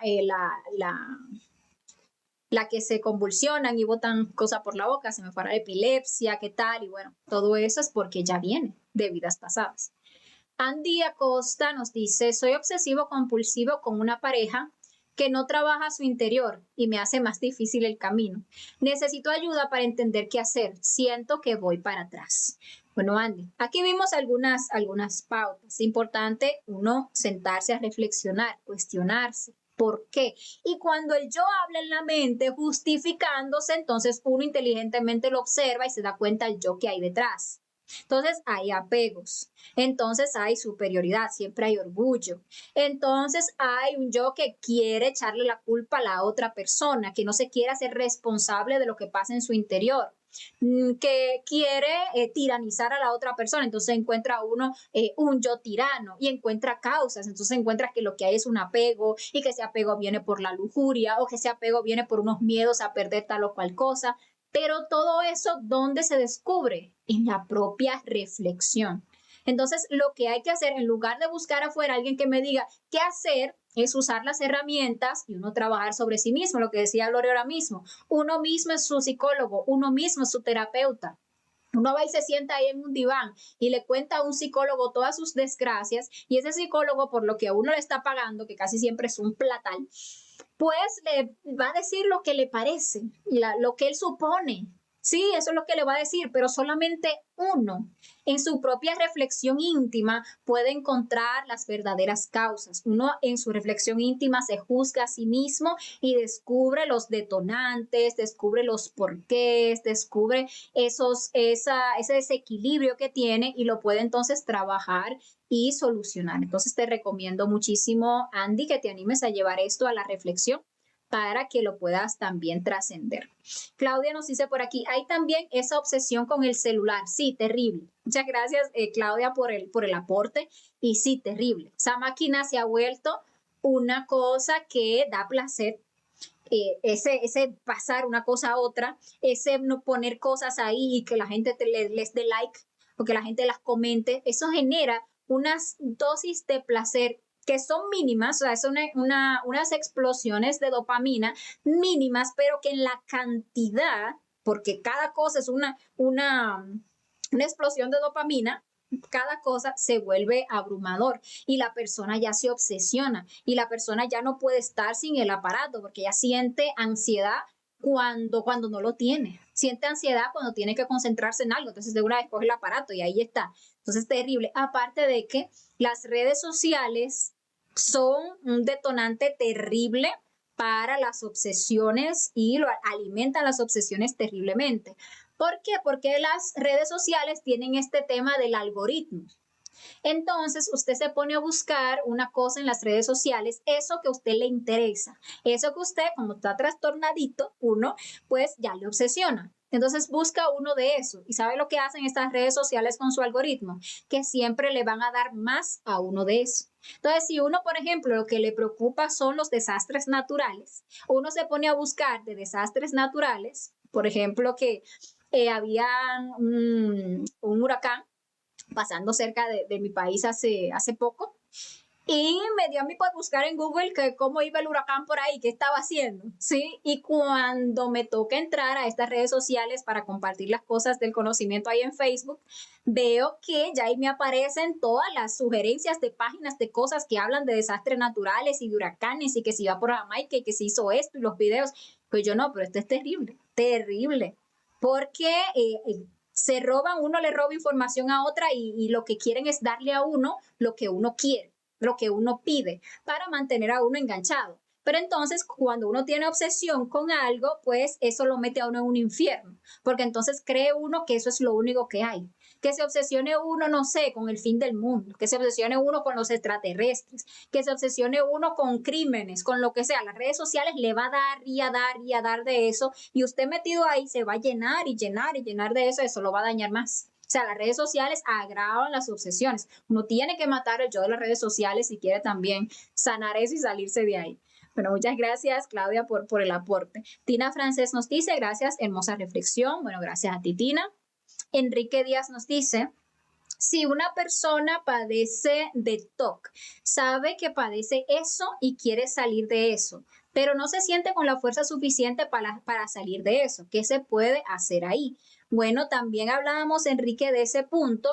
Speaker 1: la que se convulsionan y botan cosas por la boca, se me fue la epilepsia, qué tal, y bueno, todo eso es porque ya viene de vidas pasadas. Andy Acosta nos dice, soy obsesivo compulsivo con una pareja que no trabaja su interior y me hace más difícil el camino. Necesito ayuda para entender qué hacer. Siento que voy para atrás. Bueno, Andy, aquí vimos algunas pautas. Es importante uno sentarse a reflexionar, cuestionarse. ¿Por qué? Y cuando el yo habla en la mente justificándose, entonces uno inteligentemente lo observa y se da cuenta el yo que hay detrás. Entonces hay apegos, entonces hay superioridad, siempre hay orgullo. Entonces hay un yo que quiere echarle la culpa a la otra persona, que no se quiere hacer responsable de lo que pasa en su interior, que quiere tiranizar a la otra persona. Entonces encuentra uno un yo tirano y encuentra causas. Entonces encuentra que lo que hay es un apego y que ese apego viene por la lujuria o que ese apego viene por unos miedos a perder tal o cual cosa. Pero todo eso, ¿dónde se descubre? En la propia reflexión. Entonces, lo que hay que hacer, en lugar de buscar afuera a alguien que me diga qué hacer, es usar las herramientas y uno trabajar sobre sí mismo, lo que decía Gloria ahora mismo. Uno mismo es su psicólogo, uno mismo es su terapeuta. Uno va y se sienta ahí en un diván y le cuenta a un psicólogo todas sus desgracias y ese psicólogo, por lo que a uno le está pagando, que casi siempre es un platal, pues le va a decir lo que le parece, lo que él supone. Sí, eso es lo que le va a decir, pero solamente uno en su propia reflexión íntima puede encontrar las verdaderas causas. Uno en su reflexión íntima se juzga a sí mismo y descubre los detonantes, descubre los porqués, descubre ese desequilibrio que tiene y lo puede entonces trabajar y solucionar. Entonces te recomiendo muchísimo, Andy, que te animes a llevar esto a la reflexión para que lo puedas también trascender. Claudia nos dice por aquí, hay también esa obsesión con el celular. Sí, terrible. Muchas gracias, Claudia, por el aporte. Y sí, terrible. Esa máquina se ha vuelto una cosa que da placer. Ese pasar una cosa a otra, ese no poner cosas ahí y que la gente les dé like o que la gente las comente, eso genera unas dosis de placer que son mínimas, o sea, son unas explosiones de dopamina mínimas, pero que en la cantidad, porque cada cosa es una explosión de dopamina, cada cosa se vuelve abrumador y la persona ya se obsesiona y la persona ya no puede estar sin el aparato porque ya siente ansiedad cuando no lo tiene. Siente ansiedad cuando tiene que concentrarse en algo. Entonces de una vez coge el aparato y ahí está. Entonces terrible. Aparte de que las redes sociales son un detonante terrible para las obsesiones y alimentan las obsesiones terriblemente. ¿Por qué? Porque las redes sociales tienen este tema del algoritmo. Entonces, usted se pone a buscar una cosa en las redes sociales, eso que a usted le interesa, eso que usted, como está trastornadito, uno, pues ya le obsesiona. Entonces busca uno de eso. ¿Y sabe lo que hacen estas redes sociales con su algoritmo? Que siempre le van a dar más a uno de eso. Entonces, si uno, por ejemplo, lo que le preocupa son los desastres naturales, uno se pone a buscar de desastres naturales, por ejemplo, que había un huracán pasando cerca de mi país hace poco. Y me dio a mí por buscar en Google que cómo iba el huracán por ahí, qué estaba haciendo, ¿sí? Y cuando me toca entrar a estas redes sociales para compartir las cosas del conocimiento ahí en Facebook, veo que ya ahí me aparecen todas las sugerencias de páginas de cosas que hablan de desastres naturales y de huracanes y que se iba por Jamaica y que se hizo esto y los videos. Pues yo no, pero esto es terrible, terrible. Porque uno le roba información a otra y lo que quieren es darle a uno lo que uno quiere. lo que uno pide para mantener a uno enganchado. Pero entonces, cuando uno tiene obsesión con algo, pues eso lo mete a uno en un infierno, porque entonces cree uno que eso es lo único que hay. Que se obsesione uno, no sé, con el fin del mundo, que se obsesione uno con los extraterrestres, que se obsesione uno con crímenes, con lo que sea. Las redes sociales le va a dar y a dar y a dar de eso, y usted metido ahí se va a llenar y llenar y llenar de eso lo va a dañar más. O sea, las redes sociales agravan las obsesiones. Uno tiene que matar el yo de las redes sociales si quiere también sanar eso y salirse de ahí. Bueno, muchas gracias, Claudia, por el aporte. Tina Francés nos dice, gracias, hermosa reflexión. Bueno, gracias a ti, Tina. Enrique Díaz nos dice, si una persona padece de TOC, sabe que padece eso y quiere salir de eso, pero no se siente con la fuerza suficiente para salir de eso, ¿qué se puede hacer ahí? Bueno, también hablábamos, Enrique, de ese punto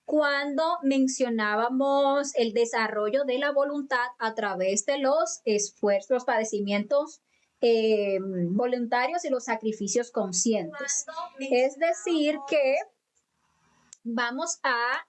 Speaker 1: cuando mencionábamos el desarrollo de la voluntad a través de los esfuerzos, los padecimientos voluntarios y los sacrificios conscientes. Es decir, que vamos a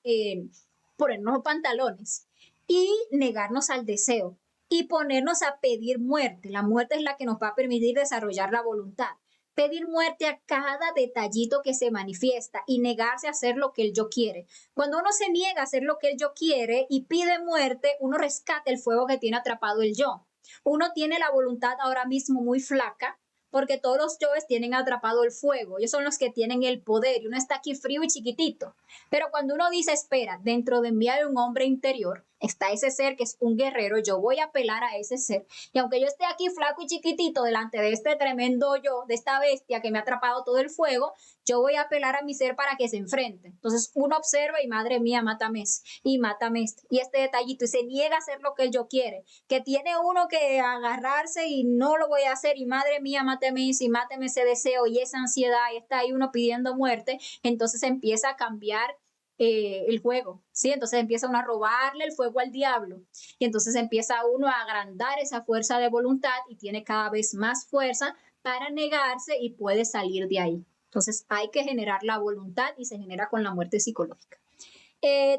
Speaker 1: ponernos los pantalones y negarnos al deseo y ponernos a pedir muerte. La muerte es la que nos va a permitir desarrollar la voluntad. Pedir muerte a cada detallito que se manifiesta y negarse a hacer lo que el yo quiere. Cuando uno se niega a hacer lo que el yo quiere y pide muerte, uno rescata el fuego que tiene atrapado el yo. Uno tiene la voluntad ahora mismo muy flaca, porque todos los yoes tienen atrapado el fuego, ellos son los que tienen el poder y uno está aquí frío y chiquitito. Pero cuando uno dice, espera, dentro de mí hay un hombre interior, está ese ser que es un guerrero, yo voy a apelar a ese ser, y aunque yo esté aquí flaco y chiquitito delante de este tremendo yo, de esta bestia que me ha atrapado todo el fuego, yo voy a apelar a mi ser para que se enfrente. Entonces uno observa y madre mía, mátame y mátame y este detallito, y se niega a hacer lo que yo quiere, que tiene uno que agarrarse y no lo voy a hacer, y madre mía, mátame y máteme ese deseo y esa ansiedad, y está ahí uno pidiendo muerte, entonces empieza a cambiar el juego, ¿sí? Entonces empieza uno a robarle el fuego al diablo y entonces empieza uno a agrandar esa fuerza de voluntad y tiene cada vez más fuerza para negarse y puede salir de ahí. Entonces hay que generar la voluntad y se genera con la muerte psicológica.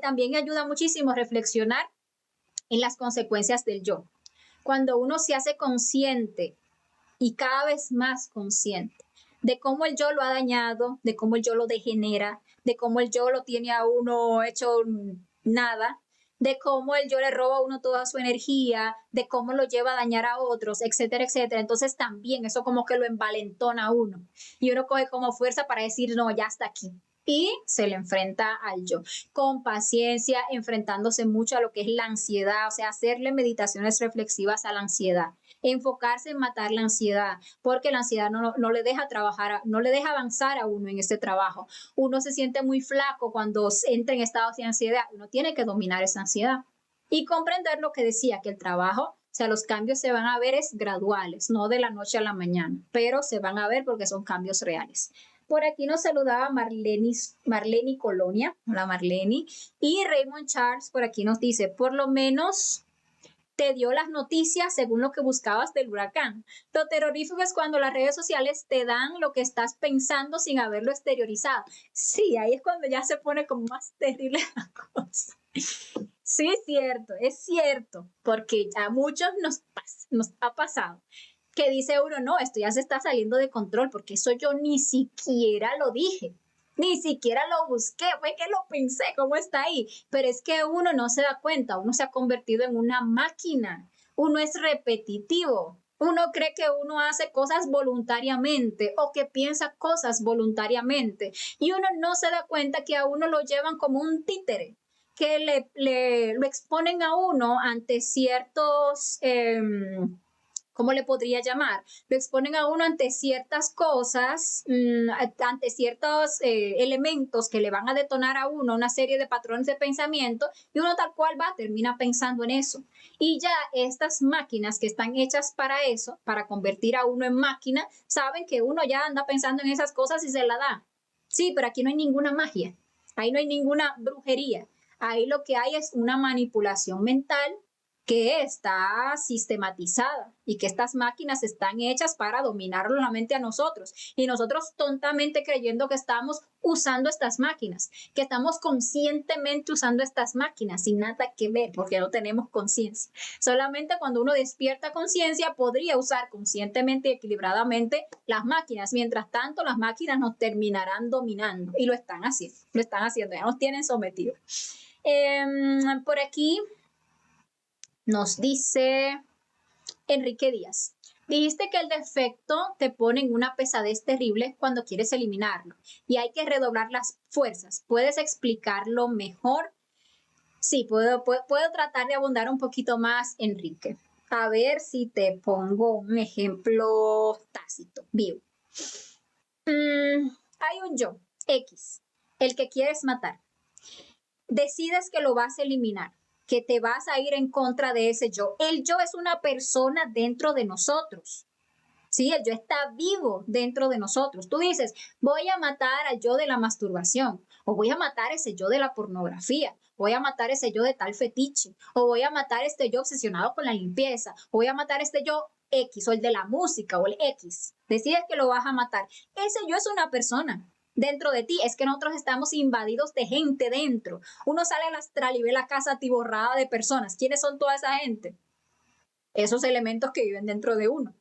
Speaker 1: También ayuda muchísimo reflexionar en las consecuencias del yo. Cuando uno se hace consciente y cada vez más consciente de cómo el yo lo ha dañado, de cómo el yo lo degenera, de cómo el yo lo tiene a uno hecho nada, de cómo el yo le roba a uno toda su energía, de cómo lo lleva a dañar a otros, etcétera, etcétera. Entonces también eso como que lo envalentona a uno y uno coge como fuerza para decir, no, ya está aquí. Y se le enfrenta al yo, con paciencia, enfrentándose mucho a lo que es la ansiedad, o sea, hacerle meditaciones reflexivas a la ansiedad, enfocarse en matar la ansiedad, porque la ansiedad no le deja trabajar, no le deja avanzar a uno en este trabajo. Uno se siente muy flaco cuando entra en estados de ansiedad, uno tiene que dominar esa ansiedad y comprender lo que decía, que el trabajo, o sea, los cambios se van a ver es graduales, no de la noche a la mañana, pero se van a ver porque son cambios reales. Por aquí nos saludaba Marleni Colonia, hola Marleni, y Raymond Charles por aquí nos dice, por lo menos te dio las noticias según lo que buscabas del huracán. Lo terrorífico es cuando las redes sociales te dan lo que estás pensando sin haberlo exteriorizado. Sí, ahí es cuando ya se pone como más terrible la cosa. Sí, es cierto, porque a muchos nos ha pasado que dice uno, no, esto ya se está saliendo de control, porque eso yo ni siquiera lo dije. Ni siquiera lo busqué, fue que lo pensé, ¿cómo está ahí? Pero es que uno no se da cuenta, uno se ha convertido en una máquina, uno es repetitivo, uno cree que uno hace cosas voluntariamente o que piensa cosas voluntariamente y uno no se da cuenta que a uno lo llevan como un títere, que lo exponen a uno ante ciertos... ¿cómo le podría llamar? Lo exponen a uno ante ciertas cosas, ante ciertos elementos que le van a detonar a uno una serie de patrones de pensamiento y uno tal cual termina pensando en eso. Y ya estas máquinas que están hechas para eso, para convertir a uno en máquina, saben que uno ya anda pensando en esas cosas y se la da. Sí, pero aquí no hay ninguna magia, ahí no hay ninguna brujería. Ahí lo que hay es una manipulación mental que está sistematizada y que estas máquinas están hechas para dominar la mente a nosotros. Y nosotros tontamente creyendo que estamos usando estas máquinas, que estamos conscientemente usando estas máquinas sin nada que ver, porque no tenemos conciencia. Solamente cuando uno despierta conciencia podría usar conscientemente y equilibradamente las máquinas. Mientras tanto, las máquinas nos terminarán dominando y lo están haciendo, ya nos tienen sometidos. Por aquí nos dice Enrique Díaz. Dijiste que el defecto te pone en una pesadez terrible cuando quieres eliminarlo y hay que redoblar las fuerzas. ¿Puedes explicarlo mejor? Sí, puedo tratar de abundar un poquito más, Enrique. A ver si te pongo un ejemplo tácito, vivo. Hay un yo, X, el que quieres matar. Decides que lo vas a eliminar, que te vas a ir en contra de ese yo. El yo es una persona dentro de nosotros. Sí, el yo está vivo dentro de nosotros. Tú dices, voy a matar al yo de la masturbación, o voy a matar ese yo de la pornografía, voy a matar ese yo de tal fetiche, o voy a matar este yo obsesionado con la limpieza, o voy a matar este yo X, o el de la música, o el X. Decides que lo vas a matar. Ese yo es una persona dentro de ti. Es que nosotros estamos invadidos de gente dentro. Uno sale al astral y ve la casa atiborrada de personas. ¿Quiénes son toda esa gente? Esos elementos que viven dentro de uno.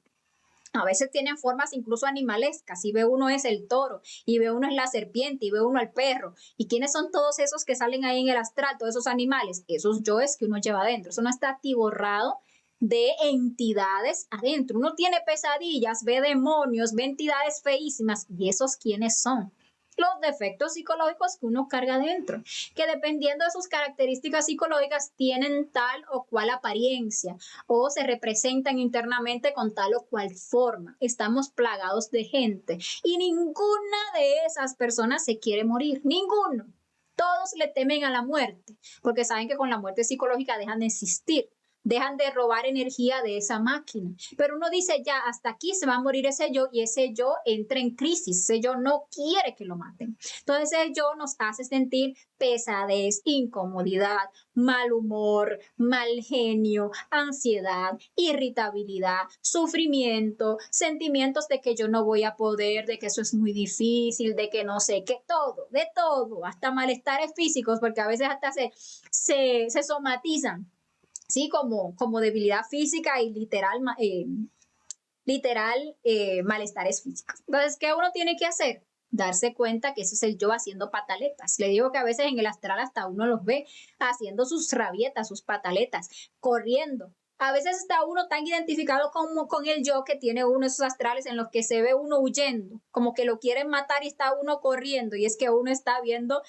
Speaker 1: A veces tienen formas incluso animalescas. Y ve uno es el toro, y ve uno es la serpiente, y ve uno al perro. ¿Y quiénes son todos esos que salen ahí en el astral, todos esos animales? Esos yoes que uno lleva adentro. Eso no está atiborrado de entidades adentro. Uno tiene pesadillas, ve demonios, ve entidades feísimas. ¿Y esos quiénes son? Los defectos psicológicos que uno carga dentro, que dependiendo de sus características psicológicas tienen tal o cual apariencia o se representan internamente con tal o cual forma. Estamos plagados de gente y ninguna de esas personas se quiere morir, ninguno. Todos le temen a la muerte porque saben que con la muerte psicológica dejan de existir. Dejan de robar energía de esa máquina. Pero uno dice, ya, hasta aquí se va a morir ese yo y ese yo entra en crisis. Ese yo no quiere que lo maten. Entonces ese yo nos hace sentir pesadez, incomodidad, mal humor, mal genio, ansiedad, irritabilidad, sufrimiento, sentimientos de que yo no voy a poder, de que eso es muy difícil, de que no sé qué, todo, de todo, hasta malestares físicos, porque a veces hasta se somatizan. Sí, como debilidad física y malestares físicos. Entonces, ¿qué uno tiene que hacer? Darse cuenta que eso es el yo haciendo pataletas. Le digo que a veces en el astral hasta uno los ve haciendo sus rabietas, sus pataletas, corriendo. A veces está uno tan identificado con el yo que tiene uno esos astrales en los que se ve uno huyendo, como que lo quieren matar y está uno corriendo, y es que uno está viendo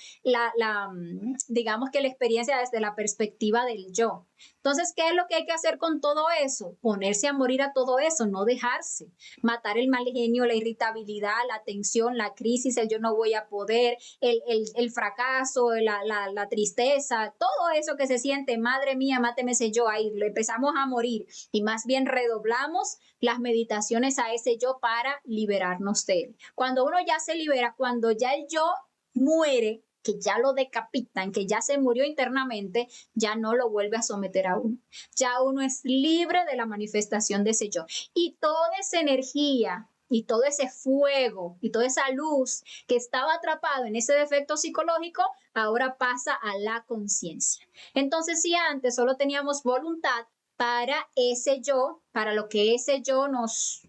Speaker 1: digamos que la experiencia desde la perspectiva del yo. Entonces, ¿qué es lo que hay que hacer con todo eso? Ponerse a morir a todo eso, no dejarse. Matar el mal genio, la irritabilidad, la tensión, la crisis, el yo no voy a poder, el fracaso, la tristeza, todo eso que se siente, madre mía, máteme ese yo, ahí lo empezamos a morir y más bien redoblamos las meditaciones a ese yo para liberarnos de él. Cuando uno ya se libera, cuando ya el yo muere, que ya lo decapitan, que ya se murió internamente, ya no lo vuelve a someter a uno. Ya uno es libre de la manifestación de ese yo. Y toda esa energía y todo ese fuego y toda esa luz que estaba atrapado en ese defecto psicológico, ahora pasa a la conciencia. Entonces, si antes solo teníamos voluntad para ese yo, para lo que ese yo nos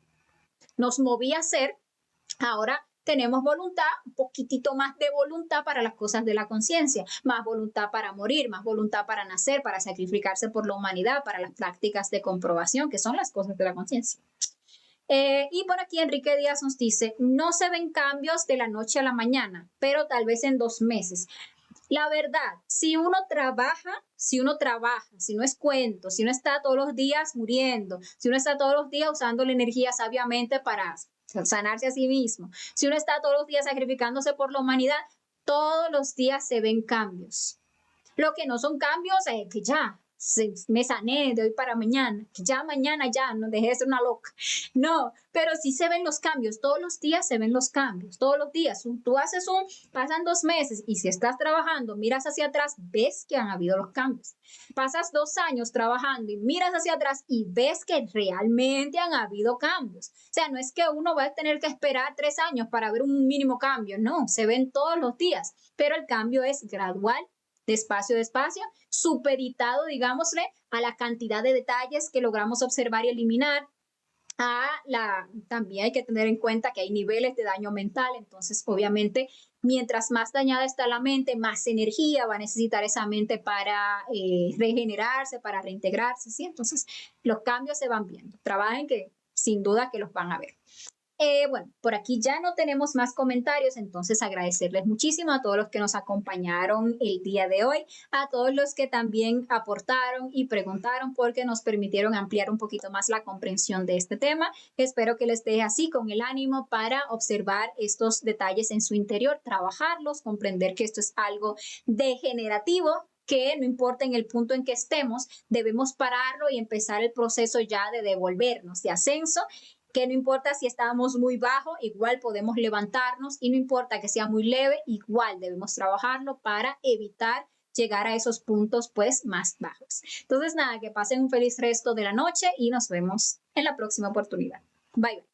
Speaker 1: movía a hacer, ahora tenemos voluntad, un poquitito más de voluntad para las cosas de la conciencia, más voluntad para morir, más voluntad para nacer, para sacrificarse por la humanidad, para las prácticas de comprobación, que son las cosas de la conciencia. Y por aquí Enrique Díaz nos dice, no se ven cambios de la noche a la mañana, pero tal vez en 2 meses. La verdad, si uno trabaja, si no es cuento, si uno está todos los días muriendo, si uno está todos los días usando la energía sabiamente para sanarse a sí mismo, si uno está todos los días sacrificándose por la humanidad, todos los días se ven cambios. Lo que no son cambios es que ya, me sané de hoy para mañana, que ya mañana ya no dejé de ser una loca. No, pero sí se ven los cambios, todos los días se ven los cambios, todos los días. Tú haces pasan 2 meses y si estás trabajando, miras hacia atrás, ves que han habido los cambios. Pasas 2 años trabajando y miras hacia atrás y ves que realmente han habido cambios. O sea, no es que uno va a tener que esperar 3 años para ver un mínimo cambio, no, se ven todos los días, pero el cambio es gradual, despacio, despacio, supeditado, digámosle, a la cantidad de detalles que logramos observar y eliminar. También hay que tener en cuenta que hay niveles de daño mental, entonces obviamente mientras más dañada está la mente, más energía va a necesitar esa mente para regenerarse, para reintegrarse, ¿sí? Entonces los cambios se van viendo, trabajen que sin duda que los van a ver. Bueno, por aquí ya no tenemos más comentarios, entonces agradecerles muchísimo a todos los que nos acompañaron el día de hoy, a todos los que también aportaron y preguntaron porque nos permitieron ampliar un poquito más la comprensión de este tema. Espero que les deje así con el ánimo para observar estos detalles en su interior, trabajarlos, comprender que esto es algo degenerativo, que no importa en el punto en que estemos, debemos pararlo y empezar el proceso ya de devolvernos, de ascenso, que no importa si estábamos muy bajo, igual podemos levantarnos y no importa que sea muy leve, igual debemos trabajarlo para evitar llegar a esos puntos pues más bajos. Entonces nada, que pasen un feliz resto de la noche y nos vemos en la próxima oportunidad. Bye.